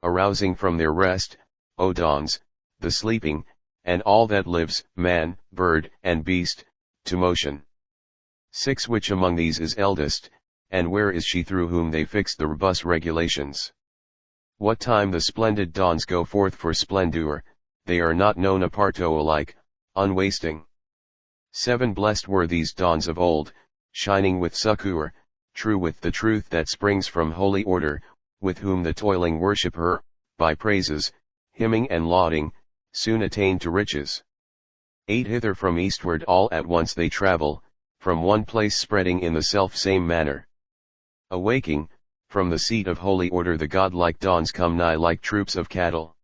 arousing from their rest, O dawns, the sleeping, and all that lives, man, bird, and beast, to motion. 6. Which among these is eldest, and where is she through whom they fix the robust regulations? What time the splendid dawns go forth for splendor, they are not known aparto alike, unwasting. 7. Blessed were these dawns of old, shining with succor, true with the truth that springs from holy order, with whom the toiling worship her, by praises, hymning and lauding, soon attain to riches. 8. Hither from eastward all at once they travel, from one place spreading in the self-same manner. Awaking, from the seat of holy order the godlike dawns come nigh like troops of cattle.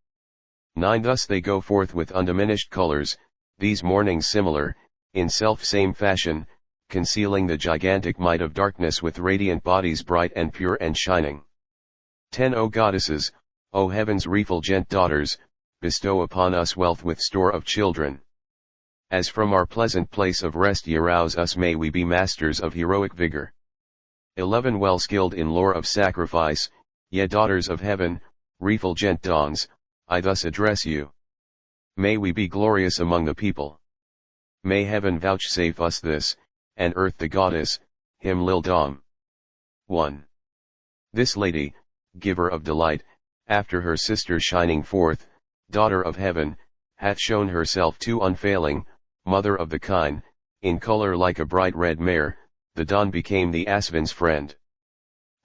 9. Thus they go forth with undiminished colors, these mornings similar, in self-same fashion, concealing the gigantic might of darkness with radiant bodies bright and pure and shining. 10. O goddesses, O heaven's refulgent daughters, bestow upon us wealth with store of children. As from our pleasant place of rest ye rouse us, may we be masters of heroic vigor. 11. Well skilled in lore of sacrifice, ye daughters of heaven, refulgent dawns, I thus address you. May we be glorious among the people. May heaven vouchsafe us this, and earth the goddess, him lil dom. 1. This lady, giver of delight, after her sister shining forth, daughter of heaven, hath shown herself too unfailing, mother of the kine, in color like a bright red mare, the dawn became the asvin's friend.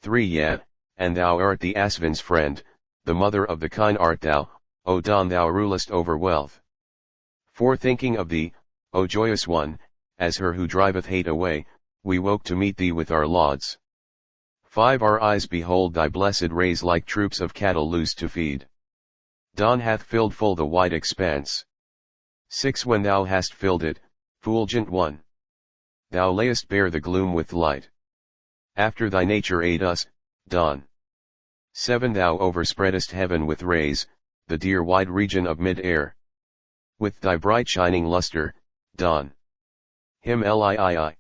3. Yet, and thou art the asvin's friend, the mother of the kine art thou, O dawn, thou rulest over wealth. 4. Thinking of thee, O joyous one, as her who driveth hate away, we woke to meet thee with our lauds. 5. Our eyes behold thy blessed rays like troops of cattle loose to feed. Dawn hath filled full the wide expanse. 6. When thou hast filled it, fulgent one, thou layest bare the gloom with light. After thy nature aid us, dawn. 7. Thou overspreadest heaven with rays, the dear wide region of mid-air. With thy bright shining luster, dawn. Hymn Lii.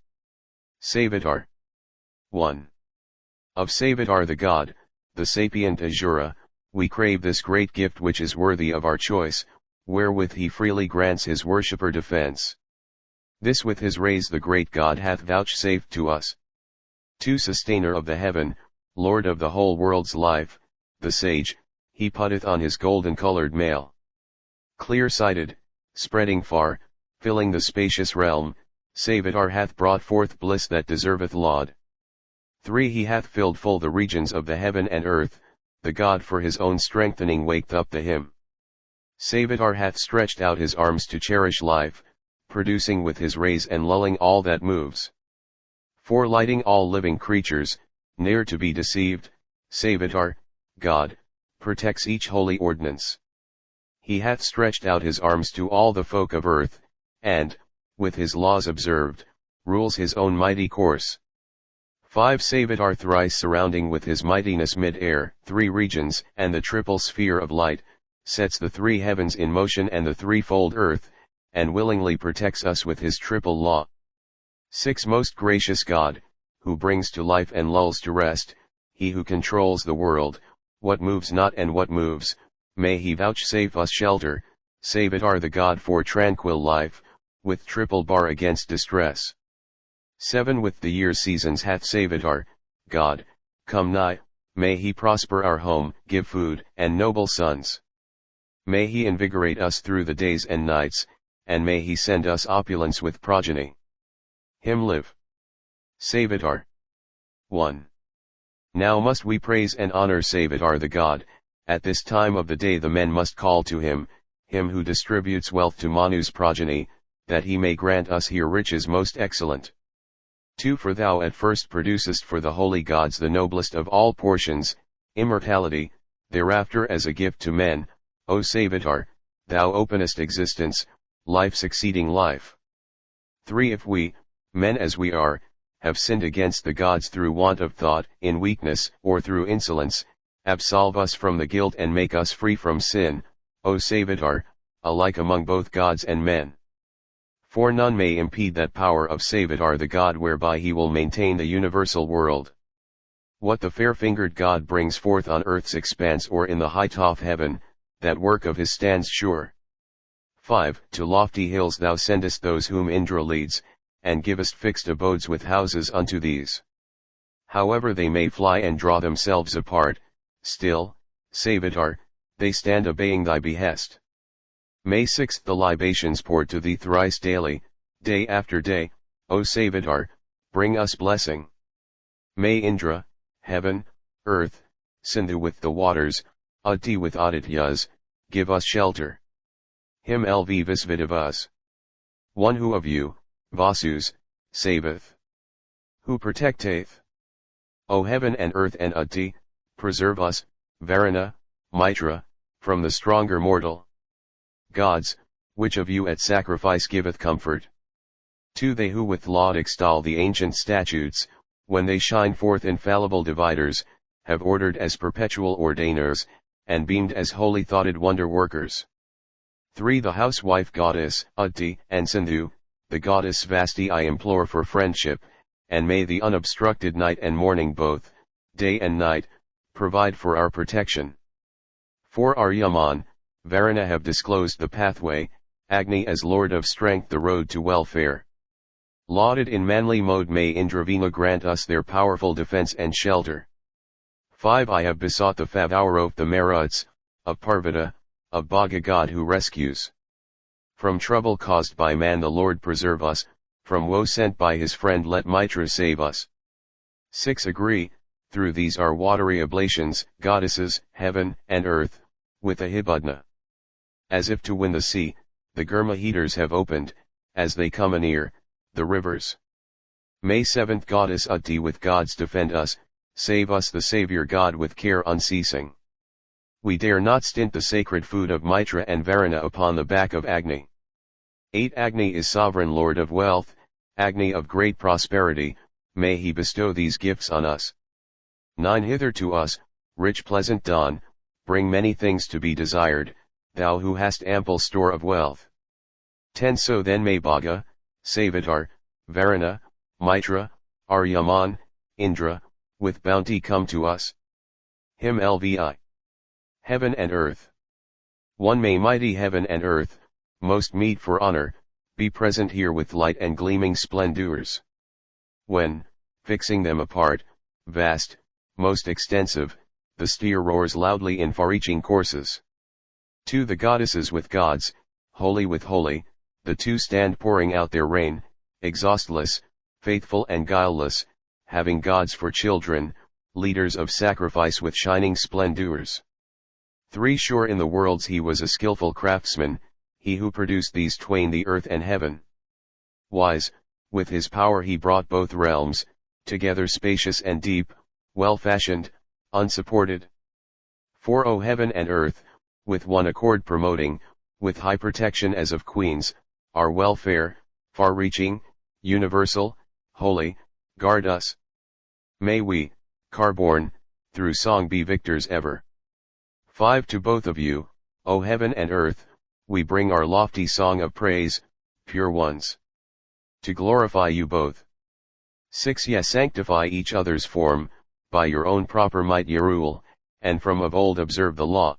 Savitar. 1. Of Savitar the God, the sapient Azura, we crave this great gift which is worthy of our choice, wherewith he freely grants his worshipper defense. This with his rays the great God hath vouchsafed to us. 2. Sustainer of the heaven, Lord of the whole world's life, the sage, he putteth on his golden-colored mail. Clear-sighted, spreading far, filling the spacious realm, Savitar hath brought forth bliss that deserveth laud. 3. He hath filled full the regions of the heaven and earth, the God for his own strengthening waked up the him. Savitar hath stretched out his arms to cherish life, producing with his rays and lulling all that moves. 4. Lighting all living creatures, ne'er to be deceived, Savitar, God, protects each holy ordinance. He hath stretched out his arms to all the folk of earth, and, with his laws observed, rules his own mighty course. 5. Savitar thrice surrounding with his mightiness mid-air, 3 regions, and the triple sphere of light, sets the 3 heavens in motion and the threefold earth, and willingly protects us with his triple law. 6. Most gracious God, who brings to life and lulls to rest, he who controls the world, what moves not and what moves, may he vouchsafe us shelter, Savitar the God for tranquil life, with triple bar against distress. 7. With the year's seasons hath Savitar, God, come nigh, may he prosper our home, give food, and noble sons. May he invigorate us through the days and nights, and may he send us opulence with progeny. Hymn live. Savitar. 1. Now must we praise and honor Savitar the God, at this time of the day the men must call to him, him who distributes wealth to Manu's progeny, that he may grant us here riches most excellent. 2. For thou at first producest for the holy gods the noblest of all portions, immortality, thereafter as a gift to men, O Savitar, thou openest existence, life succeeding life. 3. If we, men as we are, have sinned against the gods through want of thought, in weakness, or through insolence, absolve us from the guilt and make us free from sin, O Savitar, alike among both gods and men. For none may impede that power of Savitar the God whereby he will maintain the universal world. What the fair-fingered God brings forth on earth's expanse or in the height of heaven, that work of his stands sure. 5. To lofty hills thou sendest those whom Indra leads, and givest fixed abodes with houses unto these. However they may fly and draw themselves apart, still, Savitar, they stand obeying thy behest. May 6. The libations poured to thee thrice daily, day after day, O Savitar, bring us blessing. May Indra, heaven, earth, Sindhu with the waters, Aditi with Adityas, give us shelter. Him lv visvidivas. One who of you, Vasus, saveth. Who protecteth. O heaven and earth and Aditi, preserve us, Varuna, Mitra, from the stronger mortal. Gods, which of you at sacrifice giveth comfort? To they who with laud extol the ancient statutes, when they shine forth infallible dividers, have ordered as perpetual ordainers, and beamed as holy thoughted wonder workers. 3. The housewife goddess, Aditi, and Sindhu, the goddess Svasti I implore for friendship, and may the unobstructed night and morning both, day and night, provide for our protection. 4. Aryaman, Varuna have disclosed the pathway, Agni as lord of strength the road to welfare. Lauded in manly mode may Indravina grant us their powerful defense and shelter. 5. I have besought the Favauro the Maruts, of Parvata, of Bhaga God who rescues. From trouble caused by man the Lord preserve us, from woe sent by his friend let Mitra save us. 6. Agree, through these our watery oblations, goddesses, heaven, and earth, with a hibudna. As if to win the sea, the Gurma heaters have opened, as they come anear, the rivers. May 7th Goddess Aditi with gods defend us, save us the Saviour God with care unceasing. We dare not stint the sacred food of Mitra and Varuna upon the back of Agni. 8. Agni is sovereign lord of wealth, Agni of great prosperity, may he bestow these gifts on us. 9. Hither to us, rich pleasant dawn, bring many things to be desired, thou who hast ample store of wealth. 10. So then may Bhaga, Savitar, Varuna, Mitra, Aryaman, Indra, with bounty come to us. Him lvi. Heaven and earth. 1. May mighty heaven and earth, most meet for honor, be present here with light and gleaming splendors. When, fixing them apart, vast, most extensive, the steer roars loudly in far-reaching courses. 2. The goddesses with gods, holy with holy, the two stand pouring out their rain, exhaustless, faithful and guileless, having gods for children, leaders of sacrifice with shining splendors. 3. Sure in the worlds he was a skillful craftsman, he who produced these twain the earth and heaven. Wise, with his power he brought both realms, together spacious and deep, well-fashioned, unsupported. 4. O heaven and earth, with one accord promoting, with high protection as of queens, our welfare, far-reaching, universal, holy, guard us. May we, car-born, through song be victors ever. 5. To both of you, O heaven and earth, we bring our lofty song of praise, pure ones. To glorify you both. 6. Ye sanctify each other's form, by your own proper might ye rule, and from of old observe the law.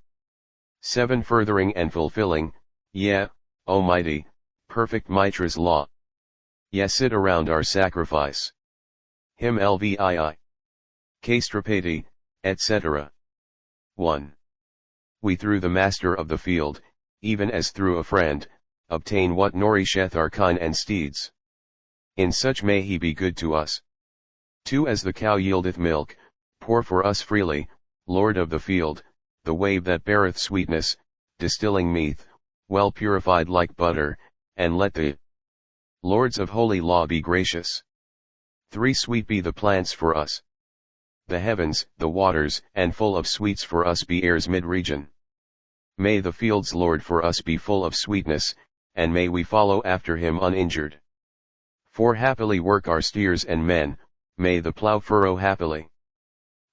7. Furthering and fulfilling, ye, O mighty, perfect Mitra's law. Ye sit around our sacrifice. Him lvii. Kastrapati, etc. 1. We through the master of the field, even as through a friend, obtain what nourisheth our kine and steeds. In such may he be good to us. 2. As the cow yieldeth milk, pour for us freely, Lord of the field, the wave that beareth sweetness, distilling meath, well purified like butter, and let the Lords of holy law be gracious. 3. Sweet be the plants for us. The heavens, the waters, and full of sweets for us be air's mid-region. May the field's Lord for us be full of sweetness, and may we follow after him uninjured. 4. Happily work our steers and men, may the plough furrow happily.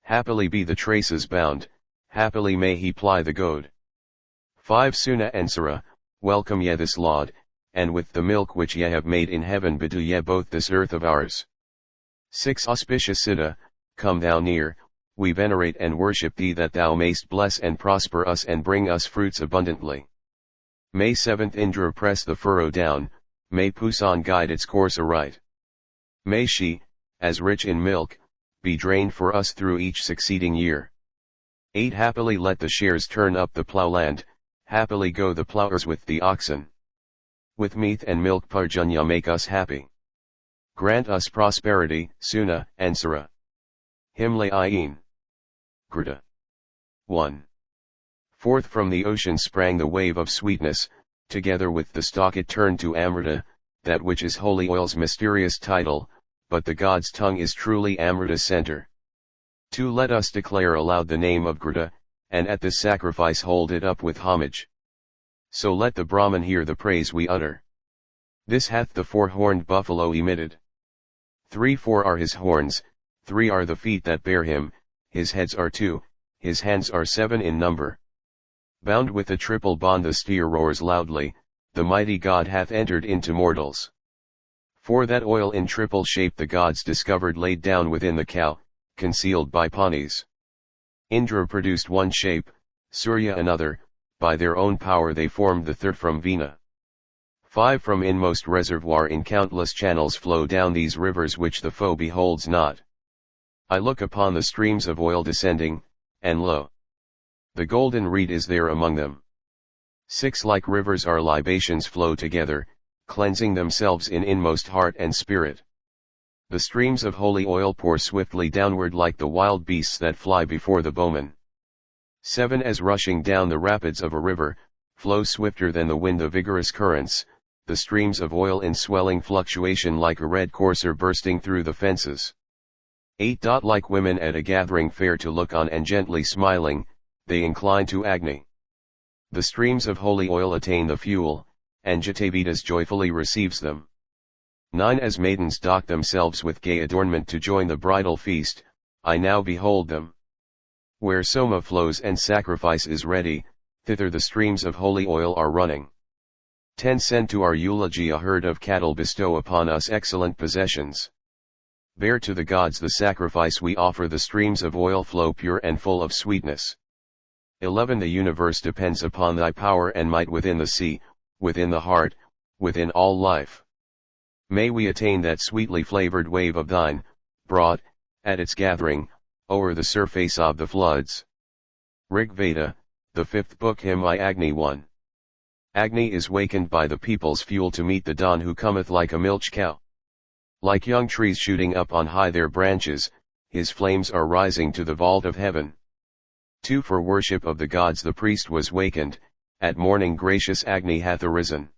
Happily be the traces bound, happily may he ply the goad. 5. Suna and Sara, welcome ye this laud, and with the milk which ye have made in heaven bedew ye both this earth of ours. 6. Auspicious Siddha, come thou near, we venerate and worship thee that thou mayst bless and prosper us and bring us fruits abundantly. May 7th Indra press the furrow down, may Pusan guide its course aright. May she, as rich in milk, be drained for us through each succeeding year. 8 Happily let the shares turn up the ploughland, happily go the ploughers with the oxen. With meat and milk Parjunya make us happy. Grant us prosperity, Suna, and Sara. Himle Ayin. Grita. 1. Forth from the ocean sprang the wave of sweetness, together with the stalk it turned to Amrita, that which is holy oil's mysterious title, but the god's tongue is truly Amrita's center. 2. Let us declare aloud the name of Grita, and at this sacrifice hold it up with homage. So let the Brahman hear the praise we utter. This hath the four-horned buffalo emitted. 3. 4 are his horns, 3 are the feet that bear him, his heads are 2, his hands are 7 in number. Bound with a triple bond the steer roars loudly, the mighty God hath entered into mortals. 4 That oil in triple shape the gods discovered laid down within the cow, concealed by Panis. Indra produced one shape, Surya another, by their own power they formed the third from Vena. 5 From inmost reservoir in countless channels flow down these rivers which the foe beholds not. I look upon the streams of oil descending, and lo! The golden reed is there among them. 6 Like rivers our libations flow together, cleansing themselves in inmost heart and spirit. The streams of holy oil pour swiftly downward like the wild beasts that fly before the bowman. 7 As rushing down the rapids of a river, flow swifter than the wind the vigorous currents, the streams of oil in swelling fluctuation like a red courser bursting through the fences. 8 Like women at a gathering fair to look on and gently smiling, they incline to Agni. The streams of holy oil attain the fuel, and Jatavidas joyfully receives them. 9 As maidens dock themselves with gay adornment to join the bridal feast, I now behold them. Where soma flows and sacrifice is ready, thither the streams of holy oil are running. 10 Send to our eulogy a herd of cattle, bestow upon us excellent possessions. Bear to the gods the sacrifice we offer, the streams of oil flow pure and full of sweetness. 11 The universe depends upon thy power and might within the sea, within the heart, within all life. May we attain that sweetly flavored wave of thine, brought, at its gathering, o'er the surface of the floods. Rig Veda, the 5th book, Hymn I Agni 1. Agni is wakened by the people's fuel to meet the dawn, who cometh like a milch cow. Like young trees shooting up on high their branches, his flames are rising to the vault of heaven. 2 For worship of the gods the priest was wakened, at morning gracious Agni hath arisen.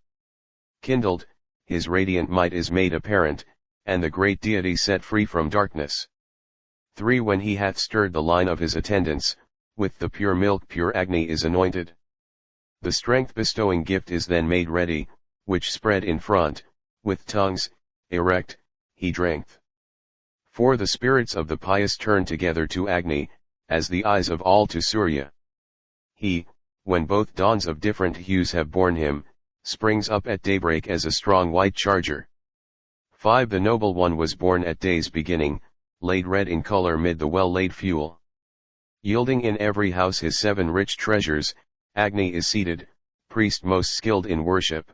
Kindled, his radiant might is made apparent, and the great deity set free from darkness. 3 When he hath stirred the line of his attendants, with the pure milk pure Agni is anointed. The strength-bestowing gift is then made ready, which spread in front, with tongues, erect, he drank. 4 The spirits of the pious turn together to Agni, as the eyes of all to Surya. He, when both dawns of different hues have borne him, springs up at daybreak as a strong white charger. 5 The noble one was born at day's beginning, laid red in color mid the well-laid fuel. Yielding in every house his 7 rich treasures, Agni is seated, priest most skilled in worship.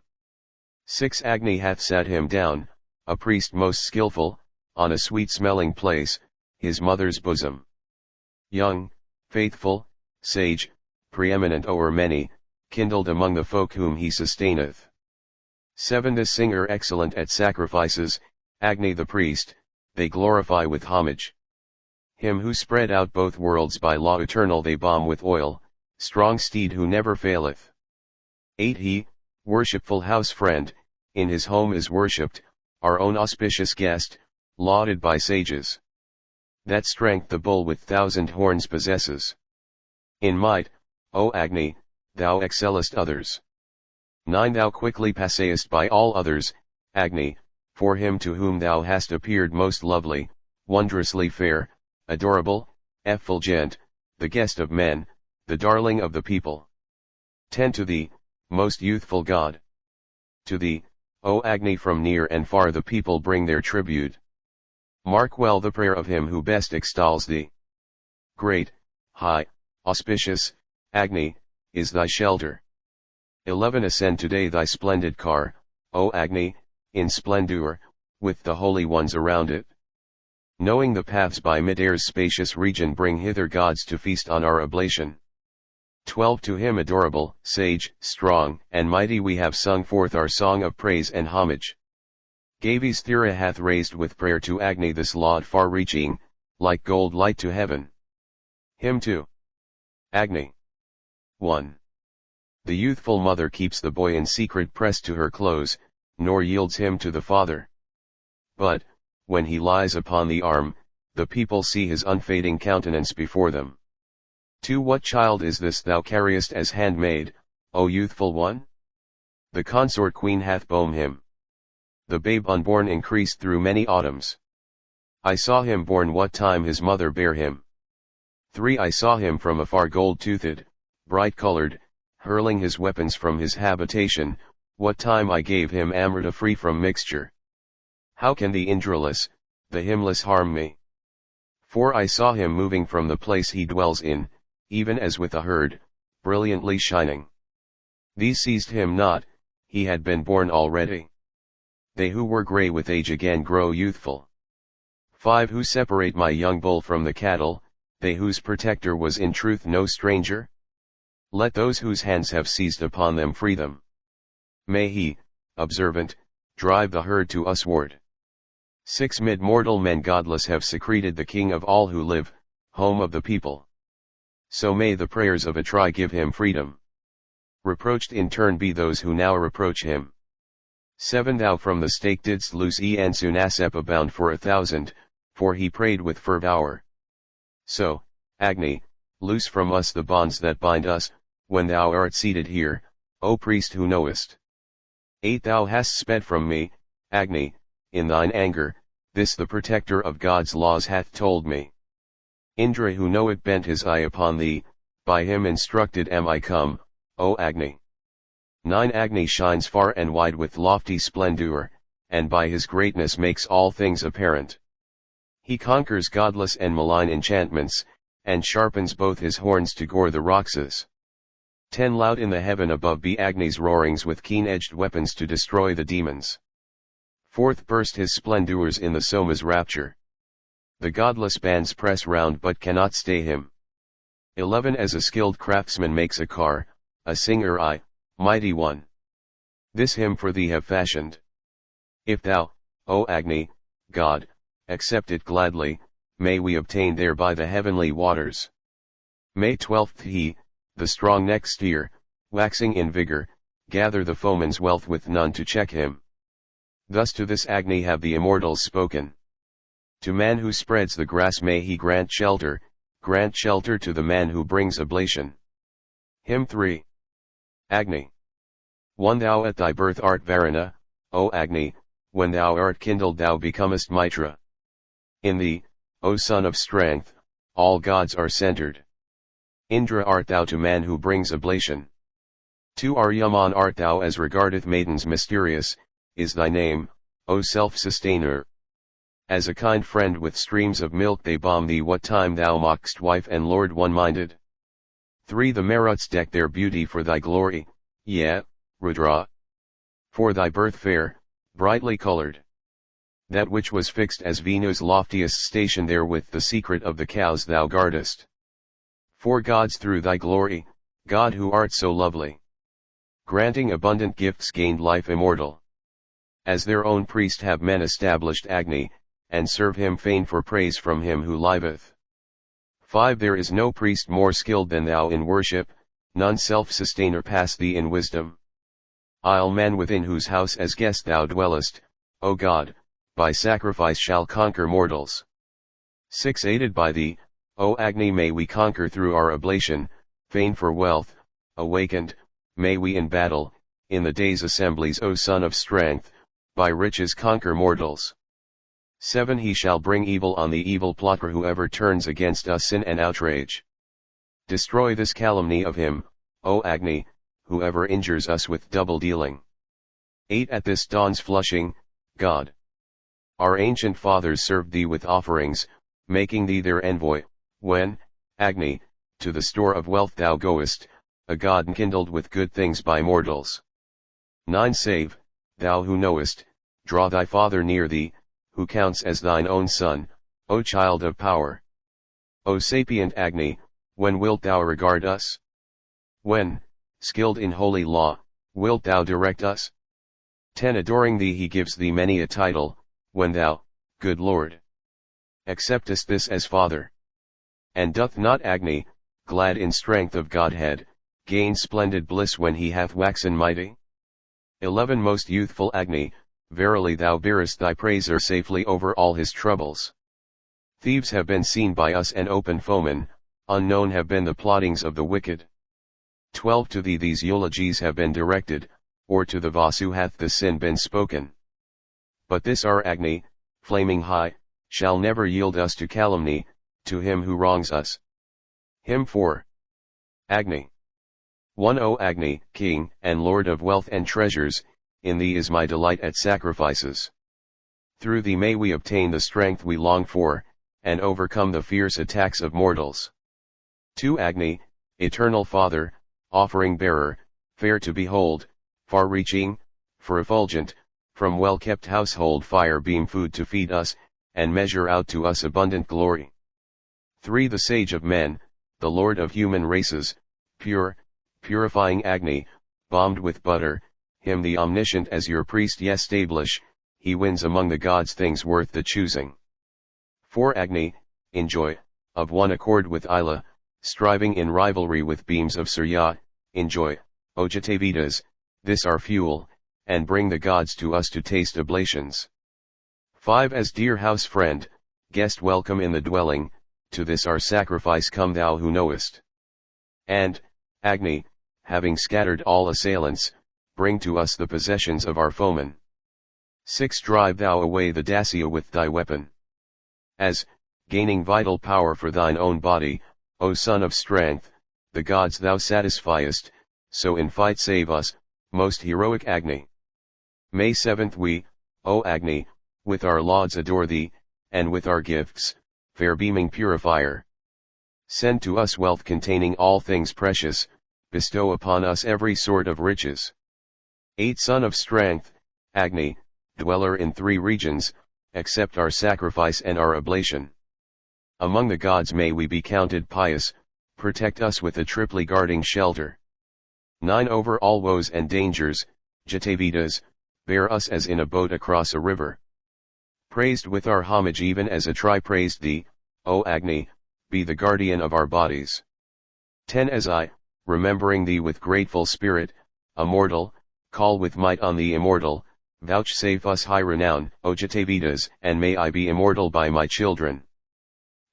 6 Agni hath sat him down, a priest most skillful, on a sweet-smelling place, his mother's bosom. Young, faithful, sage, preeminent o'er many, kindled among the folk whom he sustaineth. 7 The singer excellent at sacrifices, Agni the priest, they glorify with homage. Him who spread out both worlds by law eternal they balm with oil, strong steed who never faileth. 8 He, worshipful house friend, in his home is worshipped, our own auspicious guest, lauded by sages. That strength the bull with 1,000 horns possesses. In might, O Agni, thou excellest others. 9 Thou quickly passest by all others, Agni, for him to whom thou hast appeared most lovely, wondrously fair, adorable, effulgent, the guest of men, the darling of the people. 10 To thee, most youthful god. To thee, O Agni, from near and far the people bring their tribute. Mark well the prayer of him who best extols thee. Great, high, auspicious, Agni, is thy shelter. 11 Ascend today thy splendid car, O Agni, in splendor, with the holy ones around it. Knowing the paths by mid-air's spacious region, bring hither gods to feast on our oblation. 12 To him adorable, sage, strong, and mighty we have sung forth our song of praise and homage. Gavi's Thera hath raised with prayer to Agni this laud far-reaching, like gold light to heaven. Hymn 2. Agni. 1. The youthful mother keeps the boy in secret pressed to her close, nor yields him to the father. But, when he lies upon the arm, the people see his unfading countenance before them. 2. What child is this thou carriest as handmaid, O youthful one? The consort queen hath borne him. The babe unborn increased through many autumns. I saw him born what time his mother bare him. 3. I saw him from afar gold-toothed, bright-colored, hurling his weapons from his habitation, what time I gave him amrita free from mixture. How can the Indraless, the hymnless harm me? 4. I saw him moving from the place he dwells in, even as with a herd, brilliantly shining. These seized him not, he had been born already. They who were grey with age again grow youthful. 5. Who separate my young bull from the cattle, they whose protector was in truth no stranger? Let those whose hands have seized upon them free them. May he, observant, drive the herd to usward. 6. Mid mortal men godless have secreted the king of all who live, home of the people. So may the prayers of Atri give him freedom. Reproached in turn be those who now reproach him. 7. Thou from the stake didst loose Ensunasepa bound for 1,000, for he prayed with fervour. So, Agni, loose from us the bonds that bind us, when thou art seated here, O priest who knowest. 8. Thou hast sped from me, Agni, in thine anger, this the protector of God's laws hath told me. Indra who knoweth bent his eye upon thee, by him instructed am I come, O Agni. 9. Agni shines far and wide with lofty splendor, and by his greatness makes all things apparent. He conquers godless and malign enchantments, and sharpens both his horns to gore the Rakshas. 10. Loud in the heaven above be Agni's roarings with keen-edged weapons to destroy the demons. 4th Burst his splendors in the Soma's rapture. The godless bands press round but cannot stay him. 11. As a skilled craftsman makes a car, a singer I, mighty one. This hymn for thee have fashioned. If thou, O Agni, God, accept it gladly, may we obtain thereby the heavenly waters. May 12th he, the strong neck steer, waxing in vigor, gather the foeman's wealth with none to check him. Thus to this Agni have the immortals spoken. To man who spreads the grass may he grant shelter to the man who brings oblation. Hymn 3. Agni. 1. Thou at thy birth art Varuna, O Agni, when thou art kindled thou becomest Mitra. In thee, O son of strength, all gods are centered. Indra art thou to man who brings oblation. 2. Aryaman art thou as regardeth maidens mysterious, is thy name, O self-sustainer. As a kind friend with streams of milk they balm thee what time thou mock'st wife and lord one-minded. 3. The Maruts deck their beauty for thy glory, yea, Rudra. For thy birth fair, brightly colored. That which was fixed as Venu's loftiest station there with the secret of the cows thou guardest. 4. Gods through thy glory, God who art so lovely. Granting abundant gifts gained life immortal. As their own priest have men established Agni, and serve him fain for praise from him who liveth. 5. There is no priest more skilled than thou in worship, none self-sustainer pass thee in wisdom. I'll man within whose house as guest thou dwellest, O God, by sacrifice shall conquer mortals. 6. Aided by thee, O Agni may we conquer through our oblation, fain for wealth, awakened, may we in battle, in the day's assemblies O son of strength, by riches conquer mortals. 7. He shall bring evil on the evil plotter whoever turns against us sin and outrage. Destroy this calumny of him, O Agni, whoever injures us with double dealing. 8. At this dawn's flushing, God. Our ancient fathers served thee with offerings, making thee their envoy, when, Agni, to the store of wealth thou goest, a god enkindled with good things by mortals. 9 Save, thou who knowest, draw thy father near thee, who counts as thine own son, O child of power. O sapient Agni, when wilt thou regard us? When, skilled in holy law, wilt thou direct us? 10 Adoring thee he gives thee many a title, when thou, good Lord, acceptest this as Father. And doth not Agni, glad in strength of Godhead, gain splendid bliss when he hath waxen mighty? 11 Most youthful Agni, verily thou bearest thy praiser safely over all his troubles. Thieves have been seen by us and open foemen, unknown have been the plottings of the wicked. 12 To thee these eulogies have been directed, or to the Vasu hath the sin been spoken. But this our Agni, flaming high, shall never yield us to calumny, to him who wrongs us. Hymn 4. Agni. 1 O Agni, King, and Lord of wealth and treasures, in thee is my delight at sacrifices. Through thee may we obtain the strength we long for, and overcome the fierce attacks of mortals. 2 Agni, Eternal Father, offering bearer, fair to behold, far-reaching, effulgent, from well-kept household fire beam food to feed us, and measure out to us abundant glory. 3 The Sage of men, the Lord of human races, purifying Agni, bombed with butter, him the omniscient as your priest establish, he wins among the gods things worth the choosing. 4 Agni, in joy, of one accord with Ila, striving in rivalry with beams of Surya, in joy, O Jatavedas, this our fuel, and bring the gods to us to taste oblations. 5 As dear house friend, guest welcome in the dwelling, to this our sacrifice come thou who knowest. And, Agni, having scattered all assailants, bring to us the possessions of our foemen. 6 Drive thou away the Dacia with thy weapon. As, gaining vital power for thine own body, O son of strength, the gods thou satisfiest, so in fight save us, most heroic Agni. May 7th We, O Agni, with our lauds adore thee, and with our gifts, fair beaming purifier. Send to us wealth containing all things precious, bestow upon us every sort of riches. 8 Son of strength, Agni, dweller in 3 regions, accept our sacrifice and our oblation. Among the gods may we be counted pious, protect us with a triply guarding shelter. 9 Over all woes and dangers, Jatavedas, bear us as in a boat across a river. Praised with our homage even as Atri praised thee, O Agni, be the guardian of our bodies. 10 As I, remembering thee with grateful spirit, a mortal, call with might on the immortal, vouchsafe us high renown, O Jatavedas, and may I be immortal by my children.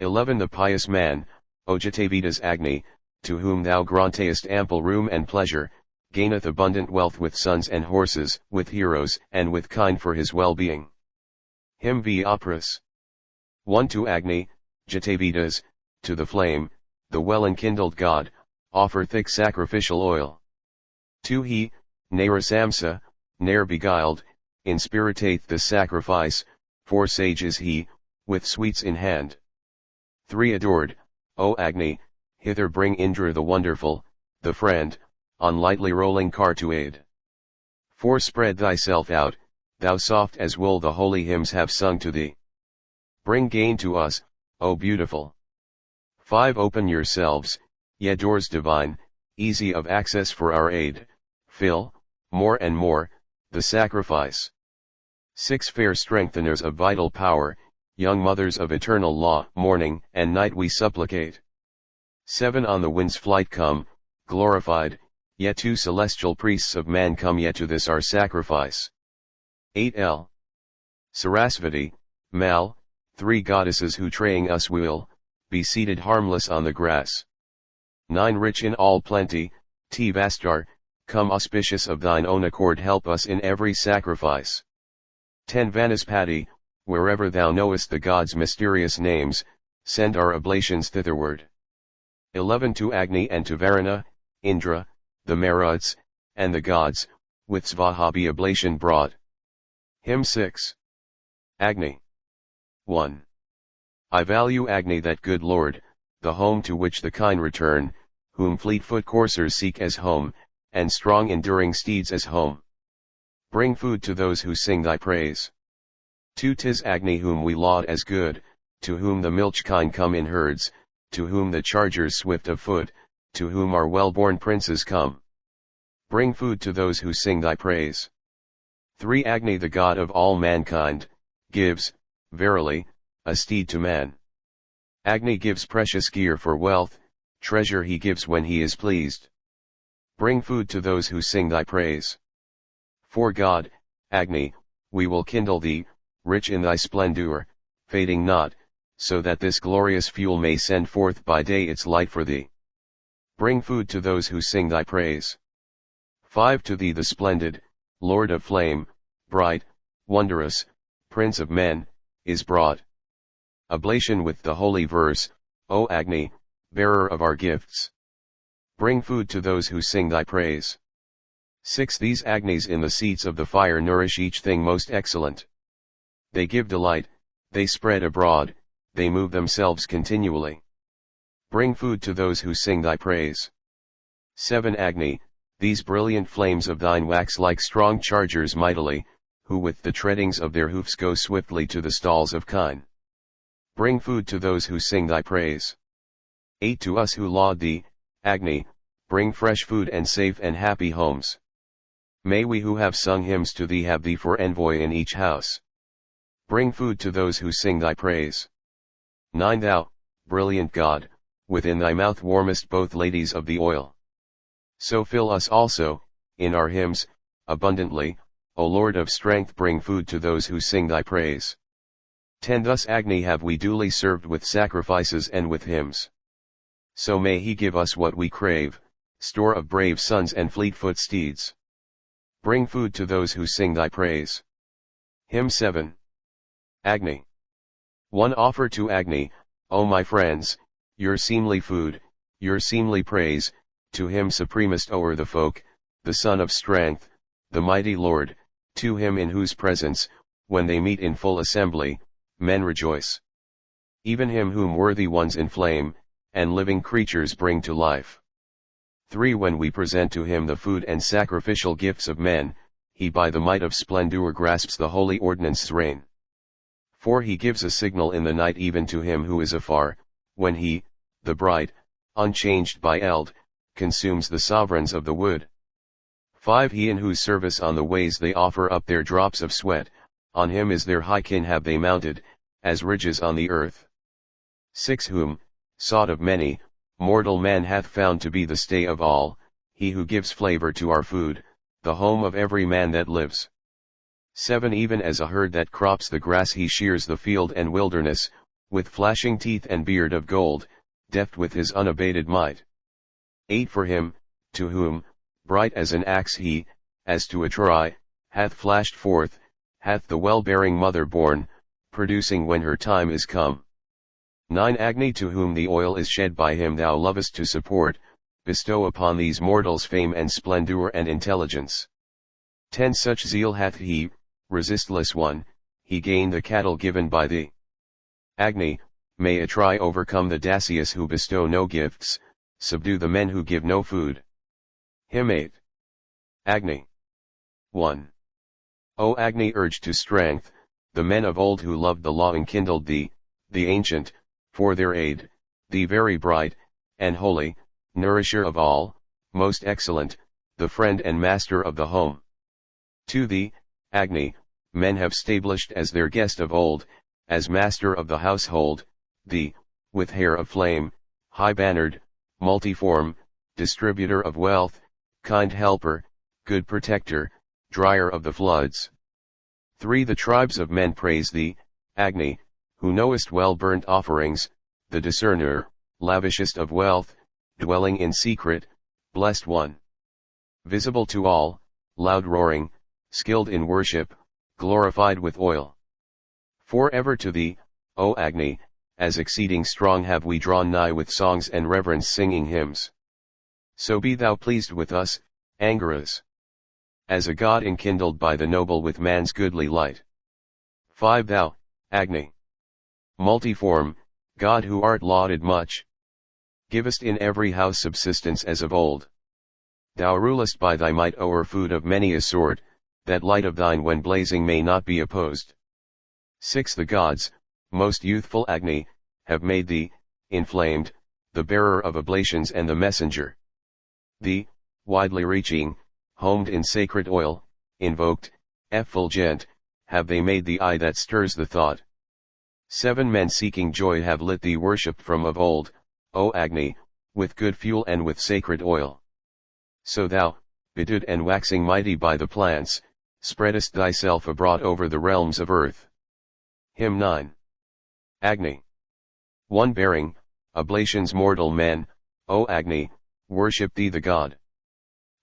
11 The pious man, O Jatavedas Agni, to whom thou grantest ample room and pleasure, gaineth abundant wealth with sons and horses, with heroes, and with kind for his well-being. Hymn V. Operas. 1 To Agni, Jatavedas, to the flame, the well-enkindled god, offer thick sacrificial oil. 2 He, Narasamsa, ne'er beguiled, inspiritate the sacrifice, for sage is he, with sweets in hand. 3 Adored, O Agni, hither bring Indra the wonderful, the friend, on lightly rolling car to aid. 4 Spread thyself out, thou soft as wool the holy hymns have sung to thee. Bring gain to us, O beautiful. 5 Open yourselves, ye doors divine, easy of access for our aid, fill, more and more, the sacrifice. 6 Fair strengtheners of vital power, young mothers of eternal law, morning and night we supplicate. 7 On the wind's flight come, glorified, yet 2 celestial priests of man come yet to this our sacrifice. 8 L. Sarasvati, Mal, 3 goddesses who traying us will, be seated harmless on the grass. 9 Rich in all plenty, T Vastar, come auspicious of thine own accord help us in every sacrifice. 10 Vanaspati, wherever thou knowest the gods' mysterious names, send our oblations thitherward. 11 To Agni and to Varuna, Indra, the Maruts, and the gods, with Svaha be oblation brought. Hymn 6. Agni. 1. I value Agni that good Lord, the home to which the kine return, whom fleet-foot coursers seek as home, and strong enduring steeds as home. Bring food to those who sing thy praise. 2 'Tis Agni whom we laud as good, to whom the milch kine come in herds, to whom the chargers swift of foot, to whom our well-born princes come. Bring food to those who sing thy praise. 3 Agni the god of all mankind, gives, verily, a steed to man. Agni gives precious gear for wealth, treasure he gives when he is pleased. Bring food to those who sing thy praise. 4 God, Agni, we will kindle thee, rich in thy splendor, fading not, so that this glorious fuel may send forth by day its light for thee. Bring food to those who sing thy praise. 5 To thee the splendid, Lord of flame, bright, wondrous, Prince of men, is brought oblation with the holy verse, O Agni, bearer of our gifts. Bring food to those who sing thy praise. 6 These Agnis in the seats of the fire nourish each thing most excellent. They give delight, they spread abroad, they move themselves continually. Bring food to those who sing thy praise. 7 Agni, these brilliant flames of thine wax like strong chargers mightily, who with the treadings of their hoofs go swiftly to the stalls of kine. Bring food to those who sing thy praise. 8 To us who laud thee, Agni, bring fresh food and safe and happy homes. May we who have sung hymns to thee have thee for envoy in each house. Bring food to those who sing thy praise. 9 Thou, brilliant God, within thy mouth warmest both ladies of the oil. So fill us also, in our hymns, abundantly, O Lord of strength, bring food to those who sing thy praise. 10 Thus Agni have we duly served with sacrifices and with hymns. So may he give us what we crave, store of brave sons and fleet-foot steeds. Bring food to those who sing thy praise. Hymn 7. Agni. 1 Offer to Agni, O my friends, your seemly food, your seemly praise, to him supremest o'er the folk, the Son of strength, the mighty Lord, to him in whose presence, when they meet in full assembly, men rejoice. Even him whom worthy ones inflame, and living creatures bring to life. 3 When we present to him the food and sacrificial gifts of men, he by the might of splendor grasps the holy ordinance's rein. 4 He gives a signal in the night even to him who is afar, when he, the bright, unchanged by eld, consumes the sovereigns of the wood. 5 He in whose service on the ways they offer up their drops of sweat, on him is their high kin have they mounted, as ridges on the earth. 6 Whom, sought of many, mortal man hath found to be the stay of all, he who gives flavor to our food, the home of every man that lives. 7 Even as a herd that crops the grass he shears the field and wilderness, with flashing teeth and beard of gold, deft with his unabated might. 8 For him, to whom, bright as an axe he, as to a try, hath flashed forth, hath the well-bearing mother borne, producing when her time is come. 9 Agni to whom the oil is shed by him thou lovest to support, bestow upon these mortals fame and splendor and intelligence. 10 Such zeal hath he, resistless one, he gained the cattle given by thee. Agni, may Atri overcome the Dacius who bestow no gifts, subdue the men who give no food. Hymn 8. Agni. 1. O Agni urged to strength, the men of old who loved the law enkindled thee, the ancient, for their aid, thee very bright, and holy, nourisher of all, most excellent, the friend and master of the home. To thee, Agni, men have stablished as their guest of old, as master of the household, thee, with hair of flame, high-bannered, multiform, distributor of wealth, kind helper, good protector, dryer of the floods. 3 The tribes of men praise thee, Agni, who knowest well burnt offerings, the discerner, lavishest of wealth, dwelling in secret, blessed one. Visible to all, loud roaring, skilled in worship, glorified with oil. 4 Ever to thee, O Agni, as exceeding strong have we drawn nigh with songs and reverence singing hymns. So be thou pleased with us, Angaras. As a god enkindled by the noble with man's goodly light. 5 Thou, Agni. Multiform, God who art lauded much, givest in every house subsistence as of old. Thou rulest by thy might o'er food of many a sort, that light of thine when blazing may not be opposed. 6. The gods, most youthful Agni, have made thee, inflamed, the bearer of oblations and the messenger. Thee, widely reaching, homed in sacred oil, invoked, effulgent, have they made the eye that stirs the thought. 7. Men seeking joy have lit thee worshipped from of old, O Agni, with good fuel and with sacred oil. So thou, bedewed and waxing mighty by the plants, spreadest thyself abroad over the realms of earth. Hymn 9. Agni. 1. Bearing, oblations mortal men, O Agni, worship thee the god.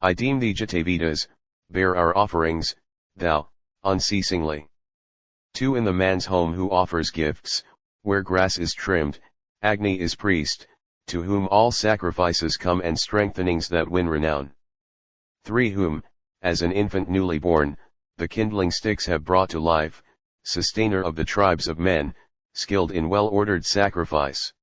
I deem thee Jatavedas, bear our offerings, thou, unceasingly. 2. In the man's home who offers gifts, where grass is trimmed, Agni is priest, to whom all sacrifices come and strengthenings that win renown. 3. Whom, as an infant newly born, the kindling sticks have brought to life, sustainer of the tribes of men, skilled in well-ordered sacrifice.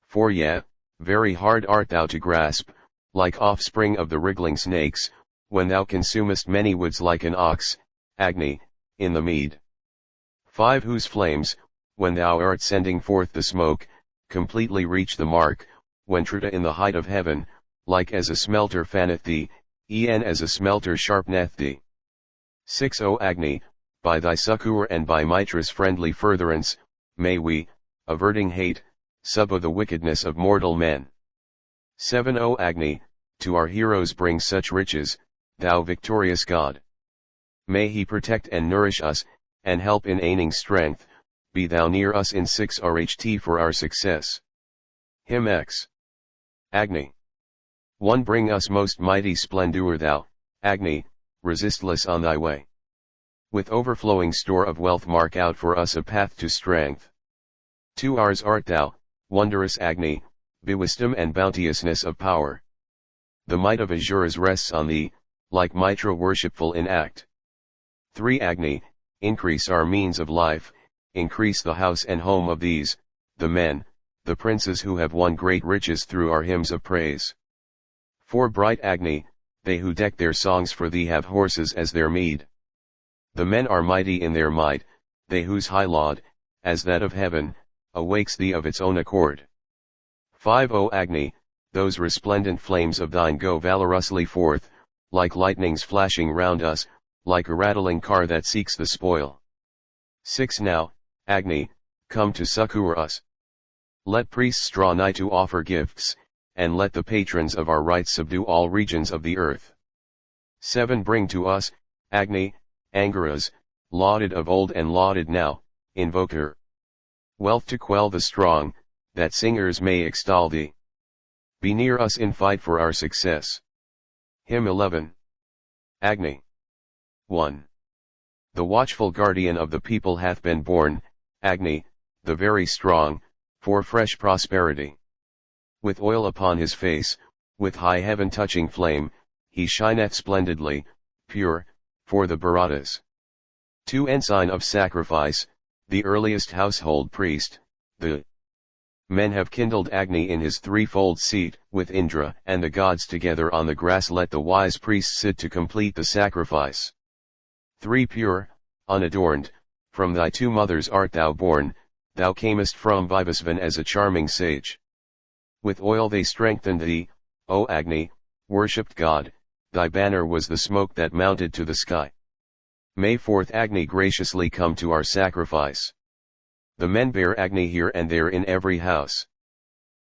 4. Yea, very hard art thou to grasp, like offspring of the wriggling snakes, when thou consumest many woods like an ox, Agni, in the mead. 5. Whose flames, when thou art sending forth the smoke, completely reach the mark, when Truta in the height of heaven, like as a smelter fanneth thee, e'en as a smelter sharpeneth thee. 6. O Agni, by thy succour and by Mitra's friendly furtherance, may we, averting hate, subdue the wickedness of mortal men. 7. O Agni, to our heroes bring such riches, thou victorious God. May he protect and nourish us, and help in aining strength, be thou near us in 6. Rht for our success. Hymn X. Agni. 1. Bring us most mighty splendor thou, Agni, resistless on thy way. With overflowing store of wealth mark out for us a path to strength. 2. Ours art thou, wondrous Agni, bewisdom and bounteousness of power. The might of Asuras rests on thee, like Mitra worshipful in act. 3. Agni, increase our means of life, increase the house and home of these, the men, the princes who have won great riches through our hymns of praise. 4. Bright Agni, they who deck their songs for thee have horses as their meed. The men are mighty in their might, they whose high laud, as that of heaven, awakes thee of its own accord. 5. O Agni, those resplendent flames of thine go valorously forth, like lightnings flashing round us, like a rattling car that seeks the spoil. 6. Now, Agni, come to succor us. Let priests draw nigh to offer gifts, and let the patrons of our rites subdue all regions of the earth. 7. Bring to us, Agni, Angaras, lauded of old and lauded now, invoker. Wealth to quell the strong, that singers may extol thee. Be near us in fight for our success. Hymn 11. Agni. 1. The watchful guardian of the people hath been born, Agni, the very strong, for fresh prosperity. With oil upon his face, with high heaven touching flame, he shineth splendidly, pure, for the Bharatas. 2. Ensign of sacrifice, the earliest household priest, the men have kindled Agni in his threefold seat, with Indra and the gods together on the grass let the wise priests sit to complete the sacrifice. 3. Pure, unadorned, from thy 2 mothers art thou born, thou camest from Vivasvan as a charming sage. With oil they strengthened thee, O Agni, worshipped God, thy banner was the smoke that mounted to the sky. May 4th Agni graciously come to our sacrifice. The men bear Agni here and there in every house.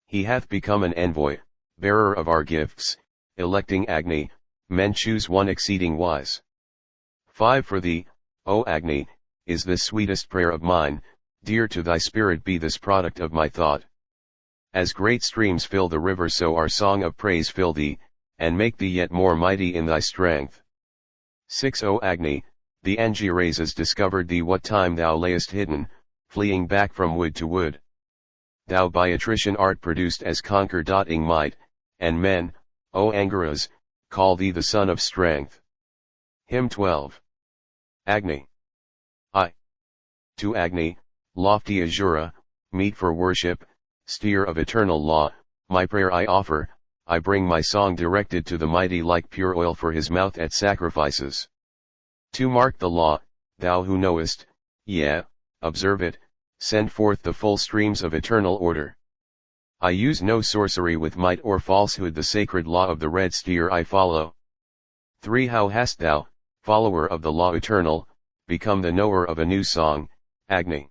He hath become an envoy, bearer of our gifts, electing Agni, men choose one exceeding wise. 5. For thee, O Agni, is this sweetest prayer of mine, dear to thy spirit be this product of my thought. As great streams fill the river so our song of praise fill thee, and make thee yet more mighty in thy strength. 6. O Agni, the Angirasas discovered thee what time thou layest hidden, fleeing back from wood to wood. Thou by attrition art produced as conquer-dotting might, and men, O Angaras, call thee the son of strength. Hymn 12. Agni. I. To Agni, lofty Asura, meet for worship, steer of eternal law, my prayer I offer, I bring my song directed to the mighty like pure oil for his mouth at sacrifices. To mark the law, thou who knowest, observe it, send forth the full streams of eternal order. I use no sorcery with might or falsehood, the sacred law of the red steer I follow. 3. How hast thou, follower of the law eternal, become the knower of a new song, Agni?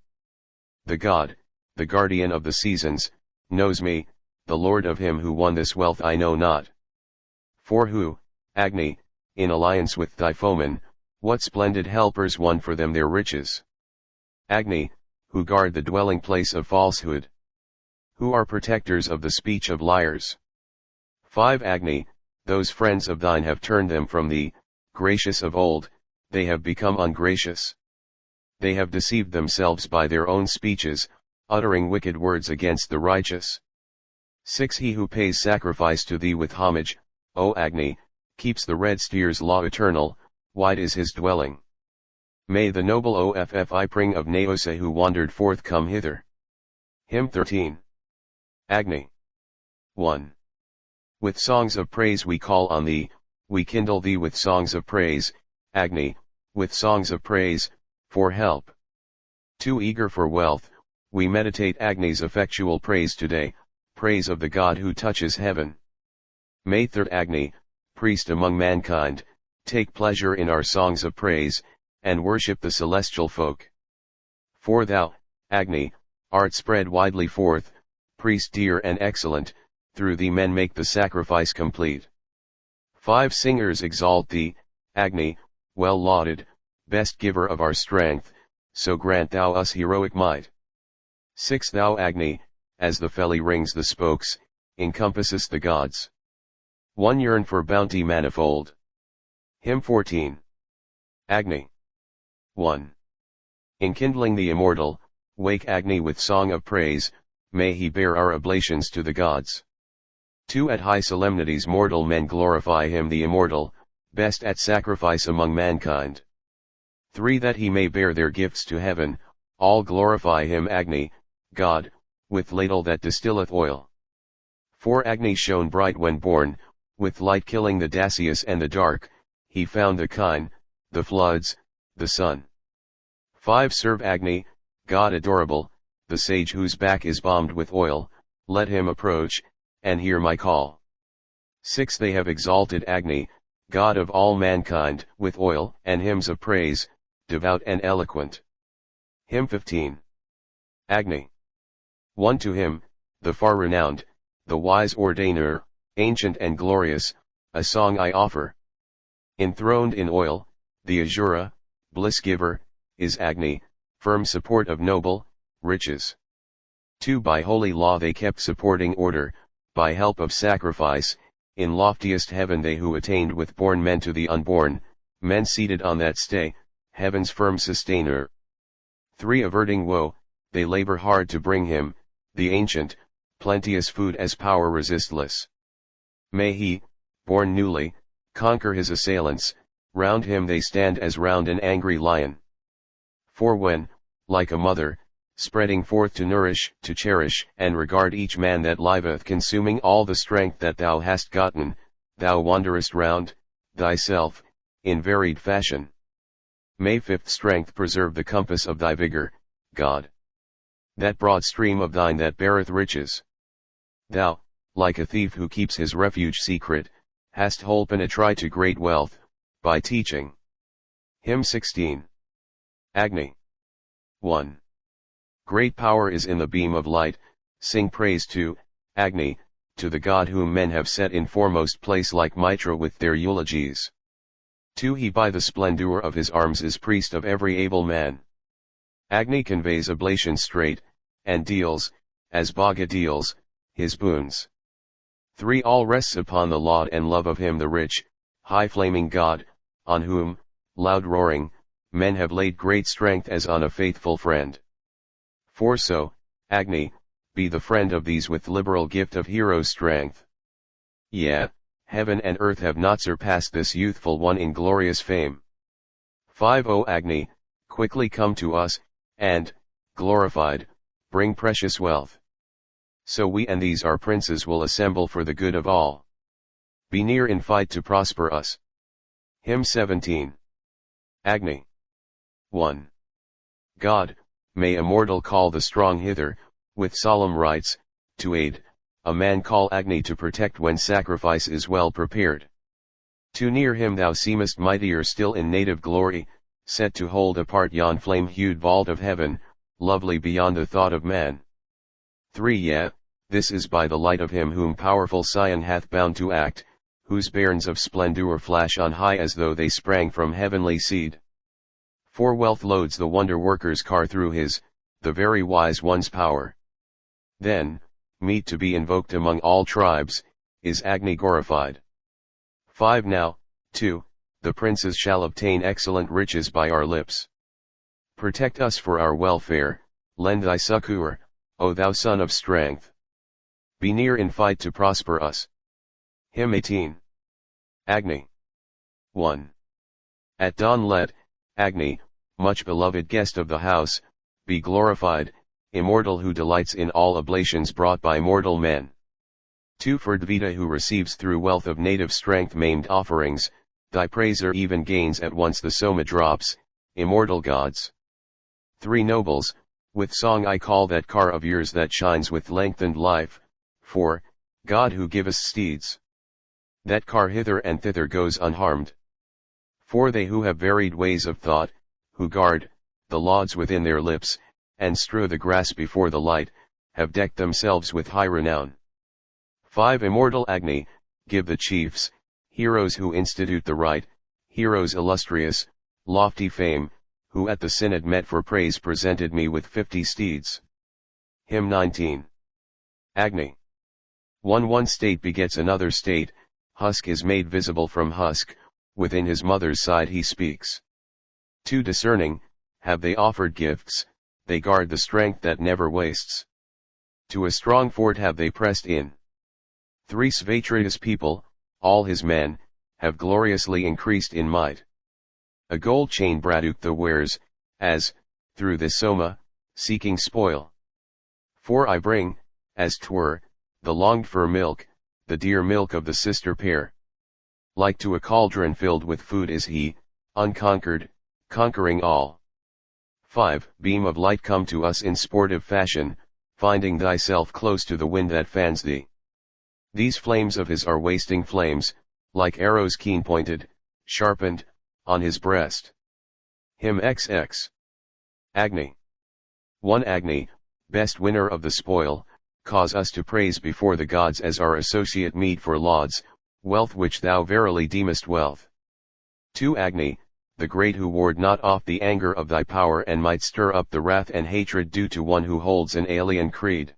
The God, the guardian of the seasons, knows me, the Lord of him who won this wealth I know not. For who, Agni, in alliance with thy foemen, what splendid helpers won for them their riches? Agni, who guard the dwelling place of falsehood, who are protectors of the speech of liars. 5. Agni, those friends of thine have turned them from thee, gracious of old, they have become ungracious. They have deceived themselves by their own speeches, uttering wicked words against the righteous. 6. He who pays sacrifice to thee with homage, O Agni, keeps the red steer's law eternal, wide is his dwelling. May the noble Offi Pring of Naosa who wandered forth come hither. Hymn 13. Agni. 1. With songs of praise we call on thee, we kindle thee with songs of praise, Agni, with songs of praise, for help. 2. Eager for wealth, we meditate Agni's effectual praise today, praise of the God who touches heaven. May 3. Agni, priest among mankind, take pleasure in our songs of praise, and worship the celestial folk. 4. Thou, Agni, art spread widely forth, priest dear and excellent, through thee men make the sacrifice complete. 5. Singers exalt thee, Agni, well lauded, best giver of our strength, so grant thou us heroic might. 6. Thou Agni, as the felly rings the spokes, encompassest the gods. 1. Yearn for bounty manifold. Hymn 14. Agni. 1. Enkindling the immortal, wake Agni with song of praise, may he bear our oblations to the gods. 2. At high solemnities mortal men glorify him the immortal, best at sacrifice among mankind. 3. That he may bear their gifts to heaven, all glorify him Agni, God, with ladle that distilleth oil. 4. Agni shone bright when born, with light killing the Dacius and the dark, he found the kine, the floods, the sun. 5. Serve Agni, God adorable, the sage whose back is balmed with oil, let him approach, and hear my call. 6. They have exalted Agni, God of all mankind, with oil and hymns of praise, devout and eloquent. Hymn 15. Agni. 1. To him, the far-renowned, the wise ordainer, ancient and glorious, a song I offer. Enthroned in oil, the Azura, bliss-giver, is Agni, firm support of noble, riches. 2. By holy law they kept supporting order, by help of sacrifice, in loftiest heaven they who attained with born men to the unborn, men seated on that stay, heaven's firm sustainer. 3. Averting woe, they labor hard to bring him, the ancient, plenteous food as power resistless. May he, born newly, conquer his assailants, round him they stand as round an angry lion. 4. When, like a mother, spreading forth to nourish, to cherish, and regard each man that liveth, consuming all the strength that thou hast gotten, thou wanderest round, thyself, in varied fashion. May fifth strength preserve the compass of thy vigor, God. That broad stream of thine that beareth riches. Thou, like a thief who keeps his refuge secret, hast holpen a try to great wealth, by teaching. Hymn 16. Agni. 1. Great power is in the beam of light, sing praise to, Agni, to the God whom men have set in foremost place like Mitra with their eulogies. 2. He by the splendor of his arms is priest of every able man. Agni conveys oblation straight, and deals, as Bhaga deals, his boons. 3. All rests upon the laud and love of him the rich, high-flaming God, on whom, loud roaring, men have laid great strength as on a faithful friend. 4. So, Agni, be the friend of these with liberal gift of hero strength. Heaven and earth have not surpassed this youthful one in glorious fame. 5. O Agni, quickly come to us, and, glorified, bring precious wealth. So we and these our princes will assemble for the good of all. Be near in fight to prosper us. Hymn 17. Agni. 1. God, may a mortal call the strong hither, with solemn rites, to aid, a man call Agni to protect when sacrifice is well prepared. Too near him thou seemest mightier still in native glory, set to hold apart yon flame-hued vault of heaven, lovely beyond the thought of man. 3. Yeah, this is by the light of him whom powerful Sion hath bound to act, whose bairns of splendour flash on high as though they sprang from heavenly seed. 4. Wealth loads the wonder-worker's car through his, the very wise one's power. Then, meet to be invoked among all tribes, is Agni glorified. 5. Now, 2, the princes shall obtain excellent riches by our lips. Protect us for our welfare, lend thy succour, O thou son of strength. Be near in fight to prosper us. Hymn 18. Agni. 1. At dawn let, Agni, much beloved guest of the house, be glorified, immortal who delights in all oblations brought by mortal men. 2. For Veda who receives through wealth of native strength maimed offerings, thy praiser even gains at once the soma drops, immortal gods. 3. Nobles, with song I call that car of yours that shines with lengthened life. 4. God who givest steeds. That car hither and thither goes unharmed. 4. They who have varied ways of thought, who guard the lauds within their lips, and strew the grass before the light, have decked themselves with high renown. 5. Immortal Agni, give the chiefs, heroes who institute the right, heroes illustrious, lofty fame, who at the synod met for praise presented me with 50 steeds. Hymn 19. Agni. 1. One state begets another state, husk is made visible from husk, within his mother's side he speaks. 2. Discerning, have they offered gifts, they guard the strength that never wastes. To a strong fort have they pressed in. 3. Svatrida's people, all his men, have gloriously increased in might. A gold chain Bradukta wears, as, through this soma, seeking spoil. 4. I bring, as 'twere, the longed-for milk, the dear milk of the sister pair. Like to a cauldron filled with food is he, unconquered, conquering all. 5. Beam of light come to us in sportive fashion, finding thyself close to the wind that fans thee. These flames of his are wasting flames, like arrows keen-pointed, sharpened, on his breast. Hymn XX. Agni. 1. Agni, best winner of the spoil, cause us to praise before the gods as our associate meet for lauds, wealth which thou verily deemest wealth. 2. Agni, the great who ward not off the anger of thy power and might stir up the wrath and hatred due to one who holds an alien creed.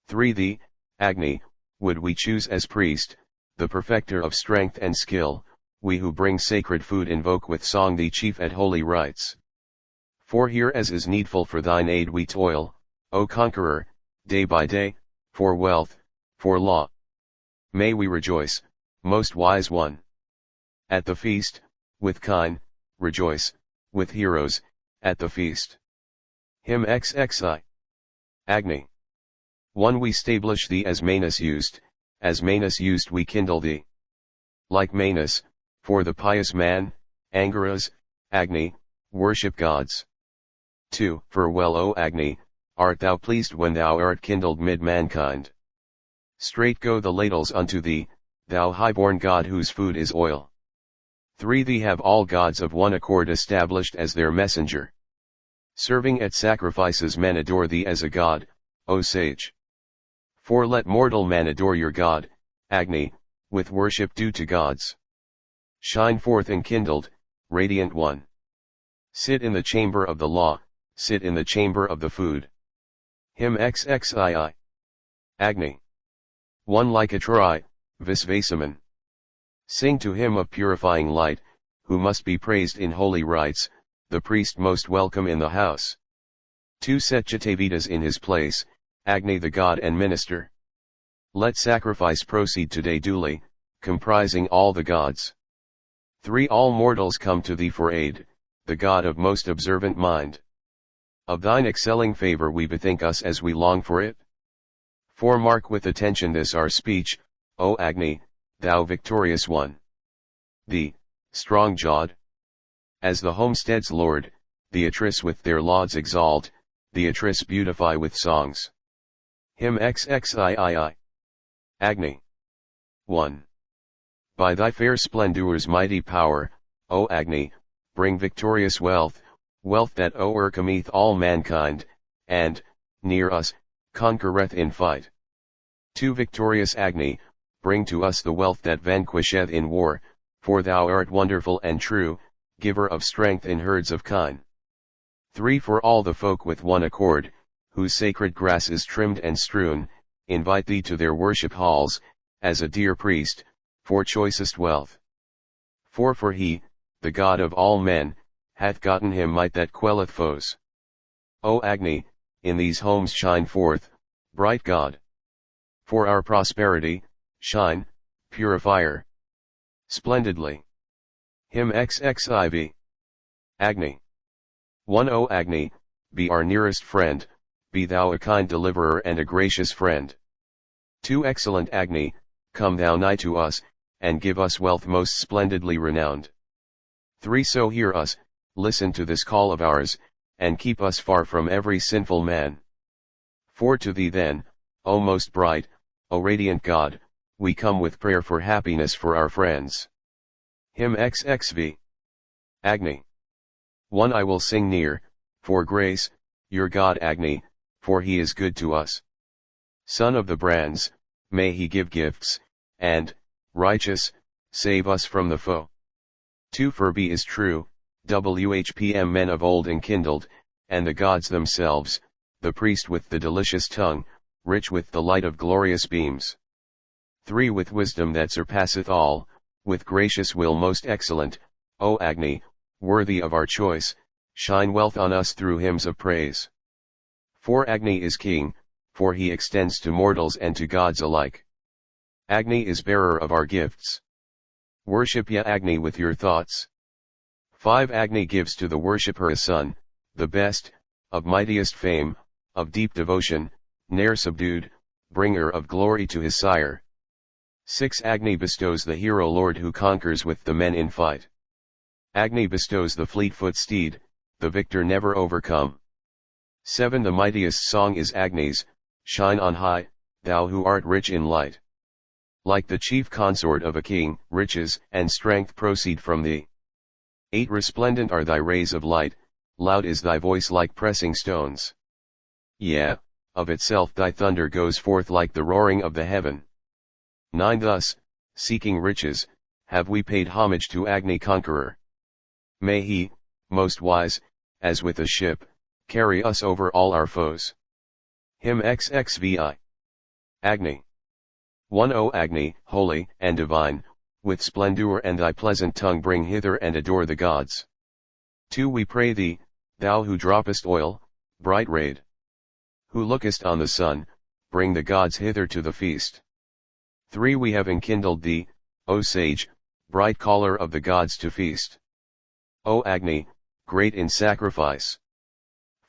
3. Thee, Agni, would we choose as priest, the perfecter of strength and skill, we who bring sacred food invoke with song thee chief at holy rites. 4. Here as is needful for thine aid we toil, O conqueror, day by day, for wealth, for law. May we rejoice, most wise one. At the feast, with kine, rejoice, with heroes, at the feast. Hymn XXI. Agni. 1. We stablish thee as Manus used we kindle thee. Like Manus, for the pious man, Angaras, Agni, worship gods. 2. For well O Agni, art thou pleased when thou art kindled mid mankind. Straight go the ladles unto thee, thou high-born god whose food is oil. 3. Thee have all gods of one accord established as their messenger. Serving at sacrifices men adore thee as a god, O sage. 4. Let mortal man adore your god, Agni, with worship due to gods. Shine forth enkindled, radiant one. Sit in the chamber of the law, sit in the chamber of the food. Hymn XXII. Agni. 1. Like a Trai, Visvasaman. Sing to him of purifying light, who must be praised in holy rites, the priest most welcome in the house. 2. Set Jatavedas in his place, Agni the god and minister. Let sacrifice proceed today duly, comprising all the gods. 3. All mortals come to thee for aid, the god of most observant mind. Of thine excelling favor we bethink us as we long for it. For mark with attention this our speech, O Agni, thou victorious one. The strong-jawed. As the homestead's lord, the Atris with their lauds exalt, the Atris beautify with songs. Hymn XXIII. Agni. 1. By thy fair splendor's mighty power, O Agni, bring victorious wealth, wealth that o'ercometh all mankind, and, near us, conquereth in fight. 2. Victorious Agni, bring to us the wealth that vanquisheth in war, for thou art wonderful and true, giver of strength in herds of kine. 3. For all the folk with one accord, whose sacred grass is trimmed and strewn, invite thee to their worship halls, as a dear priest, for choicest wealth. 4. For he, the God of all men, hath gotten him might that quelleth foes. O Agni, in these homes shine forth, bright God. For our prosperity, shine, purifier, splendidly. Hymn XXIV. Agni. 1. O Agni, be our nearest friend, be thou a kind deliverer and a gracious friend. 2. Excellent Agni, come thou nigh to us, and give us wealth most splendidly renowned. 3. So hear us, listen to this call of ours, and keep us far from every sinful man. 4. To thee then, O most bright, O radiant God, we come with prayer for happiness for our friends. Hymn XXV. Agni. 1. I will sing near, for grace, your God Agni, for he is good to us. Son of the brands, may he give gifts, and, righteous, save us from the foe. 2. For be is true, WHPM men of old enkindled, and the gods themselves, the priest with the delicious tongue, rich with the light of glorious beams. 3. With wisdom that surpasseth all, with gracious will most excellent, O Agni, worthy of our choice, shine wealth on us through hymns of praise. 4. Agni is king, for he extends to mortals and to gods alike. Agni is bearer of our gifts. Worship ye Agni with your thoughts. 5. Agni gives to the worshipper a son, the best, of mightiest fame, of deep devotion, ne'er subdued, bringer of glory to his sire. 6. Agni bestows the hero lord who conquers with the men in fight. Agni bestows the fleet-foot steed, the victor never overcome. 7. The mightiest song is Agni's, shine on high, thou who art rich in light. Like the chief consort of a king, riches and strength proceed from thee. 8. Resplendent are thy rays of light, loud is thy voice like pressing stones. Yea, of itself thy thunder goes forth like the roaring of the heaven. 9. Thus, seeking riches, have we paid homage to Agni conqueror. May he, most wise, as with a ship, carry us over all our foes. Hymn XXVI. Agni. 1. O Agni, holy and divine, with splendor and thy pleasant tongue bring hither and adore the gods. 2. We pray thee, thou who droppest oil, bright rayed, who lookest on the sun, bring the gods hither to the feast. 3. We have enkindled thee, O sage, bright caller of the gods to feast. O Agni, great in sacrifice.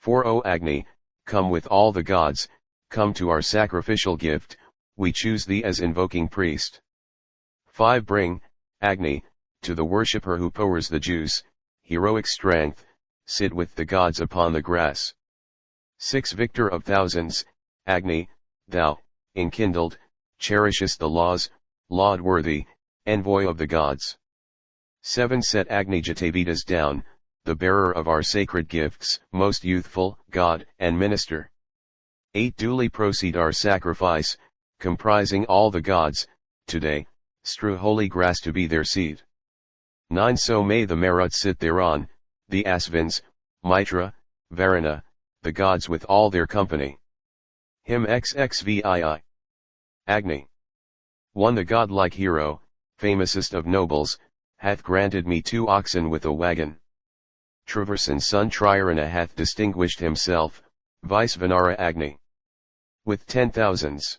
4. O Agni, come with all the gods, come to our sacrificial gift, we choose thee as invoking priest. 5. Bring, Agni, to the worshipper who pours the juice, heroic strength, sit with the gods upon the grass. 6. Victor of thousands, Agni, thou, enkindled, cherishest the laws, laud-worthy, envoy of the gods. 7. Set Agni Jatavidas down, the bearer of our sacred gifts, most youthful, God and minister. 8. Duly proceed our sacrifice, comprising all the gods, today, strew holy grass to be their seat. 9. So may the Maruts sit thereon, the Asvins, Mitra, Varuna, the gods with all their company. Hymn XXVII. Agni. 1. The godlike hero, famousest of nobles, hath granted me 2 oxen with a wagon. Traversan's son Triarna hath distinguished himself, vice Vanara Agni, with 10,000s.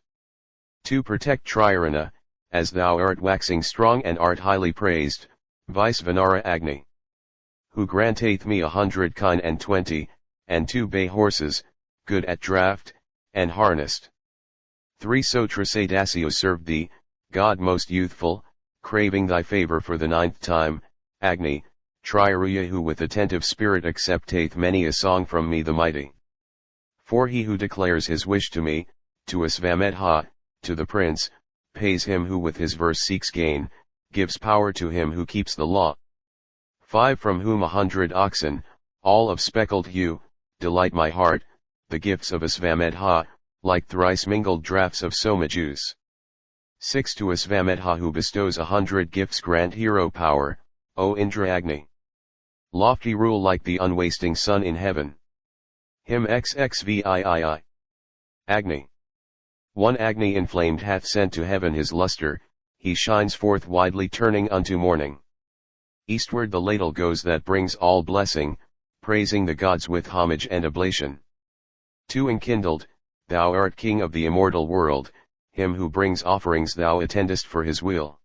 2. Protect Triarna, as thou art waxing strong and art highly praised, vice Vanara Agni, who granteth me 100 kine and 20, and 2 bay horses, good at draught, and harnessed. 3 Sotrasadasio served thee, God most youthful, craving thy favor for the 9th time, Agni, Triaruya who with attentive spirit accepteth many a song from me the mighty. 4 He who declares his wish to me, to Asvametha, to the prince, pays him who with his verse seeks gain, gives power to him who keeps the law. 5 From whom 100 oxen, all of speckled hue, delight my heart, the gifts of Asvametha, like thrice mingled draughts of soma juice. 6 To Asvametha who bestows 100 gifts grant hero power, O Indra Agni. Lofty rule like the unwasting sun in heaven. Him XXVIII. Agni. 1 Agni inflamed hath sent to heaven his luster, he shines forth widely turning unto morning. Eastward the ladle goes that brings all blessing, praising the gods with homage and oblation. 2 Enkindled, thou art king of the immortal world, him who brings offerings thou attendest for his will.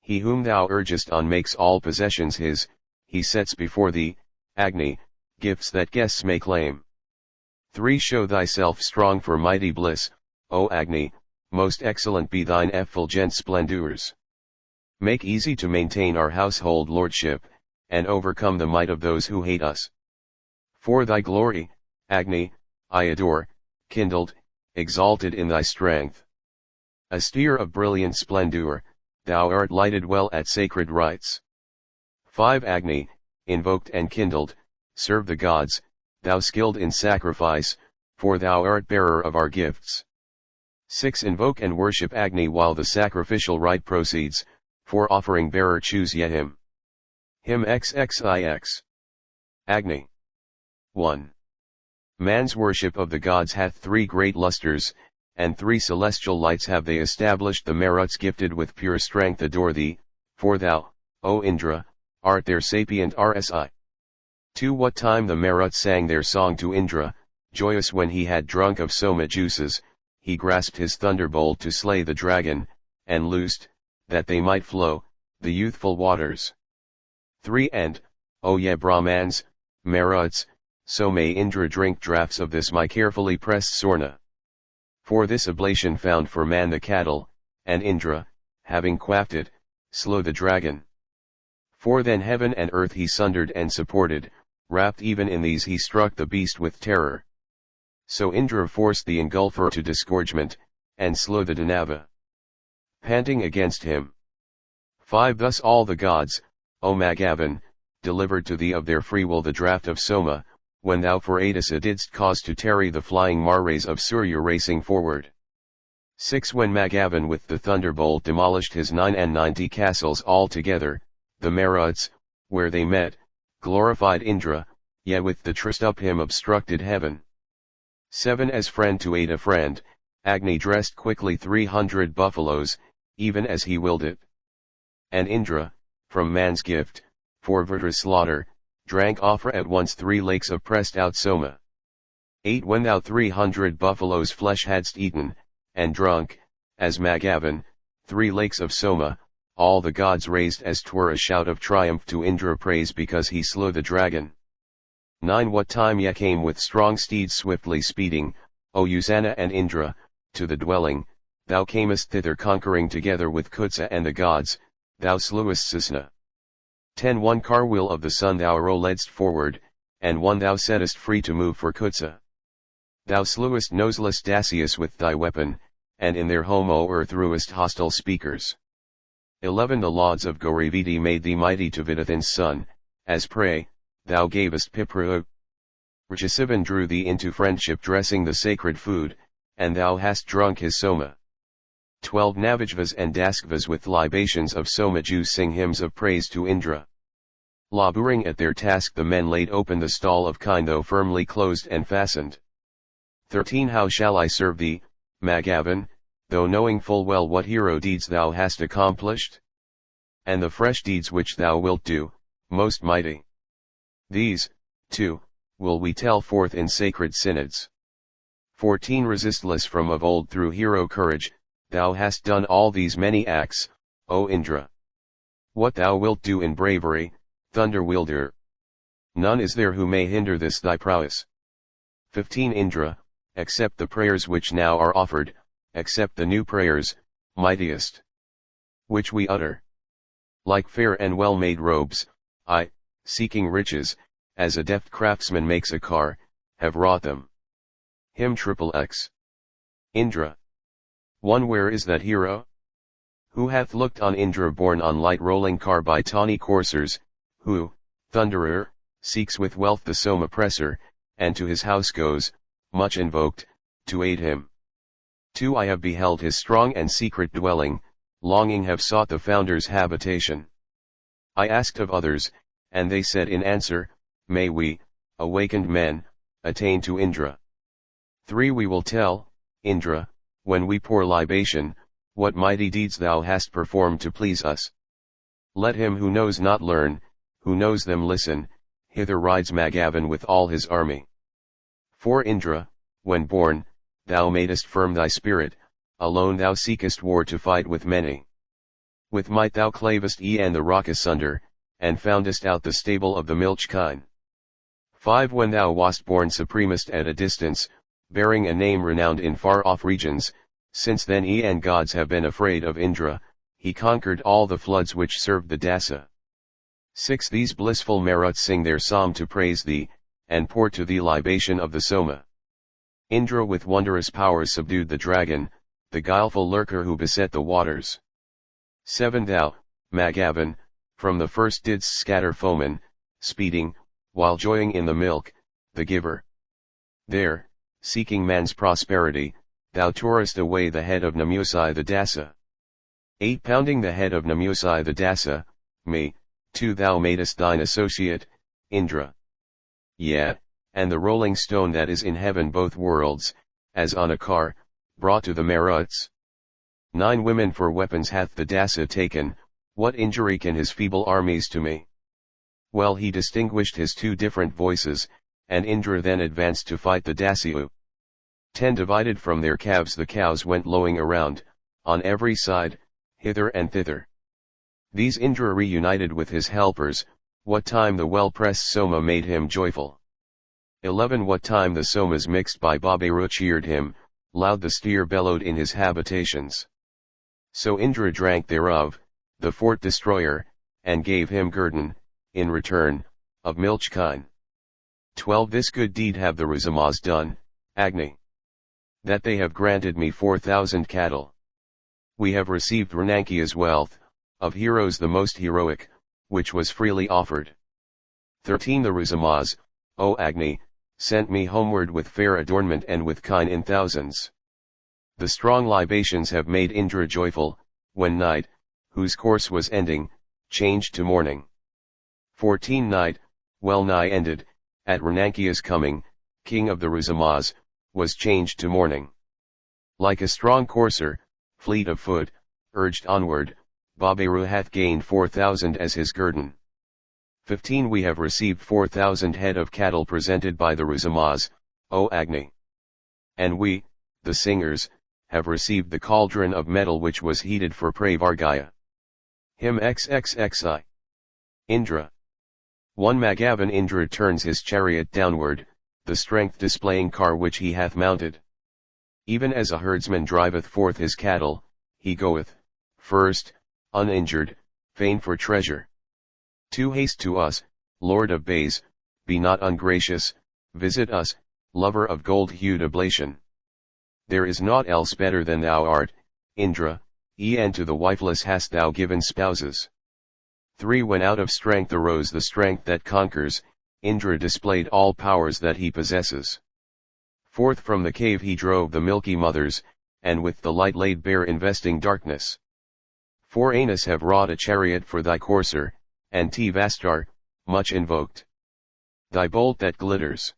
He whom thou urgest on makes all possessions his, he sets before thee, Agni, gifts that guests may claim. 3 Show thyself strong for mighty bliss, O Agni, most excellent be thine effulgent splendors. Make easy to maintain our household lordship, and overcome the might of those who hate us. For thy glory, Agni, I adore, kindled, exalted in thy strength. Austere of brilliant splendor, thou art lighted well at sacred rites. 5 Agni, invoked and kindled, serve the gods, thou skilled in sacrifice, for thou art bearer of our gifts. 6 Invoke and worship Agni while the sacrificial rite proceeds, for offering bearer choose ye him. Him XXIX. Agni. 1. Man's worship of the gods hath 3 great lustres, and 3 celestial lights have they established. The Maruts gifted with pure strength adore thee, for thou, O Indra, art their sapient Rsi. 2 What time the Maruts sang their song to Indra, joyous when he had drunk of soma juices, he grasped his thunderbolt to slay the dragon, and loosed, that they might flow, the youthful waters. 3 And, O ye Brahmans, Maruts, so may Indra drink draughts of this my carefully pressed sorna. For this oblation found for man the cattle, and Indra, having quaffed it, slew the dragon. 4 Then heaven and earth he sundered and supported, wrapped even in these he struck the beast with terror. So Indra forced the engulfer to disgorgement, and slew the Danava, panting against him. 5 Thus all the gods, O Magavan, delivered to thee of their free will the draught of soma, when thou for Adisa didst cause to tarry the flying Mares of Surya racing forward. 6 When Magavan with the thunderbolt demolished his 99 castles altogether, the Maruts, where they met, glorified Indra, yet with the tryst up him obstructed heaven. 7 As friend to aid a friend, Agni dressed quickly 300 buffaloes, even as he willed it. And Indra, from man's gift, for Virta's slaughter, drank offer at once 3 lakes of pressed out soma. 8 When thou 300 buffaloes' flesh hadst eaten, and drunk, as Magavan, 3 lakes of soma, all the gods raised as 'twere a shout of triumph to Indra praise because he slew the dragon. 9 What time ye came with strong steeds swiftly speeding, O Usana and Indra, to the dwelling, thou camest thither conquering together with Kutsa and the gods, thou slewest Sisna. 10 One carwheel of the sun thou rolledst forward, and one thou settest free to move for Kutsa. Thou slewest noseless Dacius with thy weapon, and in their home o'erthrewest hostile speakers. 11 The lauds of Gaurividi made thee mighty to Vidathan's son, as prey, thou gavest Pipra. Rajasivan drew thee into friendship dressing the sacred food, and thou hast drunk his soma. 12 Navajvas and Daskvas with libations of soma juice sing hymns of praise to Indra. Laboring at their task the men laid open the stall of kine though firmly closed and fastened. 13 How shall I serve thee, Magavan, though knowing full well what hero deeds thou hast accomplished? And the fresh deeds which thou wilt do, most mighty. These, too, will we tell forth in sacred synods. 14 Resistless from of old through hero courage, thou hast done all these many acts, O Indra. What thou wilt do in bravery, thunder wielder. None is there who may hinder this thy prowess. 15 Indra, accept the prayers which now are offered, except the new prayers, mightiest, which we utter. Like fair and well-made robes, I, seeking riches, as a deft craftsman makes a car, have wrought them. Hymn XXX. Indra. 1. Where is that hero? Who hath looked on Indra borne on light rolling car by tawny coursers, who, thunderer, seeks with wealth the Soma oppressor, and to his house goes, much invoked, to aid him. 2. I have beheld his strong and secret dwelling, longing have sought the founder's habitation. I asked of others, and they said in answer, may we, awakened men, attain to Indra. 3. We will tell, Indra, when we pour libation, what mighty deeds thou hast performed to please us. Let him who knows not learn, who knows them listen, hither rides Magavan with all his army. 4. Indra, when born, thou madest firm thy spirit, alone thou seekest war to fight with many. With might thou clavest and the rock asunder, and foundest out the stable of the milch kine. 5. When thou wast born supremest at a distance, bearing a name renowned in far-off regions, since then and gods have been afraid of Indra, he conquered all the floods which served the Dasa. 6. These blissful Maruts sing their psalm to praise thee, and pour to thee libation of the Soma. Indra with wondrous powers subdued the dragon, the guileful lurker who beset the waters. 7. Thou, Magavan, from the first didst scatter foemen, speeding, while joying in the milk, the giver. There, seeking man's prosperity, thou torest away the head of Namusai the Dasa. 8. Pounding the head of Namusai the Dasa, me, too thou madest thine associate, Indra. Yea, and the rolling stone that is in heaven both worlds, as on a car, brought to the Maruts. 9. Women for weapons hath the Dasa taken, what injury can his feeble armies to me? Well he distinguished his two different voices, and Indra then advanced to fight the Dasyu. 10. Divided from their calves the cows went lowing around, on every side, hither and thither. These Indra reunited with his helpers, what time the well-pressed Soma made him joyful. 11. What time the Somas mixed by Baberu cheered him, loud the steer bellowed in his habitations. So Indra drank thereof, the fort destroyer, and gave him guerdon, in return, of milch kine. 12. This good deed have the Rizamas done, Agni. That they have granted me 4,000 cattle. We have received Ranankia's wealth, of heroes the most heroic, which was freely offered. 13. The Rizamas, O Agni, sent me homeward with fair adornment and with kine in thousands. The strong libations have made Indra joyful, when night, whose course was ending, changed to morning. 14. Night, well nigh ended, at Ranankia's coming, king of the Rizamas, was changed to morning. Like a strong courser, fleet of foot, urged onward, Baberu hath gained 4,000 as his guerdon. 15. We have received 4,000 head of cattle presented by the Rizamas, O Agni. And we, the singers, have received the cauldron of metal which was heated for Pravargaya. Hymn XXXI. Indra. 1. Magavan Indra turns his chariot downward, the strength displaying car which he hath mounted. Even as a herdsman driveth forth his cattle, he goeth, first, uninjured, fain for treasure. 2. Haste to us, Lord of bays, be not ungracious, visit us, lover of gold-hued oblation. There is naught else better than thou art, Indra, and to the wifeless hast thou given spouses. 3. When out of strength arose the strength that conquers, Indra displayed all powers that he possesses. 4. From the cave he drove the milky mothers, and with the light laid bare investing darkness. 4. Anus have wrought a chariot for thy courser, and Vastar, much invoked. Thy bolt that glitters.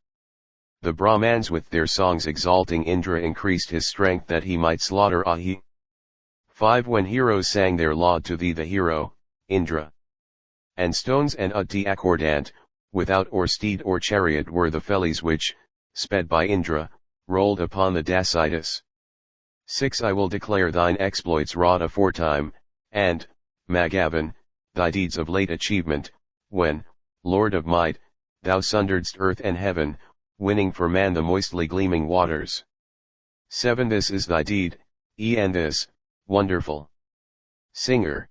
The Brahmans with their songs exalting Indra increased his strength that he might slaughter Ahi. 5. When heroes sang their laud to thee the hero, Indra. And stones and Utti accordant, without or steed or chariot were the fellies which, sped by Indra, rolled upon the Dasytus. 6. I will declare thine exploits wrought aforetime, and, Magavan, thy deeds of late achievement, when, Lord of might, thou sunderedst earth and heaven, winning for man the moistly gleaming waters. 7. This is thy deed, And this, wonderful singer,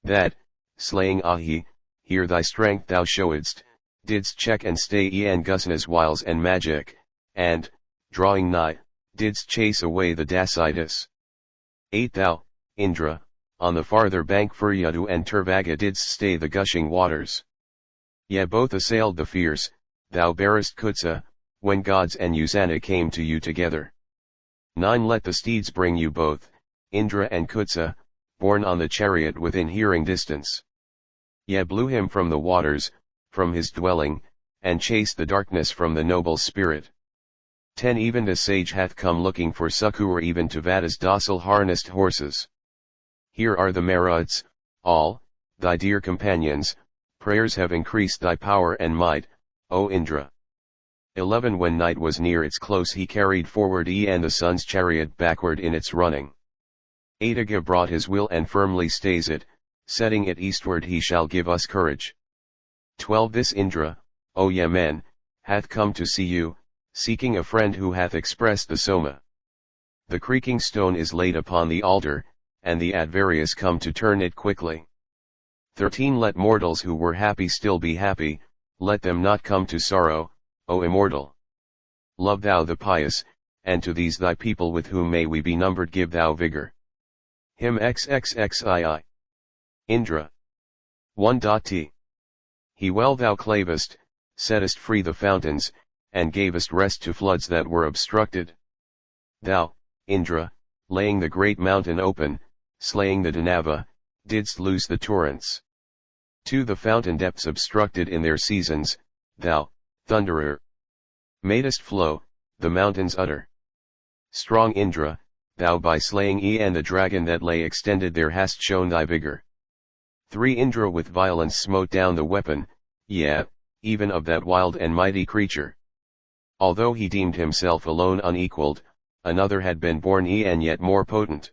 that, slaying Ahi, here thy strength thou showedst, didst check and stay and Gusna's wiles and magic, and, drawing nigh, didst chase away the Dacitus. 8 Thou, Indra, on the farther bank Furyudu and Turvaga didst stay the gushing waters. Ye both assailed the fierce, thou barest Kutsa, when gods and Usana came to you together. 9 Let the steeds bring you both, Indra and Kutsa, borne on the chariot within hearing distance. Ye blew him from the waters, from his dwelling, and chased the darkness from the noble spirit. 10 Even the sage hath come looking for succour even to Veda's docile harnessed horses. Here are the Maruds, all, thy dear companions, prayers have increased thy power and might, O Indra. 11 When night was near its close he carried forward and the sun's chariot backward in its running. 8 Aga brought his will and firmly stays it, setting it eastward he shall give us courage. 12 This Indra, O ye men, hath come to see you, seeking a friend who hath expressed the Soma. The creaking stone is laid upon the altar, and the advarious come to turn it quickly. 13 Let mortals who were happy still be happy, let them not come to sorrow, O immortal. Love thou the pious, and to these thy people with whom may we be numbered give thou vigor. Hymn XXXII. Indra. 1.T. He well thou clavest, settest free the fountains, and gavest rest to floods that were obstructed. Thou, Indra, laying the great mountain open, slaying the Danava, didst loose the torrents. 2 The fountain depths obstructed in their seasons, thou, Thunderer, madest flow, the mountains utter. Strong Indra, thou by slaying and the dragon that lay extended there hast shown thy vigor. 3 Indra with violence smote down the weapon, even of that wild and mighty creature. Although he deemed himself alone unequalled, another had been born and yet more potent.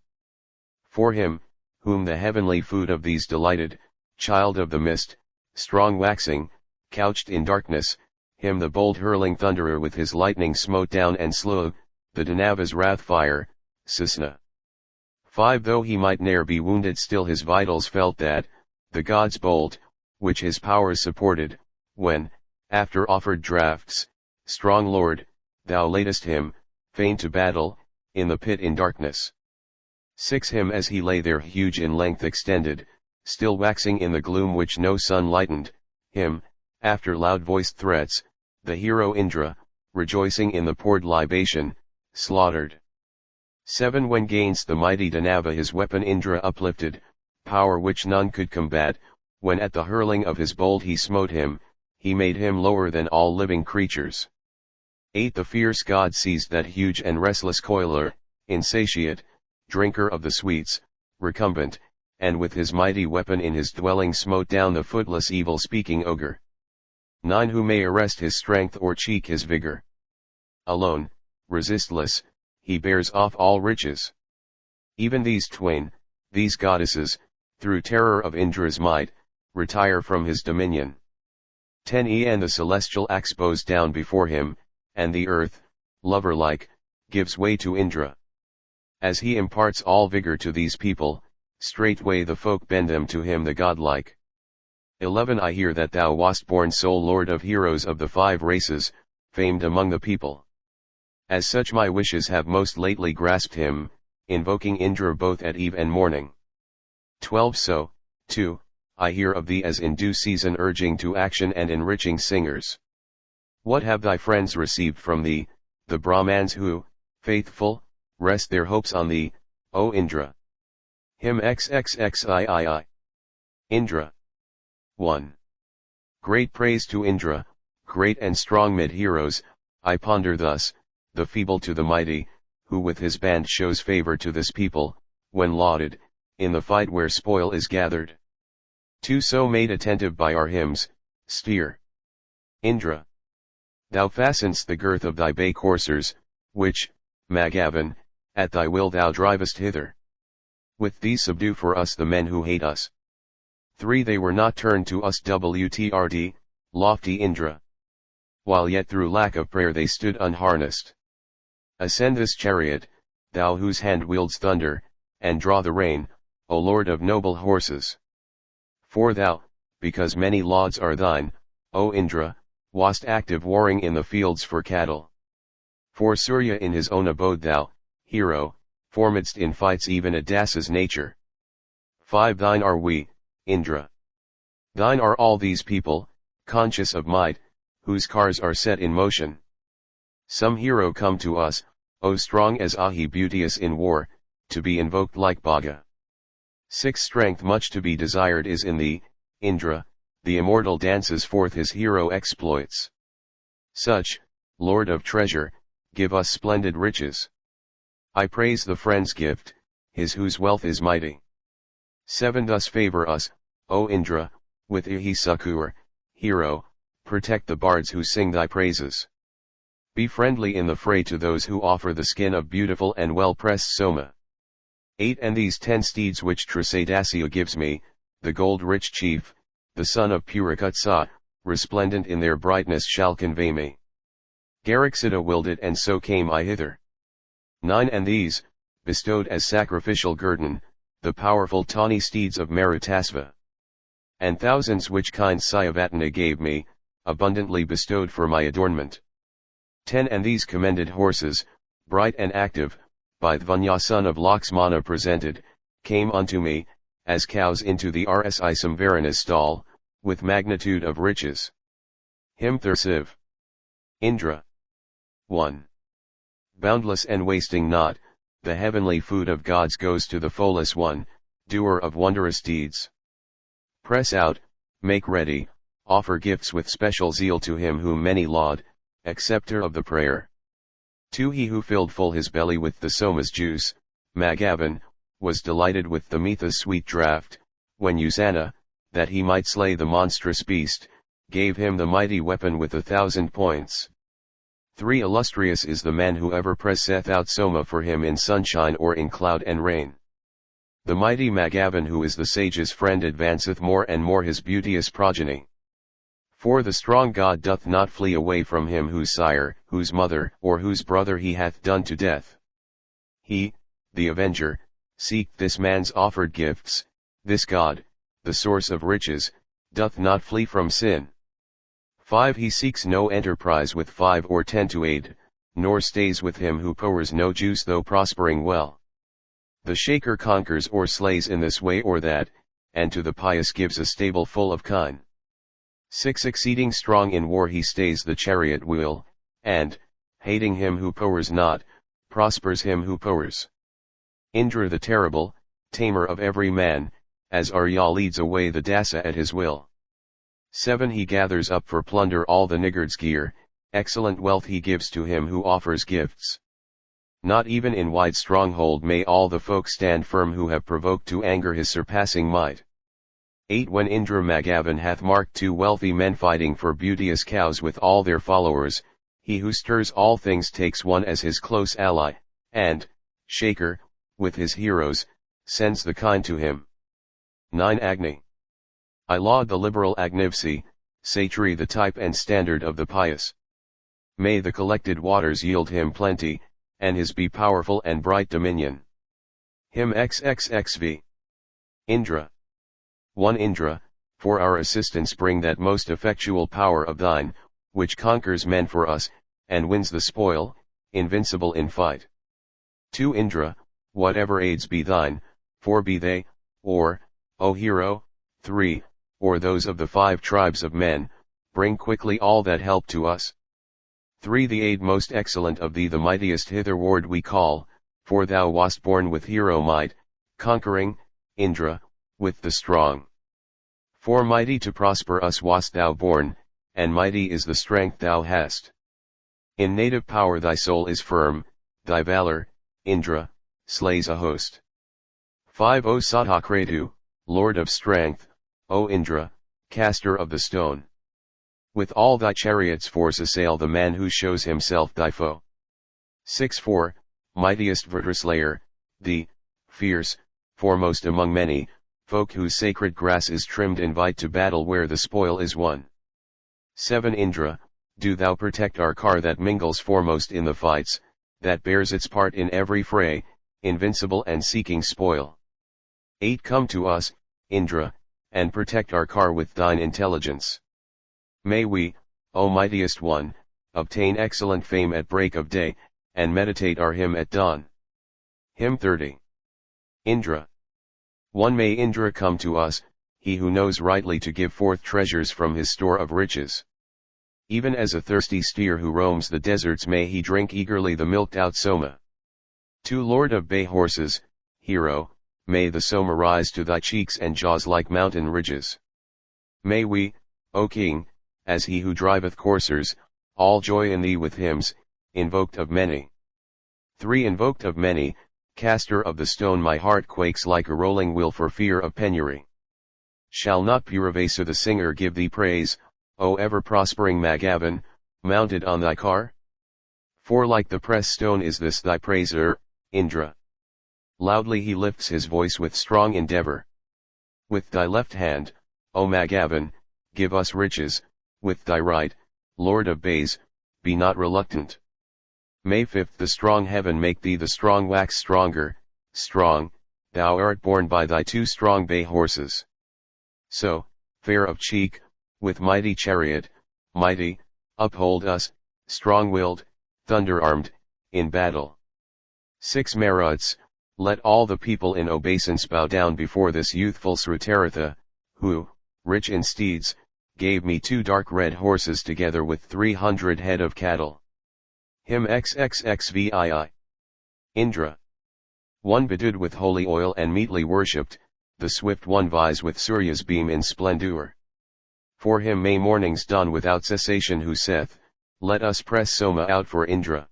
For him, whom the heavenly food of these delighted, child of the mist, strong waxing, couched in darkness, him the bold hurling thunderer with his lightning smote down and slew, the Danava's wrath fire, Sisna. 5 Though he might ne'er be wounded still his vitals felt that, the god's bolt, which his powers supported, when, after offered draughts, strong lord, thou laidest him, fain to battle, in the pit in darkness. 6 Him as he lay there huge in length extended, still waxing in the gloom which no sun lightened, him, after loud-voiced threats, the hero Indra, rejoicing in the poured libation, slaughtered. 7 When gainst the mighty Danava his weapon Indra uplifted, power which none could combat, when at the hurling of his bolt he smote him, he made him lower than all living creatures. 8 The fierce god seized that huge and restless coiler, insatiate, drinker of the sweets, recumbent, and with his mighty weapon in his dwelling smote down the footless evil-speaking ogre. 9 Who may arrest his strength or cheek his vigor? Alone, resistless, he bears off all riches. Even these twain, these goddesses, through terror of Indra's might, retire from his dominion. 10 And the celestial axe bows down before him, and the earth, lover-like, gives way to Indra. As he imparts all vigor to these people, straightway the folk bend them to him the godlike. 11 I hear that thou wast born sole lord of heroes of the 5 races, famed among the people. As such my wishes have most lately grasped him, invoking Indra both at eve and morning. 12 So, too, I hear of thee as in due season urging to action and enriching singers. What have thy friends received from thee, the Brahmans who, faithful, rest their hopes on thee, O Indra? Hymn XXXII. Indra. 1. Great praise to Indra, great and strong mid heroes, I ponder thus, the feeble to the mighty, who with his band shows favor to this people, when lauded, in the fight where spoil is gathered. 2 So made attentive by our hymns, steer. Indra. Thou fasten'st the girth of thy bay coursers, which, Magavan, at thy will thou drivest hither. With thee subdue for us the men who hate us. 3 They were not turned to us WTRD, lofty Indra. While yet through lack of prayer they stood unharnessed. Ascend this chariot, thou whose hand wields thunder, and draw the rein, O Lord of noble horses. For thou, because many lauds are thine, O Indra, wast active warring in the fields for cattle. For Surya in his own abode thou, hero, formedst in fights even a Dasa's nature. 5 Thine are we, Indra. Thine are all these people, conscious of might, whose cars are set in motion. Some hero come to us, O strong as Ahi beauteous in war, to be invoked like Bhaga. 6 Strength much to be desired is in thee, Indra, the immortal dances forth his hero exploits. Such, Lord of treasure, give us splendid riches. I praise the friend's gift, his whose wealth is mighty. 7 Thus favor us, O Indra, with Ihi succor, hero, protect the bards who sing thy praises. Be friendly in the fray to those who offer the skin of beautiful and well-pressed soma. 8 And these 10 steeds which Trisadasya gives me, the gold-rich chief, the son of Purakutsa, resplendent in their brightness shall convey me. Garixita willed it and so came I hither. 9 And these, bestowed as sacrificial guerdon, the powerful tawny steeds of Maritasva. And thousands which kind Syavatana gave me, abundantly bestowed for my adornment. 10 And these commended horses, bright and active, by Dvanya son of Laxmana presented, came unto me, as cows into the Rsi Samvarana's stall, with magnitude of riches. Hymn Thursiv. Indra. 1. Boundless and wasting not, the heavenly food of gods goes to the Pholus one, doer of wondrous deeds. Press out, make ready, offer gifts with special zeal to him whom many laud, acceptor of the prayer. 2 He who filled full his belly with the soma's juice, Magavan, was delighted with the Mitha's sweet draught, when Usana, that he might slay the monstrous beast, gave him the mighty weapon with 1,000 points. 3 Illustrious is the man who ever presseth out soma for him in sunshine or in cloud and rain. The mighty Magavan who is the sage's friend advanceth more and more his beauteous progeny. For the strong god doth not flee away from him whose sire, whose mother, or whose brother he hath done to death. He, the avenger, seeketh this man's offered gifts, this god, the source of riches, doth not flee from sin. 5 He seeks no enterprise with 5 or 10 to aid, nor stays with him who pours no juice though prospering well. The shaker conquers or slays in this way or that, and to the pious gives a stable full of kine. 6 Exceeding strong in war he stays the chariot wheel, and, hating him who powers not, prospers him who powers. Indra the terrible, tamer of every man, as Arya leads away the Dasa at his will. 7 He gathers up for plunder all the niggard's gear, excellent wealth he gives to him who offers gifts. Not even in wide stronghold may all the folk stand firm who have provoked to anger his surpassing might. 8 When Indra Magavan hath marked 2 wealthy men fighting for beauteous cows with all their followers, he who stirs all things takes one as his close ally, and, shaker, with his heroes, sends the kine to him. 9 Agni. I laud the liberal Agnivsi, Satri the type and standard of the pious. May the collected waters yield him plenty, and his be powerful and bright dominion. Hymn XXXV. Indra. 1 Indra, for our assistance bring that most effectual power of thine, which conquers men for us, and wins the spoil, invincible in fight. 2 Indra, whatever aids be thine, for be they, or, O hero, 3, or those of the 5 tribes of men, bring quickly all that help to us. 3 The aid most excellent of thee the mightiest hitherward we call, for thou wast born with hero might, conquering, Indra, with the strong. 4 Mighty to prosper us wast thou born, and mighty is the strength thou hast. In native power thy soul is firm, thy valor, Indra, slays a host. 5 O Sadhakratu, Lord of strength, O Indra, caster of the stone. With all thy chariots force assail the man who shows himself thy foe. 6 4 Mightiest Vrtraslayer, thee, fierce, foremost among many, folk whose sacred grass is trimmed invite to battle where the spoil is won. 7 Indra, do thou protect our car that mingles foremost in the fights, that bears its part in every fray, invincible and seeking spoil. 8 Come to us, Indra, and protect our car with thine intelligence. May we, O mightiest one, obtain excellent fame at break of day, and meditate our hymn at dawn. Hymn 30. Indra. 1 May Indra come to us, he who knows rightly to give forth treasures from his store of riches. Even as a thirsty steer who roams the deserts, may he drink eagerly the milked-out Soma. 2 Lord of bay horses, hero, may the Soma rise to thy cheeks and jaws like mountain ridges. May we, O king, as he who driveth coursers, all joy in thee with hymns, invoked of many. 3 Invoked of many, caster of the stone, my heart quakes like a rolling wheel for fear of penury. Shall not Puravasa the singer give thee praise, O ever-prospering Magavan, mounted on thy car? 4 Like the pressed stone is this thy praiser, Indra. Loudly he lifts his voice with strong endeavor. With thy left hand, O Magavan, give us riches, with thy right, Lord of bays, be not reluctant. May 5 The strong heaven make thee the strong wax stronger, strong, thou art borne by thy 2 strong bay horses. So, fair of cheek, with mighty chariot, mighty, uphold us, strong-willed, thunder-armed, in battle. 6 Maruts, let all the people in obeisance bow down before this youthful Srutaratha, who, rich in steeds, gave me 2 dark red horses together with 300 head of cattle. Hymn XXXVII. Indra. 1 Bedewed with holy oil and meetly worshipped, the swift one vies with Surya's beam in splendor. For him may mornings dawn without cessation who saith, let us press Soma out for Indra.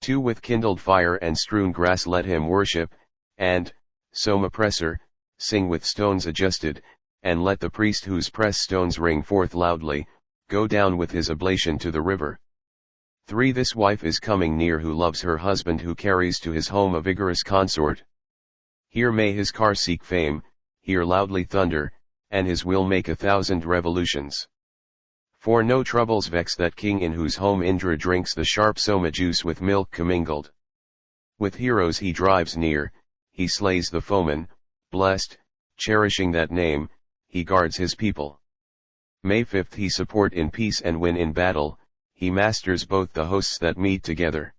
2 With kindled fire and strewn grass let him worship, and, Soma presser, sing with stones adjusted, and let the priest whose pressed stones ring forth loudly, go down with his oblation to the river. 3 This wife is coming near who loves her husband, who carries to his home a vigorous consort. Here may his car seek fame, here loudly thunder, and his wheel make 1,000 revolutions. 4 No troubles vex that king in whose home Indra drinks the sharp Soma juice with milk commingled. With heroes he drives near, he slays the foeman, blessed, cherishing that name, he guards his people. May 5 He support in peace and win in battle, he masters both the hosts that meet together.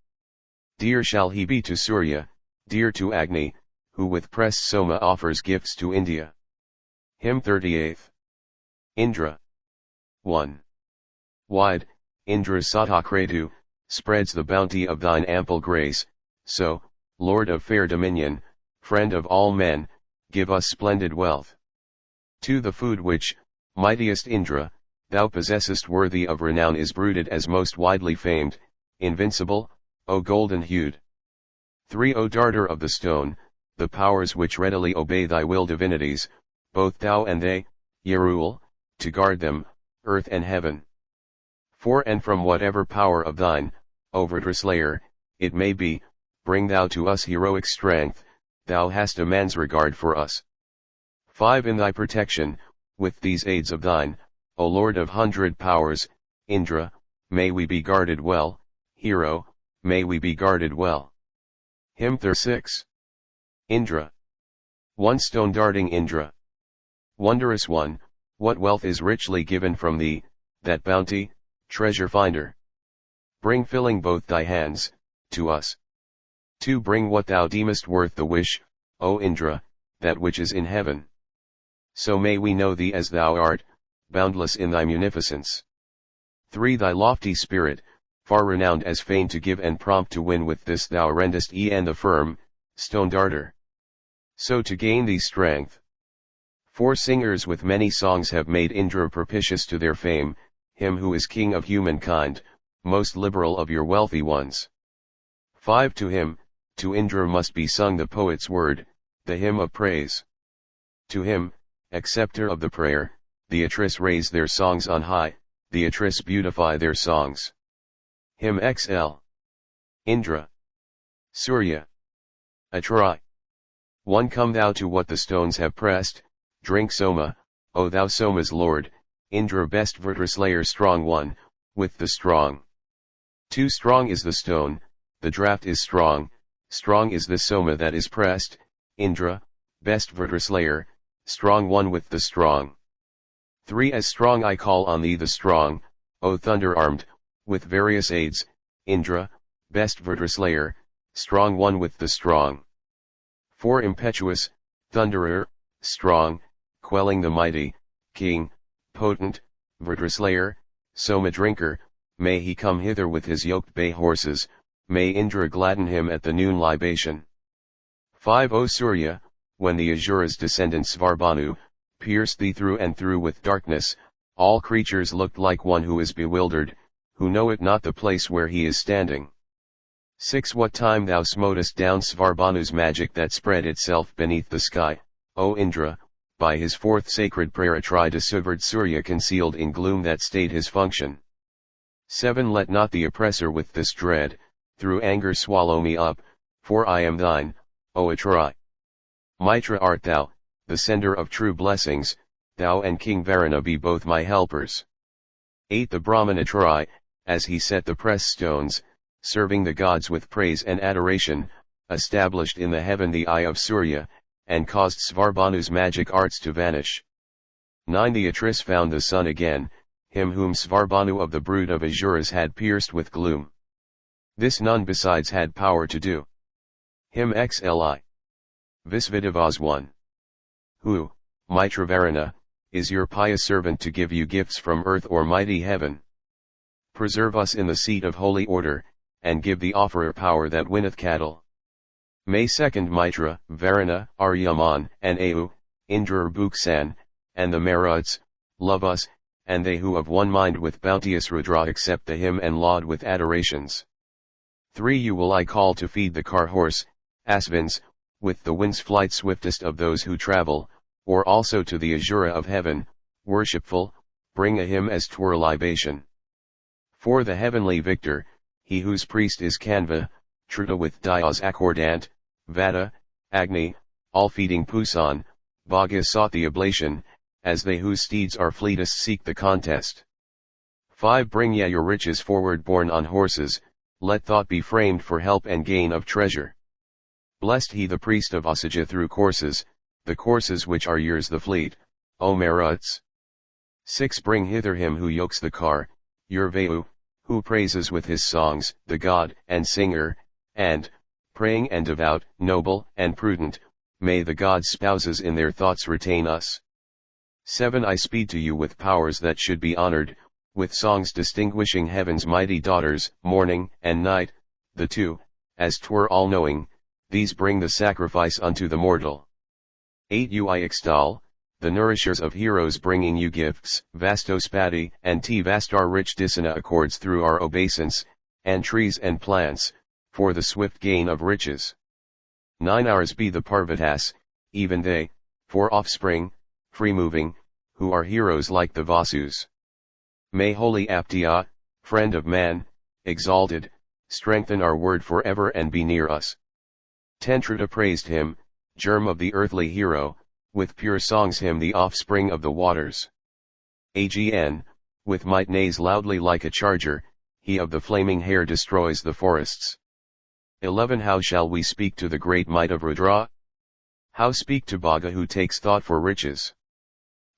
Dear shall he be to Surya, dear to Agni, who with pressed Soma offers gifts to India. Hymn 38. Indra. 1. Wide, Indra Satakretu, spreads the bounty of thine ample grace, so, Lord of fair dominion, friend of all men, give us splendid wealth. 2 The food which, mightiest Indra, thou possessest worthy of renown is brooded as most widely famed, invincible, O golden-hued. 3 O darter of the stone, the powers which readily obey thy will divinities, both thou and they, ye rule, to guard them, earth and heaven. 4 And from whatever power of thine, O Vritraslayer, it may be, bring thou to us heroic strength, thou hast a man's regard for us. 5 In thy protection, with these aids of thine, O Lord of 100 powers, Indra, may we be guarded well, hero, may we be guarded well. Hymn 36. Indra. 1 Stone darting Indra. Wondrous one, what wealth is richly given from thee, that bounty, treasure finder. Bring filling both thy hands, to us. 2 Bring what thou deemest worth the wish, O Indra, that which is in heaven. So may we know thee as thou art, boundless in thy munificence. 3 Thy lofty spirit, far renowned as fain to give and prompt to win, with this thou rendest and the firm, stone darter. So to gain thee strength. 4 Singers with many songs have made Indra propitious to their fame, him who is king of humankind, most liberal of your wealthy ones. 5 To him, to Indra must be sung the poet's word, the hymn of praise. To him, acceptor of the prayer, the Atris raise their songs on high, the Atris beautify their songs. Hymn XL. Indra. Surya. Atri. 1 Come thou to what the stones have pressed, drink Soma, O thou Soma's lord, Indra best Vritraslayer strong one, with the strong. 2 Strong is the stone, the draught is strong, strong is the Soma that is pressed, Indra, best Vertraslayer, strong one with the strong. 3 As strong I call on thee the strong, O thunder armed, with various aids, Indra, best Vertraslayer, strong one with the strong. 4 Impetuous, thunderer, strong, quelling the mighty, king, potent, Vertraslayer, Soma drinker, may he come hither with his yoked bay horses, may Indra gladden him at the noon libation. 5 O Surya, when the Asura's descendant Svarbhanu, pierced thee through and through with darkness, all creatures looked like one who is bewildered, who knoweth not the place where he is standing. 6 What time thou smotest down Svarbhanu's magic that spread itself beneath the sky, O Indra, by his fourth sacred prayer tried a severed Surya concealed in gloom that stayed his function. 7 Let not the oppressor with this dread, through anger swallow me up, for I am thine, O Atrai. Mitra art thou, the sender of true blessings, thou and King Varuna be both my helpers. 8 The Brahman Atrai, as he set the press stones, serving the gods with praise and adoration, established in the heaven the eye of Surya, and caused Svarbhanu's magic arts to vanish. 9 The Atris found the sun again, him whom Svarbhanu of the brood of Asuras had pierced with gloom. This none besides had power to do. Him xli. Visvidavas 1. Who, Mitra Varuna, is your pious servant to give you gifts from earth or mighty heaven. Preserve us in the seat of holy order, and give the offerer power that winneth cattle. May second Mitra, Varuna, Aryaman, and Au, Indra Buksan, and the Maruts, love us, and they who of one mind with bounteous Rudra accept the hymn and laud with adorations. 3 You will I call to feed the car horse, Asvins, with the wind's flight swiftest of those who travel, or also to the Asura of heaven, worshipful, bring a hymn as 'twere libation. 4 The heavenly victor, he whose priest is Kanva, Truta with Diyas accordant, Veda, Agni, all feeding Pusan, Bhaga sought the oblation, as they whose steeds are fleetest seek the contest. 5 Bring ye your riches forward borne on horses, let thought be framed for help and gain of treasure. Blessed he the priest of Asaja through courses, the courses which are yours the fleet, O Maruts. 6 Bring hither him who yokes the car, your Veu, who praises with his songs, the god and singer, and, praying and devout, noble and prudent, may the gods' spouses in their thoughts retain us. 7 I speed to you with powers that should be honored, with songs distinguishing heaven's mighty daughters, morning and night, the two, as 'twere all-knowing, these bring the sacrifice unto the mortal. 8 You I extol, the nourishers of heroes bringing you gifts, Vastospati and Vastar rich Disana accords through our obeisance, and trees and plants, for the swift gain of riches. 9 Ours be the Parvatas, even they, for offspring, free-moving, who are heroes like the Vasus. May holy Aptya, friend of man, exalted, strengthen our word forever and be near us. Tentruta praised him, germ of the earthly hero, with pure songs him the offspring of the waters. Agn, with might neighs loudly like a charger, he of the flaming hair destroys the forests. 11 How shall we speak to the great might of Rudra? How speak to Bhaga who takes thought for riches?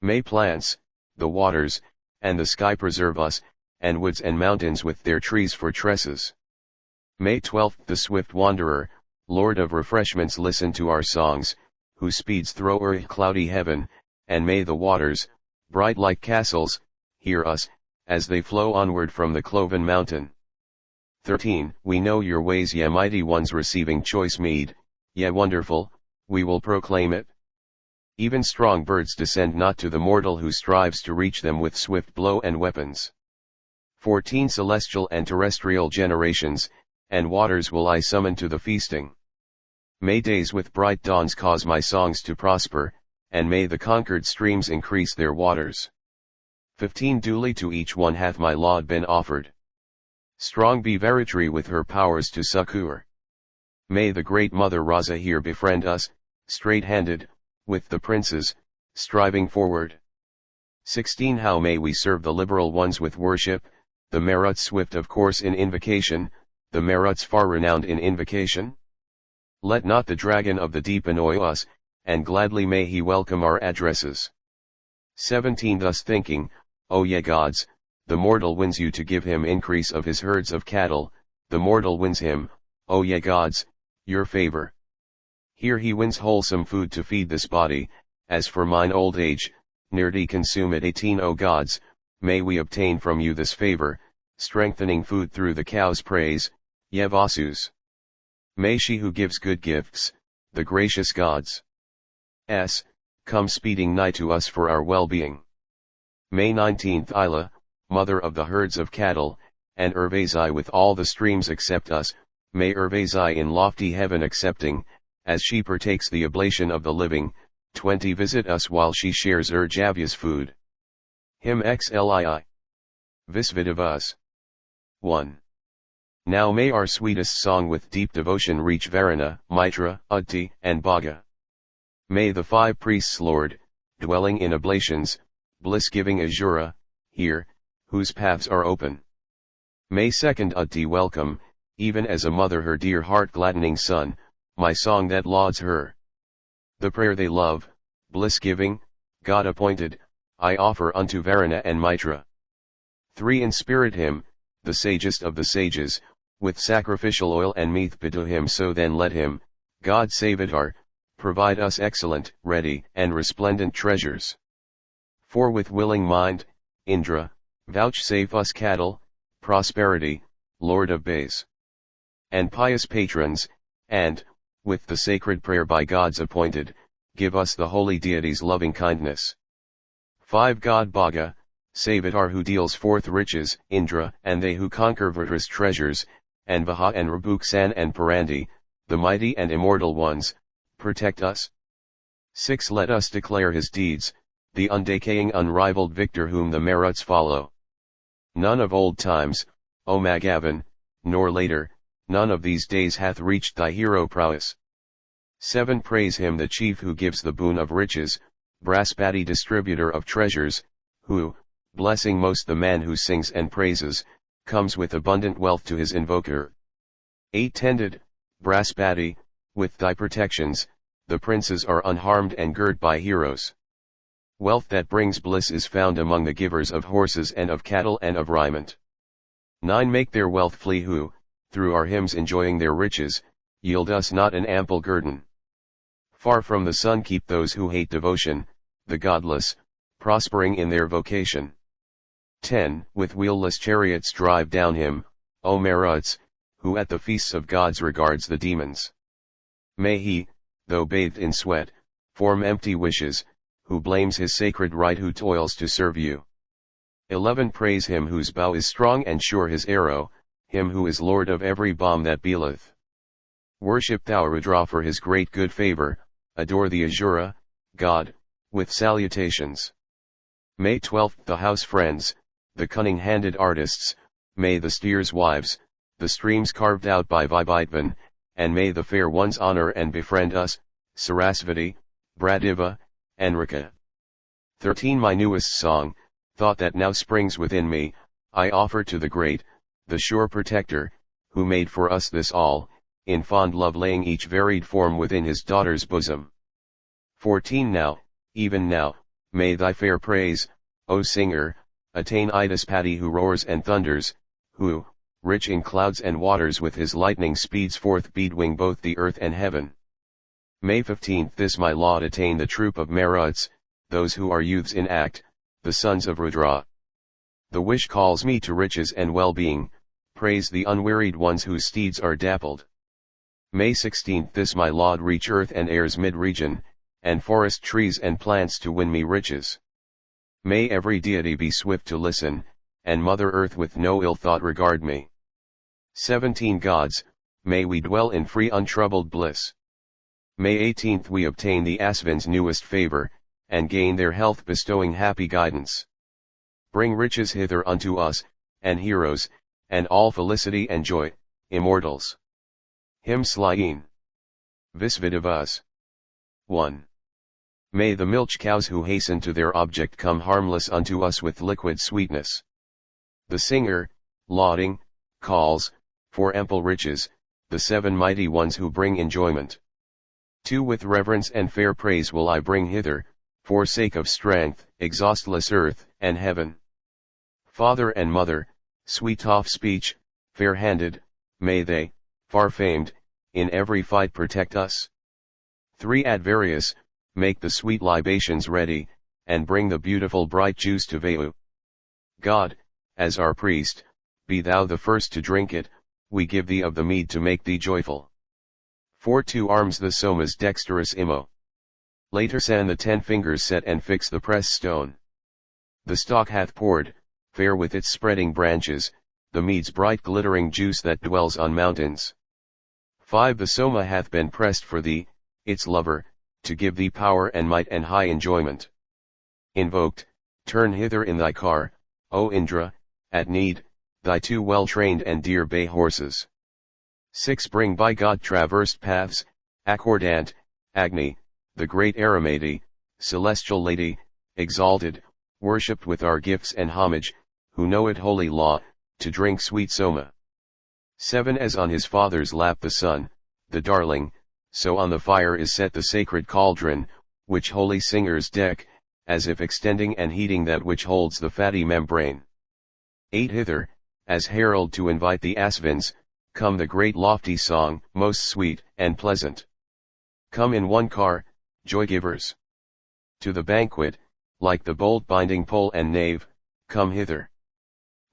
May plants, the waters, and the sky preserve us, and woods and mountains with their trees for tresses. May 12 The swift wanderer, Lord of refreshments listen to our songs, whose speeds throw o'er cloudy heaven, and may the waters, bright like castles, hear us, as they flow onward from the cloven mountain. 13 We know your ways ye mighty ones receiving choice mead, ye wonderful, we will proclaim it. Even strong birds descend not to the mortal who strives to reach them with swift blow and weapons. 14 Celestial and terrestrial generations, and waters will I summon to the feasting. May days with bright dawns cause my songs to prosper, and may the conquered streams increase their waters. 15 Duly to each one hath my laud been offered. Strong be Veritri with her powers to succor. May the great Mother Rasa here befriend us, straight-handed, with the princes, striving forward. 16 How may we serve the liberal ones with worship, the Maruts swift of course in invocation, the Maruts far renowned in invocation? Let not the dragon of the deep annoy us, and gladly may he welcome our addresses. 17 Thus thinking, O ye gods, the mortal wins you to give him increase of his herds of cattle, the mortal wins him, O ye gods, your favor. Here he wins wholesome food to feed this body, as for mine old age, nearly consume it. 18 O gods, may we obtain from you this favor, strengthening food through the cow's praise, ye Vasus. May she who gives good gifts, the gracious gods, come speeding nigh to us for our well-being. May 19th Isla, mother of the herds of cattle, and Urvasi with all the streams accept us, may Urvasi in lofty heaven accepting, as she partakes the oblation of the living. 20 Visit us while she shares Javya's food. Hymn Xlii. Visvid us. 1. Now may our sweetest song with deep devotion reach Varuna, Mitra, Utti, and Bhaga. May the 5 priests Lord, dwelling in oblations, bliss-giving Azura, hear, whose paths are open. May 2nd Utti welcome, even as a mother her dear heart-gladdening son, my song that lauds her. The prayer they love, bliss-giving, God-appointed, I offer unto Varuna and Mitra. 3 In spirit him, the sagest of the sages, with sacrificial oil and meath to him, so then let him, God Savitar, provide us excellent, ready, and resplendent treasures. 4 With willing mind, Indra, vouchsafe us cattle, prosperity, Lord of Bays, and pious patrons, and, with the sacred prayer by God's appointed, give us the holy deity's loving kindness. 5 God Bhaga, Savitar who deals forth riches, Indra, and they who conquer Vrtra's treasures, and Vaha and Rabuksan and Parandi, the mighty and immortal ones, protect us. 6 Let us declare his deeds, the undecaying unrivaled victor whom the Maruts follow. None of old times, O Magavan, nor later, none of these days hath reached thy hero prowess. 7 Praise him the chief who gives the boon of riches, Braspati distributor of treasures, who, blessing most the man who sings and praises, comes with abundant wealth to his invoker. 8 Tended, Braspati, with thy protections, the princes are unharmed and girt by heroes. Wealth that brings bliss is found among the givers of horses and of cattle and of raiment. 9 Make their wealth flee who, through our hymns enjoying their riches, yield us not an ample guerdon. Far from the sun keep those who hate devotion, the godless, prospering in their vocation. 10 With wheelless chariots drive down him, O Maruts, who at the feasts of gods regards the demons. May he, though bathed in sweat, form empty wishes, who blames his sacred right who toils to serve you. 11 Praise him whose bow is strong and sure his arrow, him who is lord of every bomb that bealeth. Worship thou Rudra for his great good favor, adore the Azura, God, with salutations. May 12 The house friends, the cunning-handed artists, may the steers' wives, the streams carved out by Vibhitvan, and may the fair ones honor and befriend us, Sarasvati, Bradiva, and Rika. 13 My newest song, thought that now springs within me, I offer to the great, the sure protector, who made for us this all, in fond love laying each varied form within his daughter's bosom. 14 Now, even now, may thy fair praise, O singer, attain Idaspati who roars and thunders, who, rich in clouds and waters with his lightning speeds forth beadwing both the earth and heaven. May 15 This my laud attain the troop of Maruts, those who are youths in act, the sons of Rudra. The wish calls me to riches and well-being, praise the unwearied ones whose steeds are dappled. May 16 This my laud reach earth and air's mid-region, and forest trees and plants to win me riches. May every deity be swift to listen, and Mother Earth with no ill thought regard me. 17 Gods, may we dwell in free untroubled bliss. May 18th we obtain the Asvin's newest favor, and gain their health bestowing happy guidance. Bring riches hither unto us, and heroes, and all felicity and joy, immortals. Hymn Slyin. Visvidivas. 1. May the milch cows who hasten to their object come harmless unto us with liquid sweetness. The singer, lauding, calls, for ample riches, the 7 mighty ones who bring enjoyment. 2 With reverence and fair praise will I bring hither, for sake of strength, exhaustless earth, and heaven. Father and mother, sweet of speech, fair-handed, may they, far-famed, in every fight protect us. 3 At various, make the sweet libations ready, and bring the beautiful bright juice to Veda. God, as our priest, be thou the first to drink it, we give thee of the mead to make thee joyful. 4 2 Arms the soma's dexterous immo. Later san the 10 fingers set and fix the press stone. The stalk hath poured, fair with its spreading branches, the mead's bright glittering juice that dwells on mountains. 5 The soma hath been pressed for thee, its lover, to give thee power and might and high enjoyment. Invoked, turn hither in thy car, O Indra, at need, thy 2 well-trained and dear bay horses. 6 Bring by God traversed paths, accordant, Agni, the great Aramati, celestial lady, exalted, worshipped with our gifts and homage, who know it holy law, to drink sweet soma. 7 As on his father's lap the son, the darling, so on the fire is set the sacred cauldron, which holy singers deck, as if extending and heating that which holds the fatty membrane. 8 Hither, as herald to invite the Asvins, come the great lofty song, most sweet and pleasant. Come in one car, joy-givers. To the banquet, like the bolt binding pole and nave, come hither.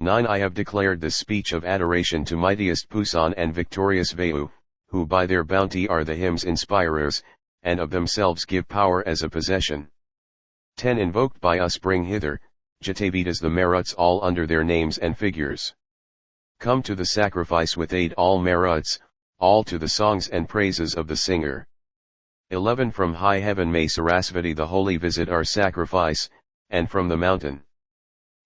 9 I have declared the speech of adoration to mightiest Pusan and victorious Vayu, who by their bounty are the hymn's inspirers, and of themselves give power as a possession. 10 Invoked by us bring hither, Jatavidas the Maruts all under their names and figures. Come to the sacrifice with aid all Maruts, all to the songs and praises of the singer. 11 From high heaven may Sarasvati the holy visit our sacrifice, and from the mountain.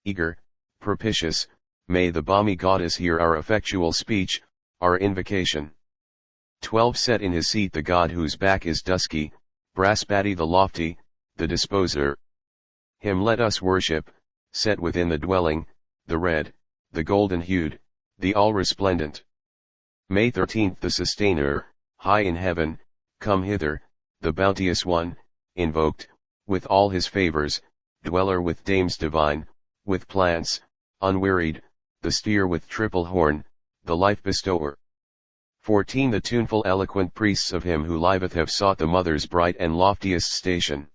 Eager, propitious, may the balmy goddess hear our effectual speech, our invocation. 12 Set in his seat the god whose back is dusky, Braspati the lofty, the disposer. Him let us worship, set within the dwelling, the red, the golden-hued, the all-resplendent. May 13 The sustainer, high in heaven, come hither, the bounteous one, invoked, with all his favors, dweller with dames divine, with plants, unwearied, the steer with triple horn, the life-bestower. 14 The tuneful eloquent priests of him who liveth have sought the mother's bright and loftiest station.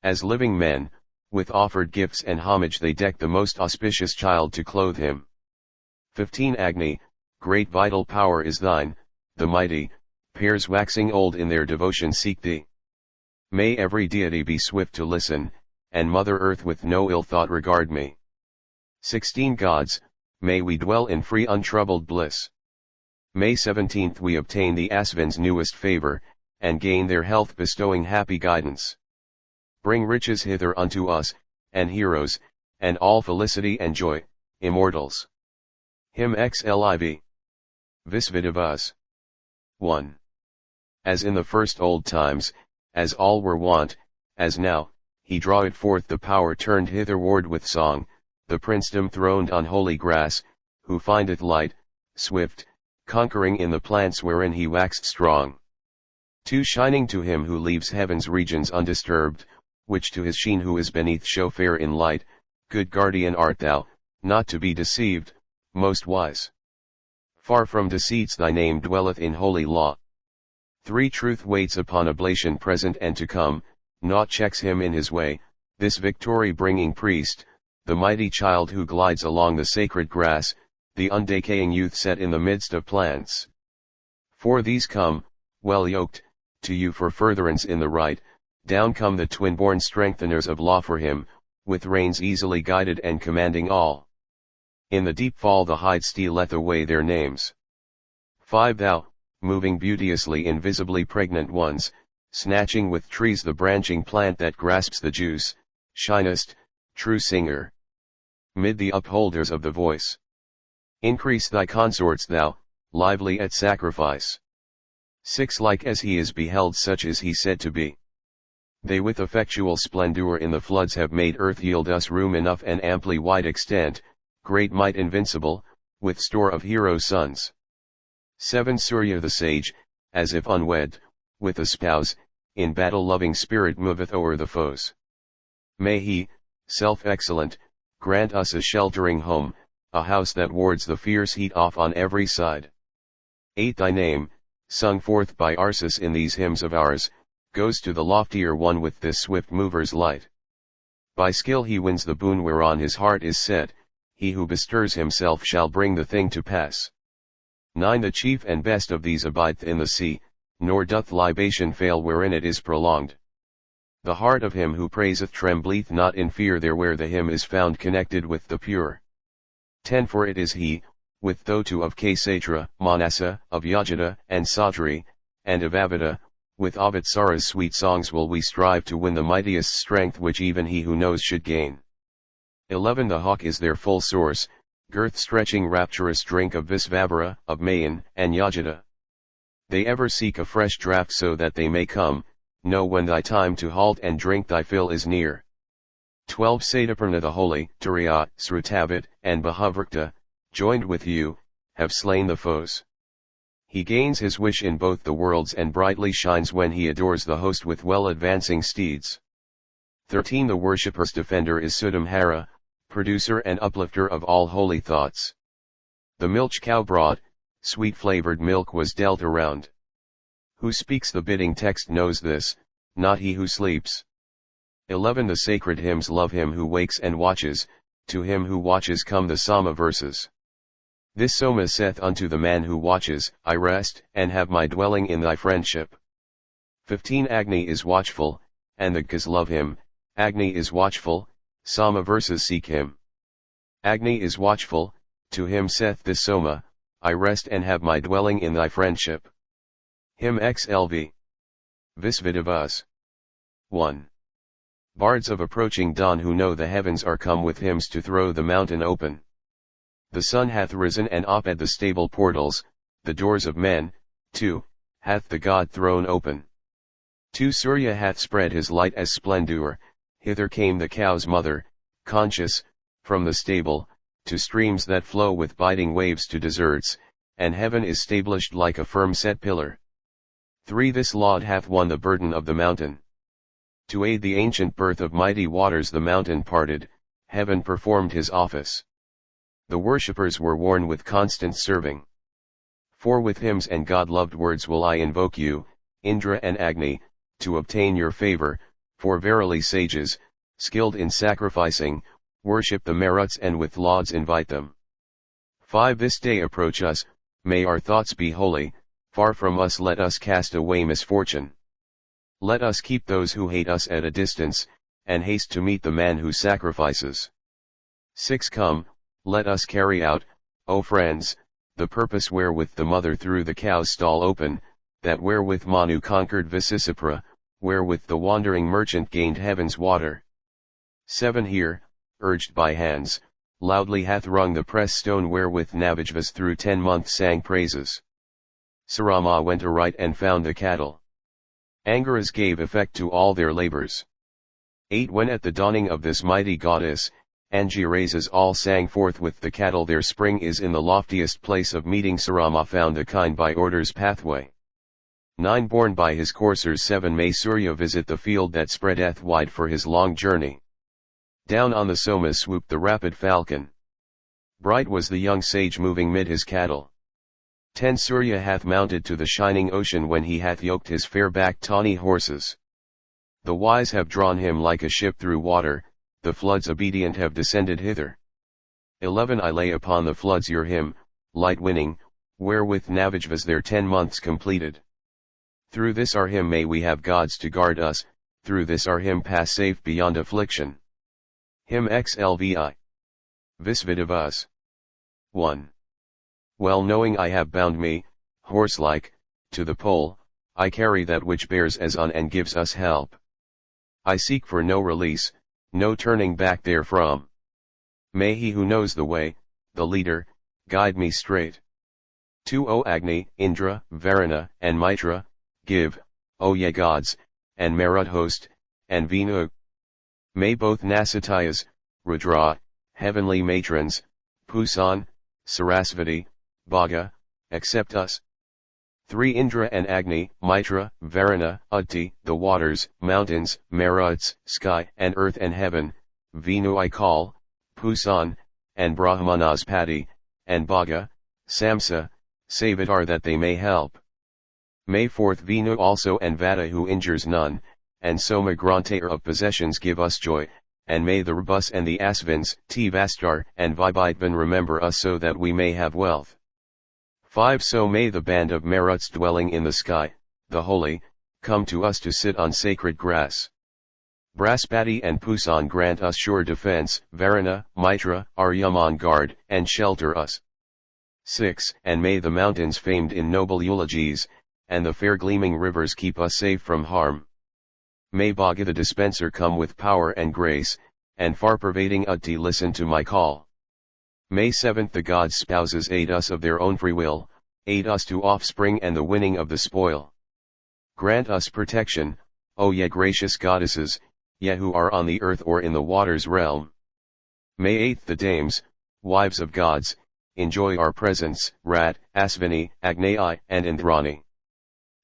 As living men, with offered gifts and homage they deck the most auspicious child to clothe him. 15 Agni, great vital power is thine, the mighty, pairs waxing old in their devotion seek thee. May every deity be swift to listen, and Mother Earth with no ill thought regard me. 16 Gods, may we dwell in free untroubled bliss. May 17 we obtain the Asvin's newest favor, and gain their health bestowing happy guidance. Bring riches hither unto us, and heroes, and all felicity and joy, immortals. Hymn XLIV. Visvidivas. 1. As in the first old times, as all were wont, as now, he draweth forth the power turned hitherward with song, the princedom throned on holy grass, who findeth light, swift, conquering in the plants wherein he waxed strong. 2. Shining to him who leaves heaven's regions undisturbed, which to his sheen who is beneath show fair in light, good guardian art thou, not to be deceived, most wise. Far from deceits thy name dwelleth in holy law. 3. Truth waits upon oblation present and to come, naught checks him in his way, this victory-bringing priest, the mighty child who glides along the sacred grass, the undecaying youth set in the midst of plants. 4. These come, well yoked, to you for furtherance in the right, down come the twin-born strengtheners of law for him, with reins easily guided and commanding all. In the deep fall the hide stealeth away their names. 5. Thou, moving beauteously invisibly pregnant ones, snatching with trees the branching plant that grasps the juice, shinest, true singer. Mid the upholders of the voice. Increase thy consorts thou, lively at sacrifice. 6. Like as he is beheld such is he said to be. They with effectual splendor in the floods have made earth yield us room enough and amply wide extent, great might invincible, with store of hero sons. 7 Surya the sage, as if unwed, with a spouse, in battle-loving spirit moveth o'er the foes. May he, self-excellent, grant us a sheltering home, a house that wards the fierce heat off on every side. 8 Thy name, sung forth by Arsis in these hymns of ours, goes to the loftier one with this swift mover's light. By skill he wins the boon whereon his heart is set, he who bestirs himself shall bring the thing to pass. 9 The chief and best of these abideth in the sea, nor doth libation fail wherein it is prolonged. The heart of him who praiseth trembleth not in fear there where the hymn is found connected with the pure. 10 For it is he, with Thotu of Kshetra, Manasa, of Yajata, and Satri, and of Avada, with Avatsara's sweet songs will we strive to win the mightiest strength which even he who knows should gain. 11 The hawk is their full source, girth-stretching rapturous drink of Visvavara, of Mayan, and Yajata. They ever seek a fresh draught so that they may come, know when thy time to halt and drink thy fill is near. 12 Sataparna the holy, Turiya, Srutavat, and Bahavrakta, joined with you, have slain the foes. He gains his wish in both the worlds and brightly shines when he adores the host with well-advancing steeds. 13 The worshipper's defender is Sudamhara, producer and uplifter of all holy thoughts. The milch cow brought, sweet-flavored milk was dealt around. Who speaks the bidding text knows this, not he who sleeps. 11 The sacred hymns love him who wakes and watches, to him who watches come the Sama verses. This Soma saith unto the man who watches, I rest, and have my dwelling in thy friendship. 15 Agni is watchful, and the Gas love him, Agni is watchful, Sama verses seek him. Agni is watchful, to him saith this Soma, I rest and have my dwelling in thy friendship. Hymn XLV. Visvidavas. 1. Bards of approaching dawn who know the heavens are come with hymns to throw the mountain open. The sun hath risen and up at the stable portals, the doors of men, 2, hath the god thrown open. 2 Surya hath spread his light as splendor, hither came the cow's mother, conscious, from the stable, to streams that flow with biting waves to deserts, and heaven is stablished like a firm set pillar. 3 This laud hath won the burden of the mountain. To aid the ancient birth of mighty waters the mountain parted, heaven performed his office. The worshippers were worn with constant serving. 4 With hymns and God-loved words will I invoke you, Indra and Agni, to obtain your favor, for verily sages, skilled in sacrificing, worship the Maruts and with lauds invite them. 5 This day approach us, may our thoughts be holy, far from us let us cast away misfortune. Let us keep those who hate us at a distance, and haste to meet the man who sacrifices. 6 Come, let us carry out, O friends, the purpose wherewith the mother threw the cow's stall open, that wherewith Manu conquered Visisipra, wherewith the wandering merchant gained heaven's water. 7 Here, urged by hands, loudly hath rung the press stone wherewith Navajvas through 10 months sang praises. Sarama went aright and found the cattle. Angaras gave effect to all their labors. 8 When at the dawning of this mighty goddess, Angirases all sang forth with the cattle their spring is in the loftiest place of meeting Sarama found the kind by order's pathway. 9 Borne by his coursers 7 May Surya visit the field that spreadeth wide for his long journey. Down on the Soma swooped the rapid falcon. Bright was the young sage moving mid his cattle. 10 Surya hath mounted to the shining ocean when he hath yoked his fair-backed tawny horses. The wise have drawn him like a ship through water, the floods obedient have descended hither. 11 I lay upon the floods your hymn, light winning, wherewith Navajvas their 10 months completed. Through this our hymn may we have gods to guard us, through this our hymn pass safe beyond affliction. Hymn XLVI. Visvidavas. 1. Well knowing I have bound me, horse-like, to the pole, I carry that which bears as on and gives us help. I seek for no release, no turning back therefrom. May he who knows the way, the leader, guide me straight. 2 O Agni, Indra, Varuna, and Mitra, give, O ye gods, and Marut host, and Venu. May both Nasatayas, Rudra, heavenly matrons, Pusan, Sarasvati, Bhaga, accept us. 3 Indra and Agni, Mitra, Varuna, Utti, the waters, mountains, Maruts, sky and earth and heaven, Venu I call, Pusan, and Brahmanaspati, and Bhaga, Samsa, Savitar that they may help. May 4th Venu also and Veda who injures none, and Soma Grantayer of possessions give us joy, and may the Rabus and the Asvins, Tvastar and Vibhitvan remember us so that we may have wealth. 5 So may the band of Maruts dwelling in the sky, the holy, come to us to sit on sacred grass. Braspati and Pusan grant us sure defense, Varuna, Mitra, are on guard, and shelter us. 6 And may the mountains famed in noble eulogies, and the fair gleaming rivers keep us safe from harm. May Bhaga the dispenser come with power and grace, and far-pervading Utti listen to my call. May 7th the gods' spouses aid us of their own free will, aid us to offspring and the winning of the spoil. Grant us protection, O ye gracious goddesses, ye who are on the earth or in the waters realm. May 8th the dames, wives of gods, enjoy our presence, Rat, Asvini, Agnai, and Indrani.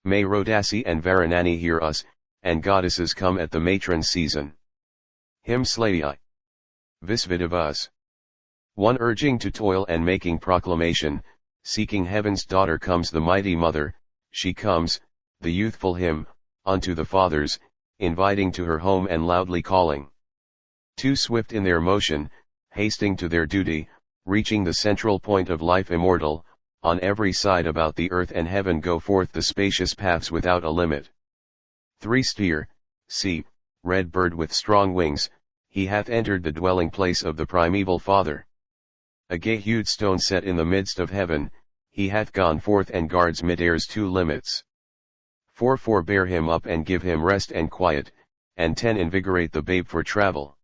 May Rodasi and Varanani hear us, and goddesses come at the matron season. Him Slayai. Visvidavas. 1 Urging to toil and making proclamation, seeking heaven's daughter comes the mighty mother, she comes, the youthful hymn, unto the fathers, inviting to her home and loudly calling. 2 Swift in their motion, hasting to their duty, reaching the central point of life immortal, on every side about the earth and heaven go forth the spacious paths without a limit. 3 Steer, see, red bird with strong wings, he hath entered the dwelling place of the primeval Father. A gay-hued stone set in the midst of heaven, he hath gone forth and guards mid-air's 2 limits. 4 Bear him up and give him rest and quiet, and 10 Invigorate the babe for travel.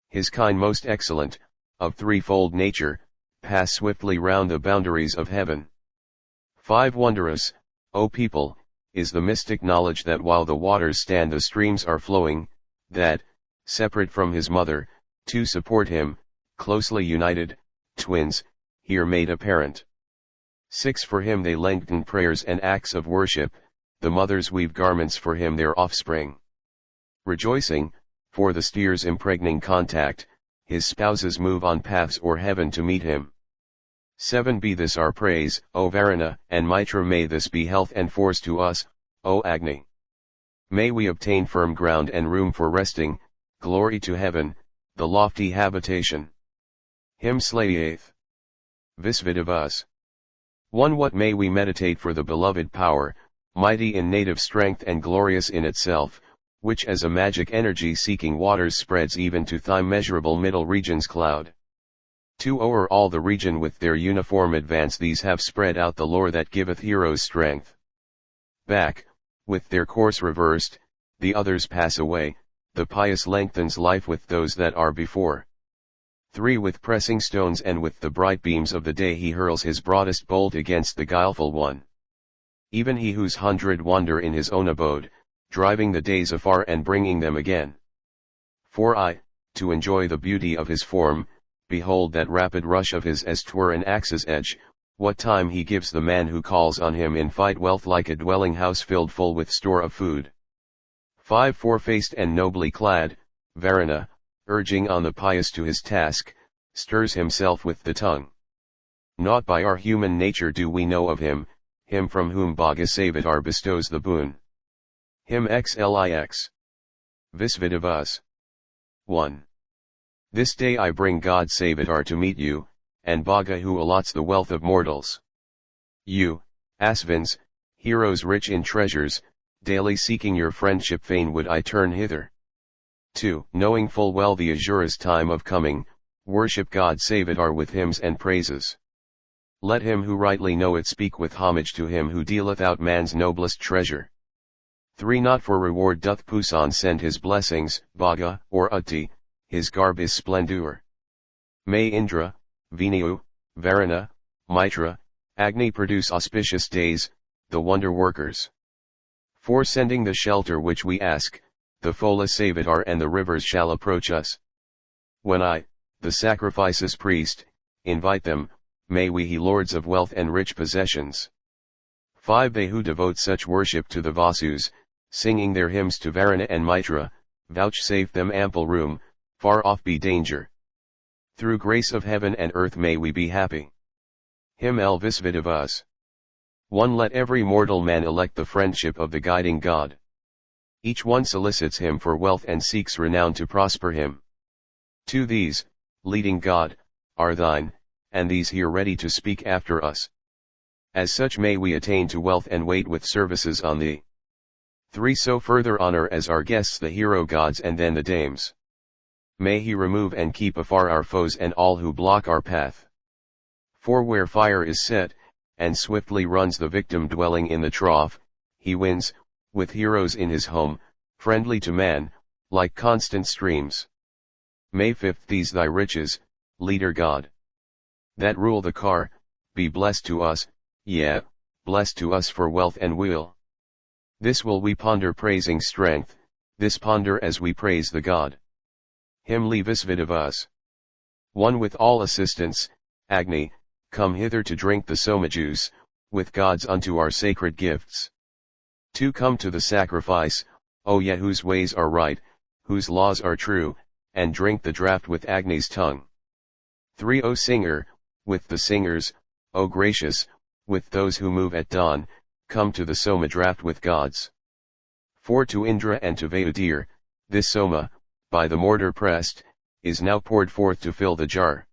His kind most excellent, of threefold nature, pass swiftly round the boundaries of heaven. 5 Wondrous, O people, is the mystic knowledge that while the waters stand the streams are flowing, that, separate from his mother, to support him, closely united, twins, here made apparent. 6 For him they lengthen prayers and acts of worship, the mothers weave garments for him their offspring. Rejoicing, for the steer's impregnating contact, his spouses move on paths or heaven to meet him. 7 Be this our praise, O Varuna, and Mitra may this be health and force to us, O Agni. May we obtain firm ground and room for resting, glory to heaven, the lofty habitation. Him Slayath. Visvidavas. 1 What may we meditate for the beloved power, mighty in native strength and glorious in itself, which as a magic energy seeking waters spreads even to thy measurable middle region's cloud. 2 O'er all the region with their uniform advance these have spread out the lore that giveth heroes strength. Back, with their course reversed, the others pass away, the pious lengthens life with those that are before. 3 With pressing stones and with the bright beams of the day he hurls his broadest bolt against the guileful one. Even he whose 100 wander in his own abode, driving the days afar and bringing them again. 4 To enjoy the beauty of his form, behold that rapid rush of his as 'twere an axe's edge, what time he gives the man who calls on him in fight wealth like a dwelling house filled full with store of food. 5 Four-faced and nobly clad, Varuna, urging on the pious to his task, stirs himself with the tongue. Naught by our human nature do we know of him from whom Bhaga Savitar bestows the boon. Him Xlix. Visvidavas. 1. This day I bring God Savitar to meet you, and Bhaga who allots the wealth of mortals. You, Asvins, heroes rich in treasures, daily seeking your friendship fain would I turn hither. 2. Knowing full well the Azura's time of coming, worship God Savitar with hymns and praises. Let him who rightly know it speak with homage to him who dealeth out man's noblest treasure. 3. Not for reward doth Pusan send his blessings, Bhaga, or Utti, his garb is splendor. May Indra, Venu, Varuna, Mitra, Agni produce auspicious days, the wonder workers. 4. Sending the shelter which we ask, the Fola Savitar and the rivers shall approach us. When I, the sacrifices priest, invite them, may we he lords of wealth and rich possessions. 5 They who devote such worship to the Vasus, singing their hymns to Varuna and Mitra, vouchsafe them ample room, far off be danger. Through grace of heaven and earth may we be happy. Hymn Elvis Vidavas. 1 Let every mortal man elect the friendship of the guiding God. Each one solicits him for wealth and seeks renown to prosper him. 2 These, leading God, are thine, and these here ready to speak after us. As such may we attain to wealth and wait with services on thee. 3 So further honor as our guests the hero gods and then the dames. May he remove and keep afar our foes and all who block our path. 4 Where fire is set, and swiftly runs the victim dwelling in the trough, he wins, with heroes in his home, friendly to man, like constant streams. May 5 These thy riches, leader God, that rule the car, be blessed to us, yeah, blessed to us for wealth and weal. This will we ponder praising strength, this ponder as we praise the God. Hymn Levis Vidavas. 1 With all assistance, Agni, come hither to drink the soma juice, with gods unto our sacred gifts. 2 Come to the sacrifice, O ye whose ways are right, whose laws are true, and drink the draught with Agni's tongue. 3 O singer, with the singers, O gracious, with those who move at dawn, come to the soma draught with gods. 4 To Indra and to Veda dear, this soma, by the mortar pressed, is now poured forth to fill the jar.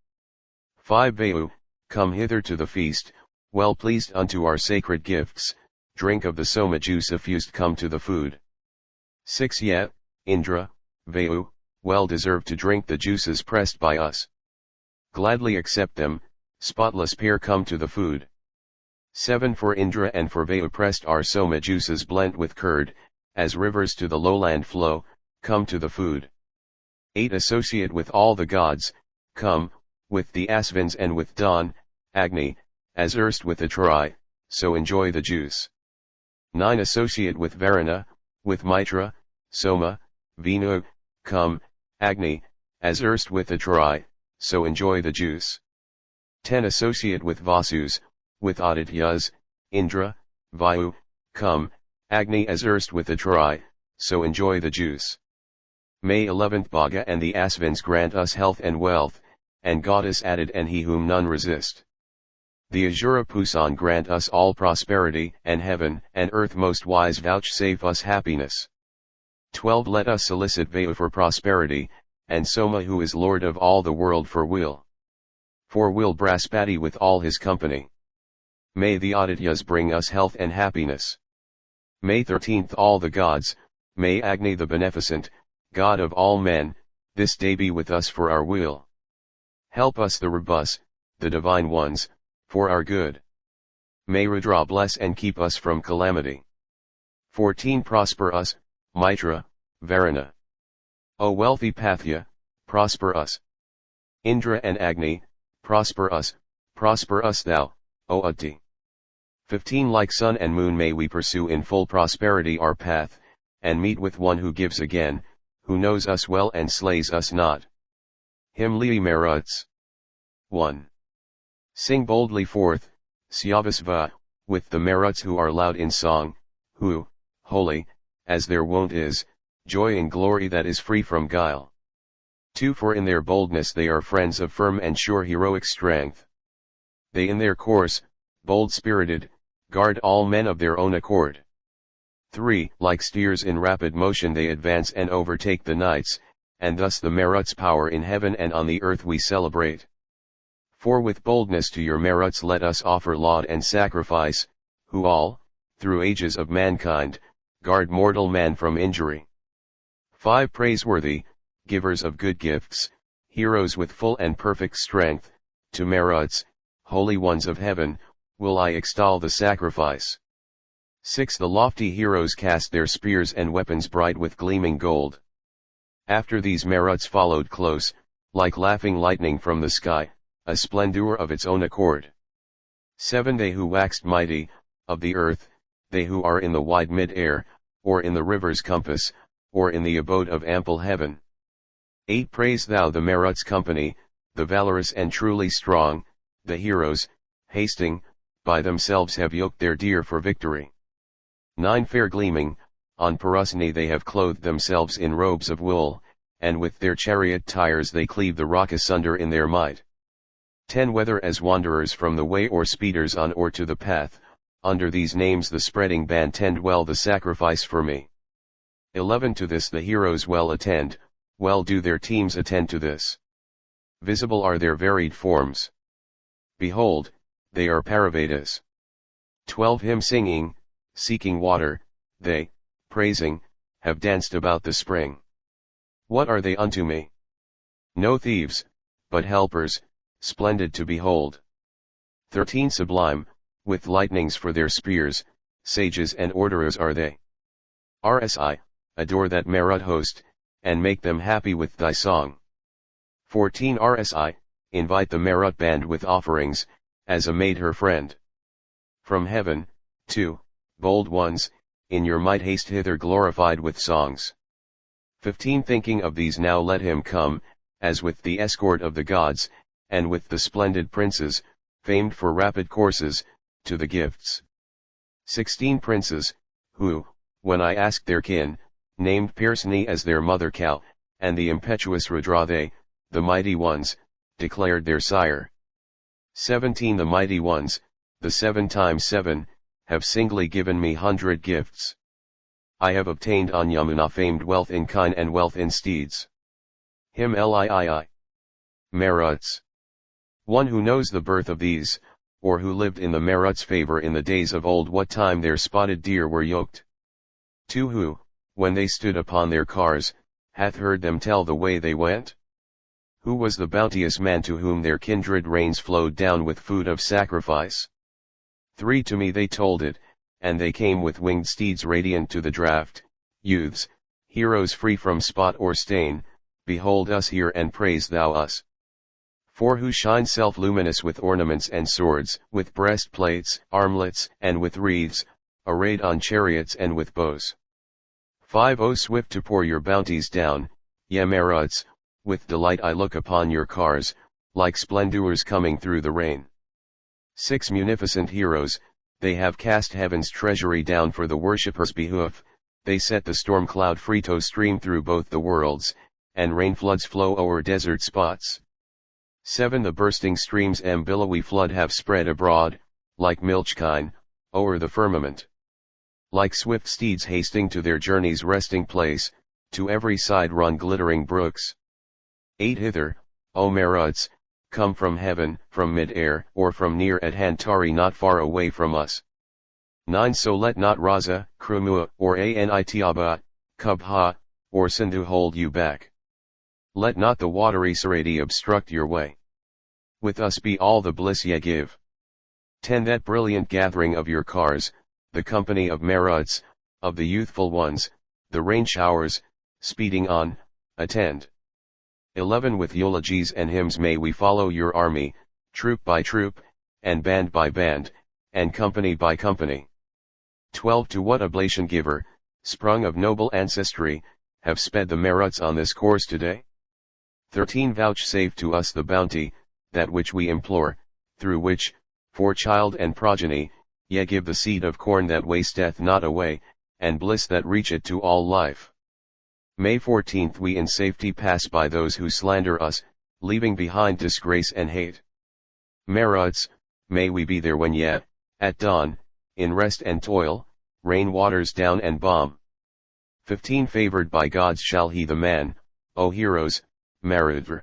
5 Vayu, come hither to the feast, well pleased unto our sacred gifts, drink of the soma juice effused come to the food. 6 Yet, Indra, Vayu, well deserve to drink the juices pressed by us. Gladly accept them, spotless pair come to the food. 7 For Indra and for Vayu pressed our soma juices blent with curd, as rivers to the lowland flow, come to the food. 8 Associate with all the gods, come, with the Asvins and with Dawn, Agni, as erst with the Tri, so enjoy the juice. 9 Associate with Varuna, with Mitra, Soma, Venu, come, Agni, as erst with the Tri, so enjoy the juice. 10 Associate with Vasus, with Adityas, Indra, Vayu, come, Agni as erst with the Tri, so enjoy the juice. May 11th Bhaga and the Asvins grant us health and wealth, and goddess added and he whom none resist. The Azura Pusan grant us all prosperity, and heaven and earth most wise vouchsafe us happiness. 12 Let us solicit Vayu for prosperity, and Soma who is Lord of all the world for weal. 4 Will Braspati with all his company. May the Adityas bring us health and happiness. May 13th All the gods, may Agni the beneficent, God of all men, this day be with us for our weal. Help us the Rabus, the divine ones, for our good. May Rudra bless and keep us from calamity. 14 Prosper us, Mitra, Varuna. O wealthy Pathya, prosper us. Indra and Agni, prosper us thou, O Utti. 15 Like sun and moon may we pursue in full prosperity our path, and meet with one who gives again, who knows us well and slays us not. Hymn Li Maruts. 1. Sing boldly forth, Syavasva, with the Maruts who are loud in song, who, holy, as their wont is, joy in glory that is free from guile. 2 For in their boldness they are friends of firm and sure heroic strength. They in their course, bold-spirited, guard all men of their own accord. 3 Like steers in rapid motion they advance and overtake the knights, and thus the Maruts' power in heaven and on the earth we celebrate. 4 With boldness to your Maruts let us offer laud and sacrifice, who all, through ages of mankind, guard mortal man from injury. 5 Praiseworthy, givers of good gifts, heroes with full and perfect strength, to Maruts, holy ones of heaven, will I extol the sacrifice. 6 The lofty heroes cast their spears and weapons bright with gleaming gold. After these Maruts followed close, like laughing lightning from the sky, a splendor of its own accord. 7 They who waxed mighty, of the earth, they who are in the wide mid-air, or in the river's compass, or in the abode of ample heaven. 8 Praise thou the Maruts' company, the valorous and truly strong, the heroes, hasting, by themselves have yoked their deer for victory. 9 fair gleaming, on Parusni they have clothed themselves in robes of wool, and with their chariot tires they cleave the rock asunder in their might. 10 whether as wanderers from the way or speeders on or to the path, under these names the spreading band tend well the sacrifice for me. 11 to this the heroes well attend, well do their teams attend to this. Visible are their varied forms. Behold, they are Paravedas. 12 hymn singing, seeking water, they, praising, have danced about the spring. What are they unto me? No thieves, but helpers, splendid to behold. 13 sublime, with lightnings for their spears, sages and orderers are they. Rsi, adore that Marut host, and make them happy with thy song. 14 Rsi, invite the Marut band with offerings, as a maid her friend. From heaven, 2, bold ones, in your might haste hither glorified with songs. 15 Thinking of these now let him come, as with the escort of the gods, and with the splendid princes, famed for rapid courses, to the gifts. 16 Princes, who, when I asked their kin, named Persni as their mother cow, and the impetuous Rudra they, the mighty ones, declared their sire. 17 The mighty ones, the 7 times 7, have singly given me 100 gifts. I have obtained on Yamuna famed wealth in kine and wealth in steeds. Him Lii. Maruts. One who knows the birth of these, or who lived in the Maruts' favor in the days of old what time their spotted deer were yoked. 2 Who, when they stood upon their cars, hath heard them tell the way they went? Who was the bounteous man to whom their kindred rains flowed down with food of sacrifice? 3 To me they told it, and they came with winged steeds radiant to the draught, youths, heroes free from spot or stain, behold us here and praise thou us. 4 Who shine self-luminous with ornaments and swords, with breastplates, armlets, and with wreaths, arrayed on chariots and with bows. 5 O swift to pour your bounties down, ye Maruts, with delight I look upon your cars, like splendors coming through the rain. 6 Munificent heroes, they have cast heaven's treasury down for the worshippers' behoof, they set the storm cloud free to stream through both the worlds, and rain floods flow o'er desert spots. 7 The bursting streams billowy flood have spread abroad, like milchkine, o'er the firmament. Like swift steeds hasting to their journey's resting place, to every side run glittering brooks. 8 Hither, O Maruts, come from heaven, from mid-air, or from near at hand tarry not far away from us. 9 So let not Raza, Krumua, or Anitiaba, Kubha, or Sindhu hold you back. Let not the watery Sarati obstruct your way. With us be all the bliss ye give. 10 That brilliant gathering of your cars, the company of Maruts, of the youthful ones, the rain showers, speeding on, attend. 11 With eulogies and hymns may we follow your army, troop by troop, and band by band, and company by company. 12 To what oblation giver, sprung of noble ancestry, have sped the Maruts on this course today? 13 Vouchsafe to us the bounty, that which we implore, through which, for child and progeny, ye give the seed of corn that wasteth not away, and bliss that reacheth to all life. May 14th we in safety pass by those who slander us, leaving behind disgrace and hate. Maruts, may we be there when ye, at dawn, in rest and toil, rain waters down and bomb. 15 Favored by gods shall he the man, O heroes, Marudra.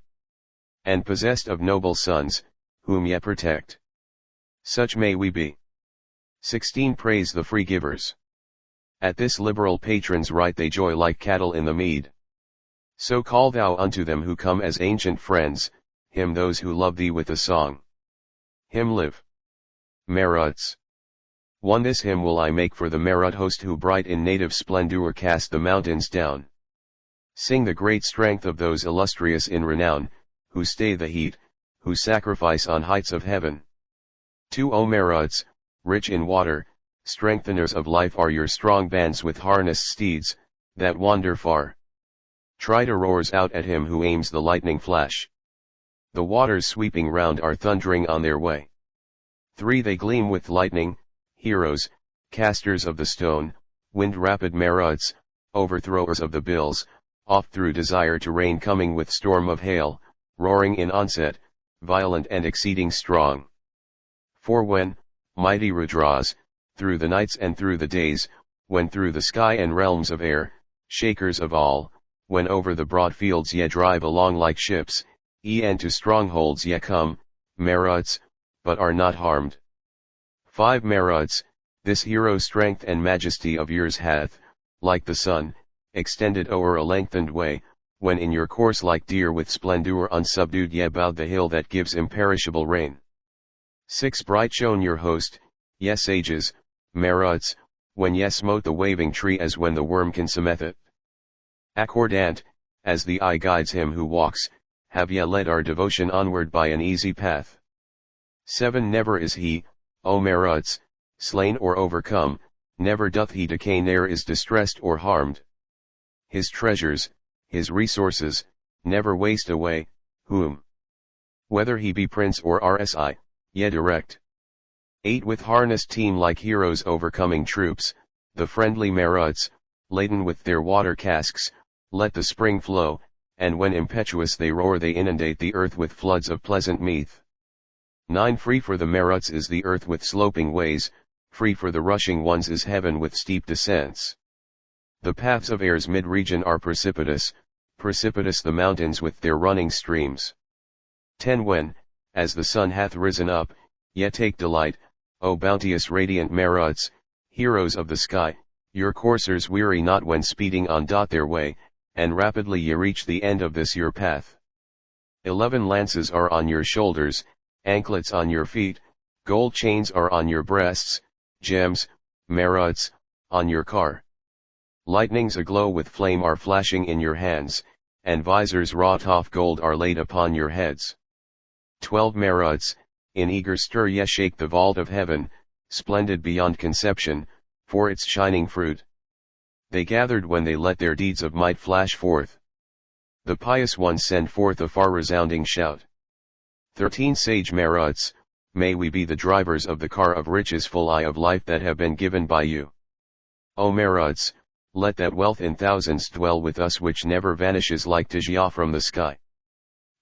And possessed of noble sons, whom ye protect. Such may we be. 16 Praise the free givers. At this liberal patron's right they joy like cattle in the mead. So call thou unto them who come as ancient friends, him those who love thee with a song. Hymn live. Maruts. 1 This hymn will I make for the Marut host who bright in native splendor cast the mountains down. Sing the great strength of those illustrious in renown, who stay the heat, who sacrifice on heights of heaven. 2 O Maruts, rich in water, strengtheners of life are your strong bands with harnessed steeds, that wander far. Trita roars out at him who aims the lightning flash. The waters sweeping round are thundering on their way. 3 They gleam with lightning, heroes, casters of the stone, wind-rapid Maruts, overthrowers of the bills, oft through desire to reign coming with storm of hail, roaring in onset, violent and exceeding strong. 4 When, mighty Rudras, through the nights and through the days, when through the sky and realms of air, shakers of all, when over the broad fields ye drive along like ships, and to strongholds ye come, Maruts, but are not harmed. 5 Maruts, this hero strength and majesty of yours hath, like the sun, extended o'er a lengthened way, when in your course like deer with splendor unsubdued ye bowed the hill that gives imperishable rain. 6 Bright shone your host, ye sages, Maruts, when ye smote the waving tree as when the worm consumeth it. Accordant, as the eye guides him who walks, have ye led our devotion onward by an easy path. 7 Never is he, O Maruts, slain or overcome, never doth he decay ne'er is distressed or harmed. His treasures, his resources, never waste away, whom, whether he be prince or RSI, ye direct. 8 With harnessed team like heroes overcoming troops, the friendly Maruts, laden with their water casks, let the spring flow, and when impetuous they roar they inundate the earth with floods of pleasant meath. 9 Free for the Maruts is the earth with sloping ways, free for the rushing ones is heaven with steep descents. The paths of air's mid-region are precipitous, precipitous the mountains with their running streams. 10 When, as the sun hath risen up, ye take delight, O bounteous radiant Maruts, heroes of the sky, your coursers weary not when speeding on their way, and rapidly ye reach the end of this your path. 11 Lances are on your shoulders, anklets on your feet, gold chains are on your breasts, gems, Maruts, on your car. Lightnings aglow with flame are flashing in your hands, and visors wrought off gold are laid upon your heads. 12 Maruts, in eager stir ye shake the vault of heaven, splendid beyond conception, for its shining fruit. They gathered when they let their deeds of might flash forth. The pious ones send forth a far resounding shout. 13 Sage Maruts, may we be the drivers of the car of riches full eye of life that have been given by you. O Maruts, let that wealth in thousands dwell with us which never vanishes like Tijia from the sky.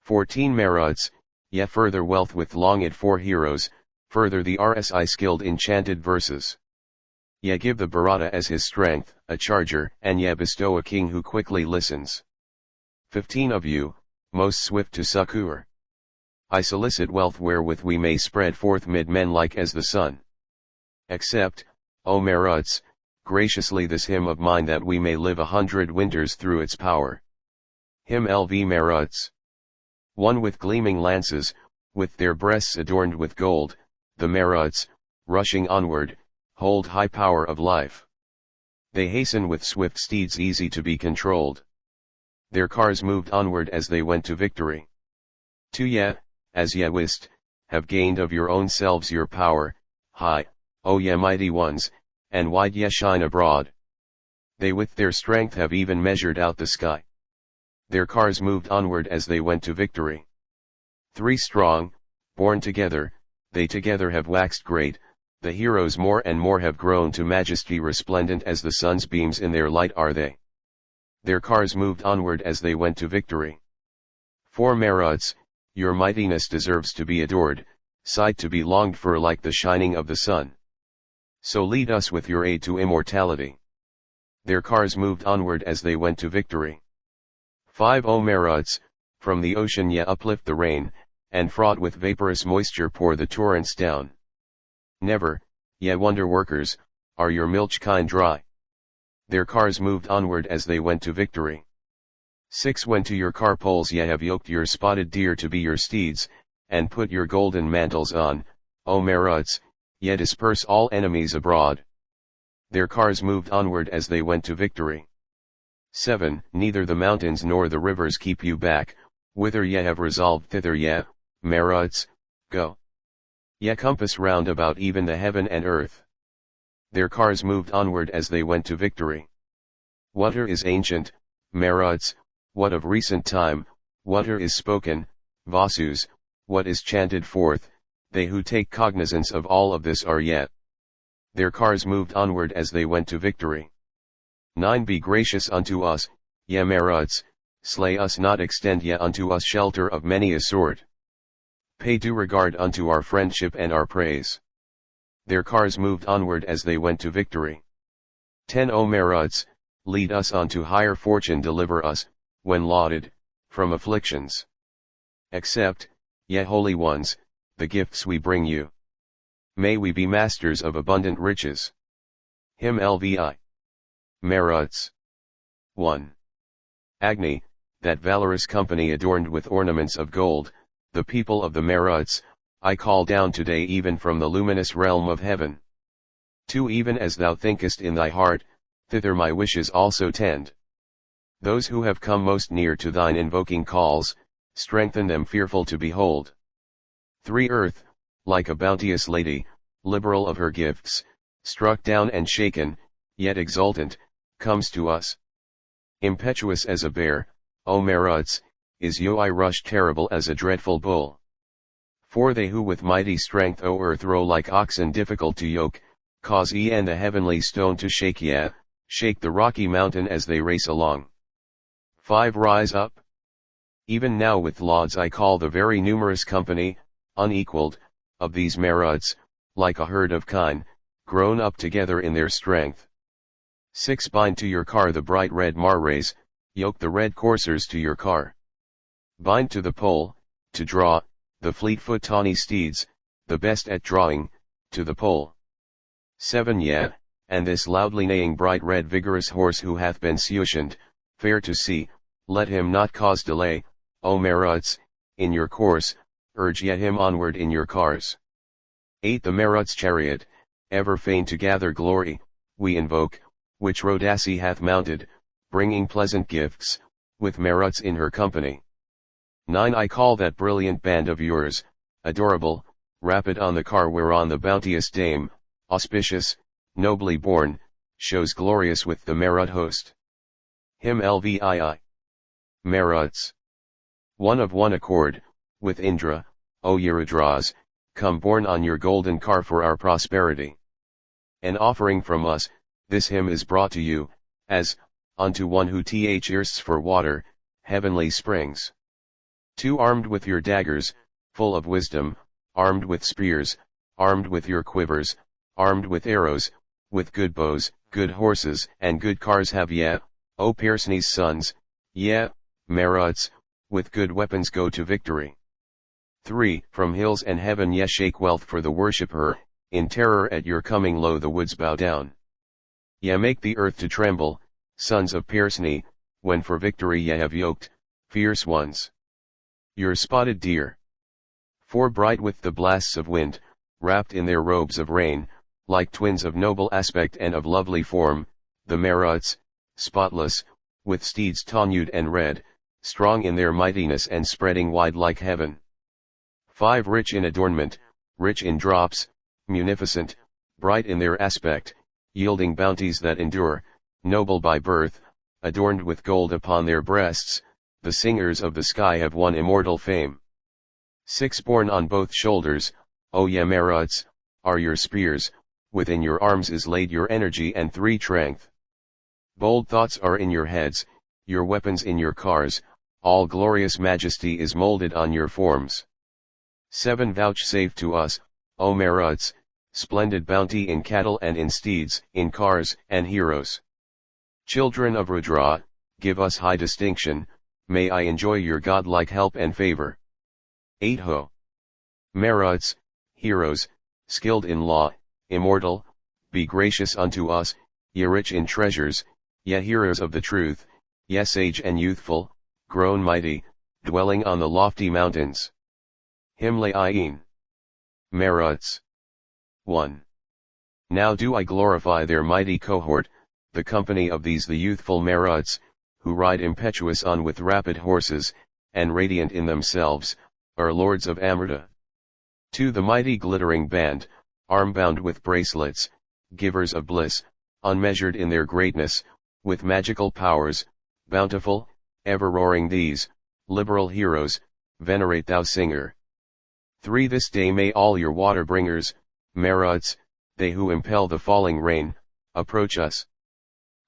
14 Maruts, ye further wealth with longed for heroes, further the RSI skilled enchanted verses. Ye give the Bharata as his strength, a charger, and ye bestow a king who quickly listens. 15 Of you, most swift to succor, I solicit wealth wherewith we may spread forth mid men like as the sun. Accept, O Maruts, graciously this hymn of mine that we may live 100 winters through its power. Hymn LV Maruts. 1 With gleaming lances, with their breasts adorned with gold, the Maruts, rushing onward, hold high power of life. They hasten with swift steeds easy to be controlled. Their cars moved onward as they went to victory. 2 Ye, as ye wist, have gained of your own selves your power, high, O ye mighty ones, and wide ye shine abroad. They with their strength have even measured out the sky. Their cars moved onward as they went to victory. 3 Strong, born together, they together have waxed great, the heroes more and more have grown to majesty resplendent as the sun's beams in their light are they. Their cars moved onward as they went to victory. 4 Maruts, your mightiness deserves to be adored, sight to be longed for like the shining of the sun. So lead us with your aid to immortality. Their cars moved onward as they went to victory. 5 O Maruts, from the ocean ye uplift the rain, and fraught with vaporous moisture pour the torrents down. Never, ye wonder workers, are your milch kine dry. Their cars moved onward as they went to victory. 6 When to your car poles ye have yoked your spotted deer to be your steeds, and put your golden mantles on, O Maruts, ye disperse all enemies abroad. Their cars moved onward as they went to victory. 7 Neither the mountains nor the rivers keep you back, whither ye have resolved thither ye, Maruts, go. Ye compass round about even the heaven and earth. Their cars moved onward as they went to victory. Whatever is ancient, Maruts, what of recent time, whatever is spoken, Vasus, what is chanted forth, they who take cognizance of all of this are yet. Their cars moved onward as they went to victory. 9 Be gracious unto us, ye Maruts, slay us not, extend ye unto us shelter of many a sword. Pay due regard unto our friendship and our praise. Their cars moved onward as they went to victory. 10 O Maruts, lead us unto higher fortune, deliver us, when lauded, from afflictions. Accept, ye holy ones, the gifts we bring you. May we be masters of abundant riches. Hymn Lvi. Maruts. 1. Agni, that valorous company adorned with ornaments of gold, the people of the Maruts, I call down today even from the luminous realm of heaven. 2. Even as thou thinkest in thy heart, thither my wishes also tend. Those who have come most near to thine invoking calls, strengthen them fearful to behold. 3. Earth, like a bounteous lady, liberal of her gifts, struck down and shaken, yet exultant, comes to us. Impetuous as a bear, O Maruts, is Yoi rush terrible as a dreadful bull. 4. They who with mighty strength o'erthrow like oxen difficult to yoke, cause and the heavenly stone to shake, shake the rocky mountain as they race along. 5. Rise up. Even now with lauds I call the very numerous company, unequaled, of these Maruts, like a herd of kine, grown up together in their strength. 6. Bind to your car the bright red Mares, yoke the red coursers to your car. Bind to the pole, to draw, the fleet-foot tawny steeds, the best at drawing, to the pole. 7. And this loudly neighing bright red vigorous horse who hath been suctioned, fair to see, let him not cause delay, O Maruts, in your course, urge ye him onward in your cars. 8. The Maruts' chariot, ever fain to gather glory, we invoke, which Rodasi hath mounted, bringing pleasant gifts, with Maruts in her company. 9. I call that brilliant band of yours, adorable, rapid on the car whereon the bounteous dame, auspicious, nobly born, shows glorious with the Marut host. Hymn Lvii. Maruts. 1. Of one accord, with Indra, O ye Rudras, come borne on your golden car for our prosperity. An offering from us, this hymn is brought to you, as, unto one who thirsts for water, heavenly springs. 2. Armed with your daggers, full of wisdom, armed with spears, armed with your quivers, armed with arrows, with good bows, good horses, and good cars have ye, O Persne's sons, ye, Maruts, with good weapons go to victory. 3. From hills and heaven ye shake wealth for the worshipper, in terror at your coming lo the woods bow down. Ye make the earth to tremble, sons of Persne, when for victory ye have yoked, fierce ones. Your spotted deer. 4. Bright with the blasts of wind, wrapped in their robes of rain, like twins of noble aspect and of lovely form, the Maruts, spotless, with steeds tonewed and red, strong in their mightiness and spreading wide like heaven. 5. Rich in adornment, rich in drops, munificent, bright in their aspect, yielding bounties that endure, noble by birth, adorned with gold upon their breasts, the singers of the sky have won immortal fame. 6. Borne on both shoulders, O ye Maruts, are your spears, within your arms is laid your energy and strength. Bold thoughts are in your heads, your weapons in your cars, all glorious majesty is molded on your forms. 7. Vouchsafe to us, O Maruts, splendid bounty in cattle and in steeds, in cars and heroes. Children of Rudra, give us high distinction, may I enjoy your godlike help and favor. 8. Ho! Maruts, heroes, skilled in law, immortal, be gracious unto us, ye rich in treasures, ye heroes of the truth, ye sage and youthful, grown mighty, dwelling on the lofty mountains. Hymn Le'ayin. Maruts. 1. Now do I glorify their mighty cohort, the company of these the youthful Maruts, who ride impetuous on with rapid horses, and radiant in themselves, are lords of Amrita. 2. The mighty glittering band, arm-bound with bracelets, givers of bliss, unmeasured in their greatness, with magical powers, bountiful, ever roaring these, liberal heroes, venerate thou singer. 3 This day may all your water bringers, Maruts, they who impel the falling rain, approach us.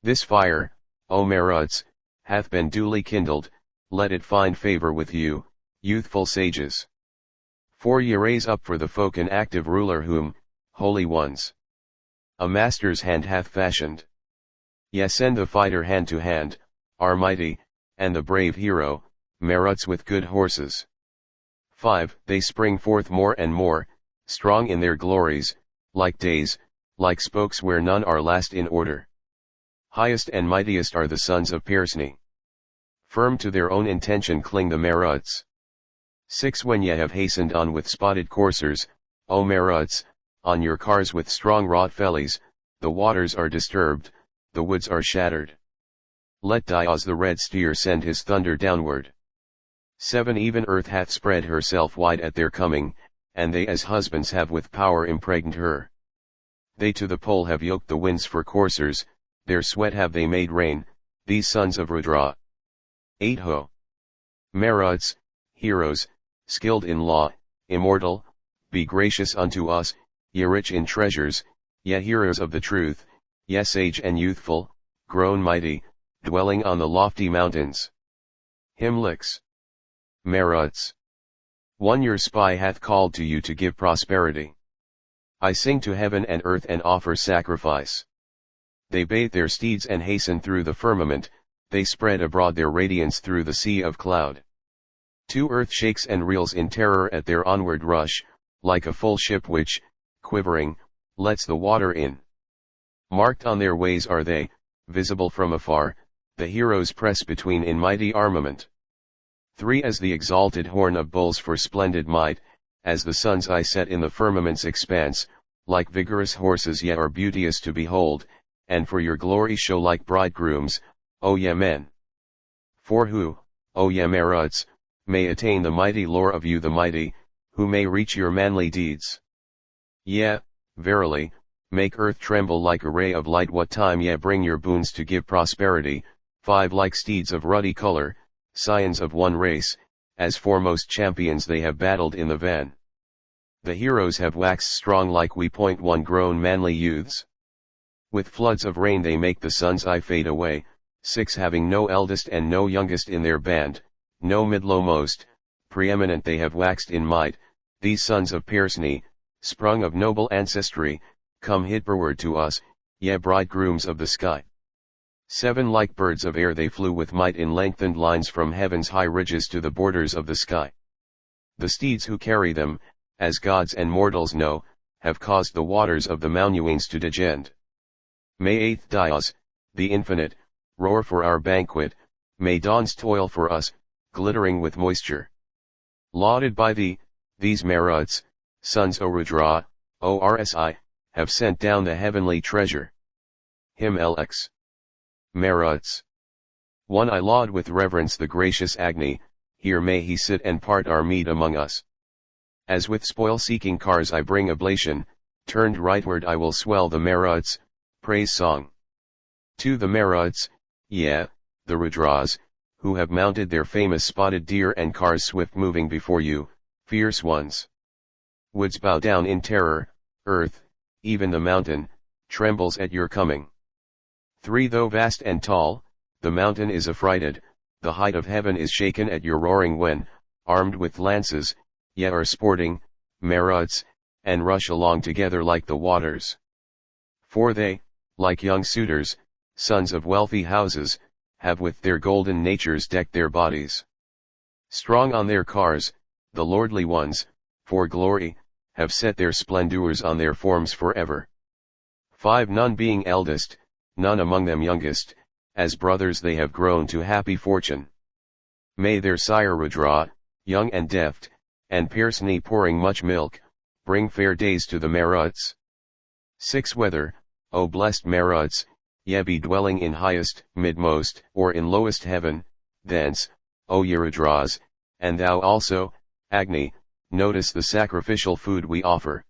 This fire, O Maruts, hath been duly kindled, let it find favor with you, youthful sages. 4 Ye raise up for the folk an active ruler whom, holy ones, a master's hand hath fashioned. Ye send the fighter hand to hand, our mighty, and the brave hero, Maruts with good horses. 5 They spring forth more and more, strong in their glories, like days, like spokes where none are last in order. Highest and mightiest are the sons of Persni. Firm to their own intention cling the Maruts. 6 When ye have hastened on with spotted coursers, O Maruts, on your cars with strong wrought fellies, the waters are disturbed, the woods are shattered. Let Diaz the red steer send his thunder downward. 7 Even earth hath spread herself wide at their coming, and they as husbands have with power impregned her. They to the pole have yoked the winds for coursers, their sweat have they made rain, these sons of Rudra. 8 Ho! Maruts, heroes, skilled in law, immortal, be gracious unto us, ye rich in treasures, ye heroes of the truth, ye sage and youthful, grown mighty, dwelling on the lofty mountains. Hymnlicks. Maruts. 1 Your spy hath called to you to give prosperity. I sing to heaven and earth and offer sacrifice. They bathe their steeds and hasten through the firmament, they spread abroad their radiance through the sea of cloud. 2 Earth shakes and reels in terror at their onward rush, like a full ship which, quivering, lets the water in. Marked on their ways are they, visible from afar, the heroes press between in mighty armament. 3 As the exalted horn of bulls for splendid might, as the sun's eye set in the firmament's expanse, like vigorous horses ye are beauteous to behold, and for your glory show like bridegrooms, O ye men. 4 Who, O ye Maruts, may attain the mighty lore of you the mighty, who may reach your manly deeds. Ye, verily, make earth tremble like a ray of light what time ye bring your boons to give prosperity. 5 Like steeds of ruddy color, scions of one race, as foremost champions they have battled in the van. The heroes have waxed strong like we point one grown manly youths. With floods of rain they make the sun's eye fade away. 6 Having no eldest and no youngest in their band, no midlowmost, preeminent they have waxed in might, these sons of Persni, sprung of noble ancestry, come hitherward to us, ye bridegrooms of the sky. 7 Like birds of air they flew with might in lengthened lines from heaven's high ridges to the borders of the sky. The steeds who carry them, as gods and mortals know, have caused the waters of the Maunawings to degend. May 8 Dias, the infinite, roar for our banquet, may dawns toil for us, glittering with moisture. Lauded by thee, these Maruts, sons o Rudra, O Rsi, have sent down the heavenly treasure. Hymn LX. Maruts. 1 I laud with reverence the gracious Agni, here may he sit and part our mead among us. As with spoil-seeking cars I bring oblation, turned rightward I will swell the Maruts, praise song. 2 The Maruts, the Rudras, who have mounted their famous spotted deer and cars swift moving before you, fierce ones. Woods bow down in terror, earth, even the mountain, trembles at your coming. 3 Though vast and tall, the mountain is affrighted, the height of heaven is shaken at your roaring when, armed with lances, ye are sporting, Maruts, and rush along together like the waters. 4 They, like young suitors, sons of wealthy houses, have with their golden natures decked their bodies. Strong on their cars, the lordly ones, for glory, have set their splendors on their forms forever. 5 None being eldest, none among them youngest, as brothers they have grown to happy fortune. May their sire Rudra, young and deft, and Persni pouring much milk, bring fair days to the Maruts. 6 Whether, O blessed Maruts, ye be dwelling in highest, midmost, or in lowest heaven, thence, O ye Rudras, and thou also, Agni, notice the sacrificial food we offer.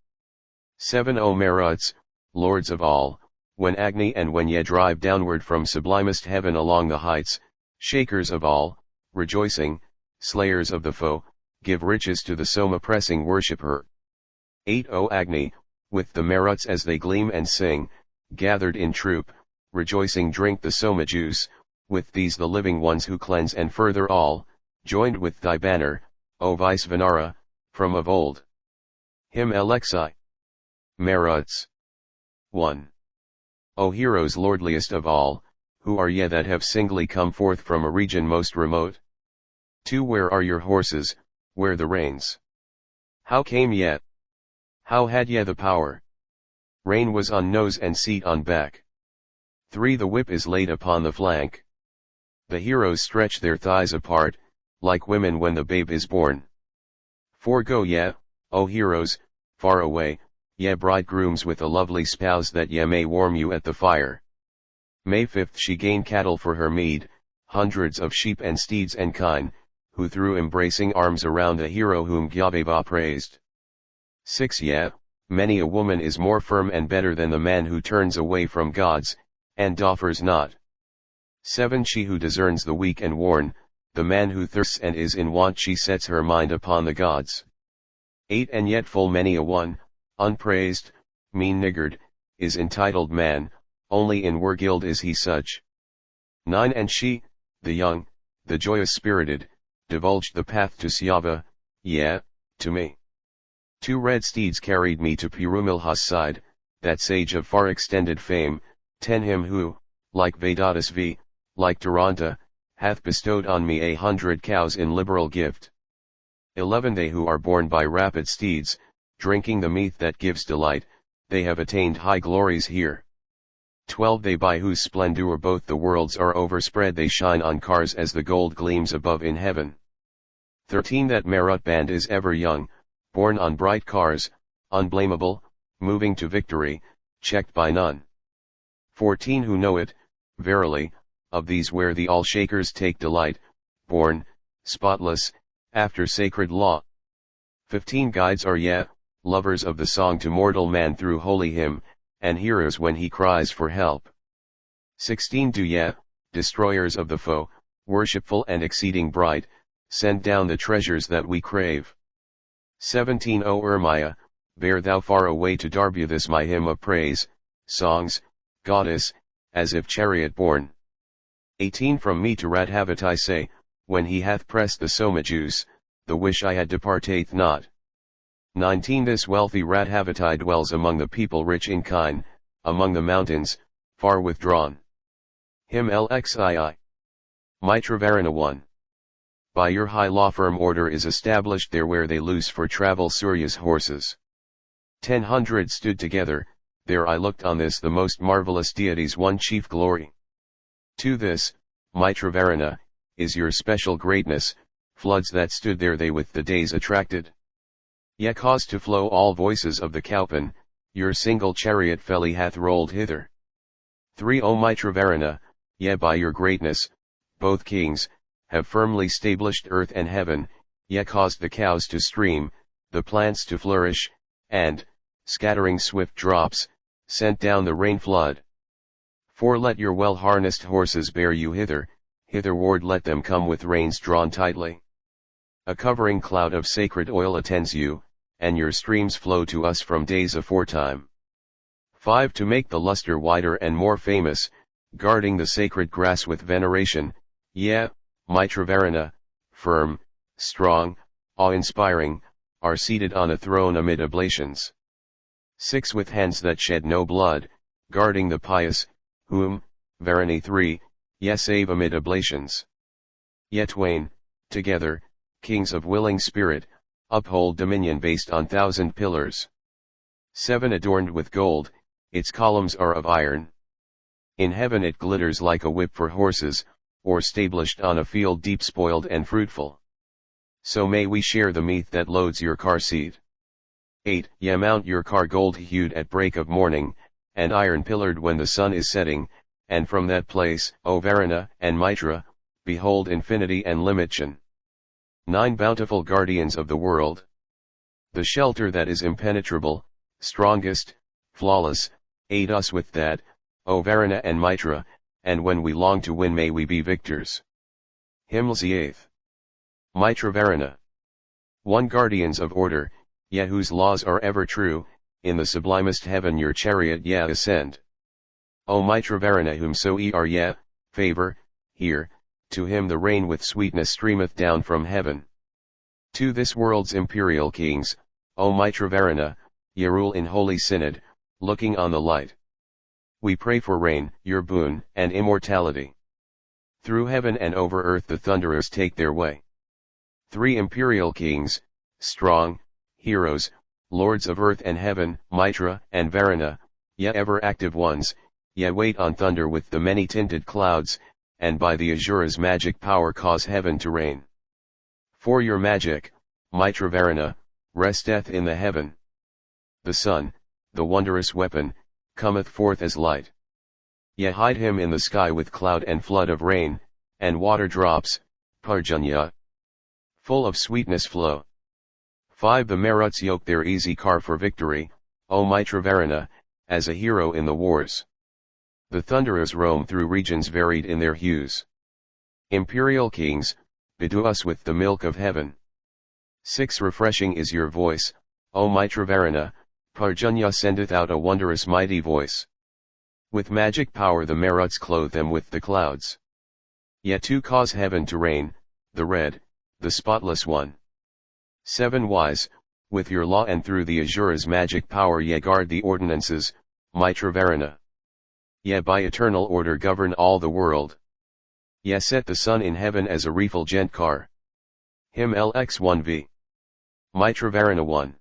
7 O Maruts, lords of all, when Agni and when ye drive downward from sublimest heaven along the heights, shakers of all, rejoicing, slayers of the foe, give riches to the Soma-pressing worshipper. 8 O Agni, with the Maruts as they gleam and sing, gathered in troop, rejoicing drink the Soma juice, with these the living ones who cleanse and further all, joined with thy banner, O Vice Vinara, from of old. Hymn Alexi. Maruts. 1. O heroes lordliest of all, who are ye that have singly come forth from a region most remote? 2. Where are your horses, where the reins? How came ye? How had ye the power? Rein was on nose and seat on back. 3. The whip is laid upon the flank. The heroes stretch their thighs apart, like women when the babe is born. 4. Go ye, O heroes, far away, ye bridegrooms with a lovely spouse that ye may warm you at the fire. May 5th she gain cattle for her mead, hundreds of sheep and steeds and kine, who threw embracing arms around a hero whom Gyaveva praised. 6. Yea, many a woman is more firm and better than the man who turns away from gods, and offers not. 7. She who discerns the weak and worn, the man who thirsts and is in want, she sets her mind upon the gods. 8. And yet full many a one, unpraised, mean niggard, is entitled man, only in Wergild is he such. 9. And she, the young, the joyous-spirited, divulged the path to Syava, yea, to me. 2. Red steeds carried me to Pirumilha's side, that sage of far extended fame. 10. Him who, like Vedatas V, like Duranta, hath bestowed on me 100 cows in liberal gift. 11. They who are borne by rapid steeds, drinking the meath that gives delight, they have attained high glories here. 12. They by whose splendor both the worlds are overspread, they shine on cars as the gold gleams above in heaven. 13. That Marut band is ever young, borne on bright cars, unblameable, moving to victory, checked by none. 14. Who know it, verily, of these where the all-shakers take delight, born, spotless, after sacred law. 15. Guides are ye, lovers of the song to mortal man through holy hymn, and hearers when he cries for help. 16. Do ye, destroyers of the foe, worshipful and exceeding bright, send down the treasures that we crave. 17. O Urmia, bear thou far away to Darbu this my hymn of praise, songs, goddess, as if chariot borne. 18. From me to Radhavati say, when he hath pressed the Soma juice, the wish I had departeth not. 19. This wealthy Radhavati dwells among the people rich in kine, among the mountains, far withdrawn. Hymn Lxii. Mitravarana 1. By your high law firm order is established there where they loose for travel Surya's horses. 10 stood together, there I looked on this the most marvelous deity's one chief glory. To this, Mitravarana, is your special greatness, floods that stood there they with the days attracted. Ye caused to flow all voices of the Kaupan, your single chariot felly hath rolled hither. 3. O Mitravarana, ye by your greatness, both kings, have firmly stablished earth and heaven, ye caused the cows to stream, the plants to flourish, and, scattering swift drops, sent down the rain flood. 4. Let your well-harnessed horses bear you hither, hitherward let them come with reins drawn tightly. A covering cloud of sacred oil attends you, and your streams flow to us from days aforetime. 5. To make the luster wider and more famous, guarding the sacred grass with veneration, ye, Mitravarana, firm, strong, awe-inspiring, are seated on a throne amid oblations. 6. With hands that shed no blood, guarding the pious, whom, Varani 3, ye save amid oblations. Ye twain, together, kings of willing spirit, uphold dominion based on 1,000 pillars. 7. Adorned with gold, its columns are of iron. In heaven it glitters like a whip for horses, or stablished on a field deep spoiled and fruitful. So may we share the meat that loads your car seat. 8. Ye mount your car gold-hued at break of morning, and iron-pillared when the sun is setting, and from that place, O Varana and Mitra, behold infinity and limitation. 9. Bountiful guardians of the world. The shelter that is impenetrable, strongest, flawless, aid us with that, O Varana and Mitra, and when we long to win may we be victors. Hymn 8. Mitravarana. 1 Guardians of order, ye whose laws are ever true, in the sublimest heaven your chariot ye ascend. O Mitravarana whomso ye are ye, favor, hear, to him the rain with sweetness streameth down from heaven. To this world's imperial kings, O Mitravarana, ye rule in holy synod, looking on the light. We pray for rain, your boon, and immortality. Through heaven and over earth the thunderers take their way. 3 Imperial kings, strong, heroes, lords of earth and heaven, Mitra and Varuna, ye ever active ones, ye wait on thunder with the many-tinted clouds, and by the Asura's magic power cause heaven to rain. For your magic, Mitravarana, resteth in the heaven. The sun, the wondrous weapon, cometh forth as light. Ye hide him in the sky with cloud and flood of rain, and water drops, Parjanya. Full of sweetness flow. 5 The Maruts yoke their easy car for victory, O Mitravarana, as a hero in the wars. The thunderers roam through regions varied in their hues. Imperial kings, bedew us with the milk of heaven. 6 Refreshing is your voice, O Mitravarana, Parjanya sendeth out a wondrous mighty voice. With magic power the Maruts clothe them with the clouds. Yet to cause heaven to rain, the red, the spotless one. 7 Wise, with your law and through the Asura's magic power ye guard the ordinances, Mitravarana. Ye by eternal order govern all the world. Ye set the sun in heaven as a refulgent car. Him LX1V. Mitravarana 1.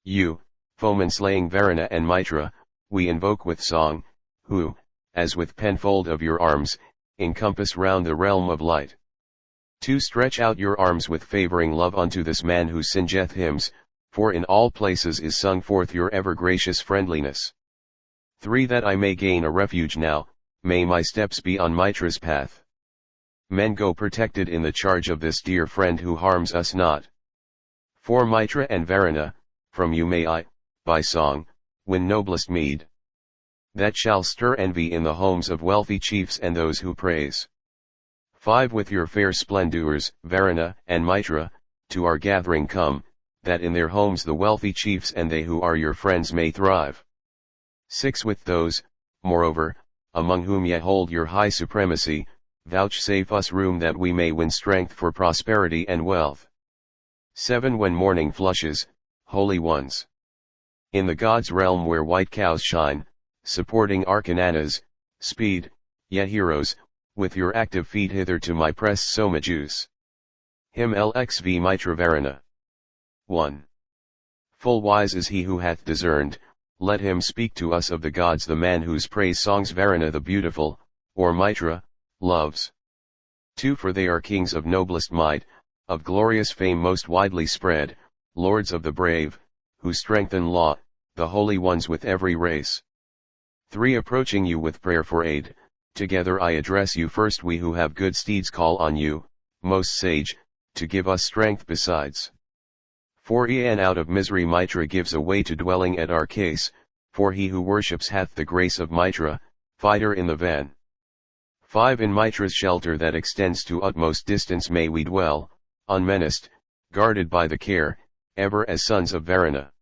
You, foeman-slaying Varuna and Mitra, we invoke with song, who, as with penfold of your arms, encompass round the realm of light. 2 Stretch out your arms with favoring love unto this man who singeth hymns, for in all places is sung forth your ever-gracious friendliness. 3 That I may gain a refuge now, may my steps be on Mitra's path. Men go protected in the charge of this dear friend who harms us not. 4 Mitra and Varuna, from you may I, by song, win noblest meed. That shall stir envy in the homes of wealthy chiefs and those who praise. 5 With your fair splendors, Varuna and Mitra, to our gathering come, that in their homes the wealthy chiefs and they who are your friends may thrive. 6 With those, moreover, among whom ye hold your high supremacy, vouchsafe us room that we may win strength for prosperity and wealth. 7 When morning flushes, holy ones. In the gods' realm where white cows shine, supporting Arcananas, speed, ye heroes, with your active feet hither to my pressed soma juice. Him LXV Mitravarana. 1. Full wise is he who hath discerned, let him speak to us of the gods the man whose praise songs Varuna the beautiful, or Mitra, loves. 2 For they are kings of noblest might, of glorious fame most widely spread, lords of the brave, who strengthen law, the holy ones with every race. 3 Approaching you with prayer for aid, together I address you first we who have good steeds call on you, most sage, to give us strength besides. 4 And out of misery Mitra gives a way to dwelling at our case, for he who worships hath the grace of Mitra, fighter in the van. 5 In Mitra's shelter that extends to utmost distance may we dwell, unmenaced, guarded by the care, ever as sons of Varuna.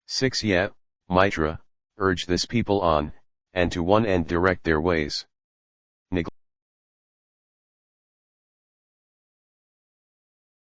6 Mitra, urge this people on, and to one end direct their ways.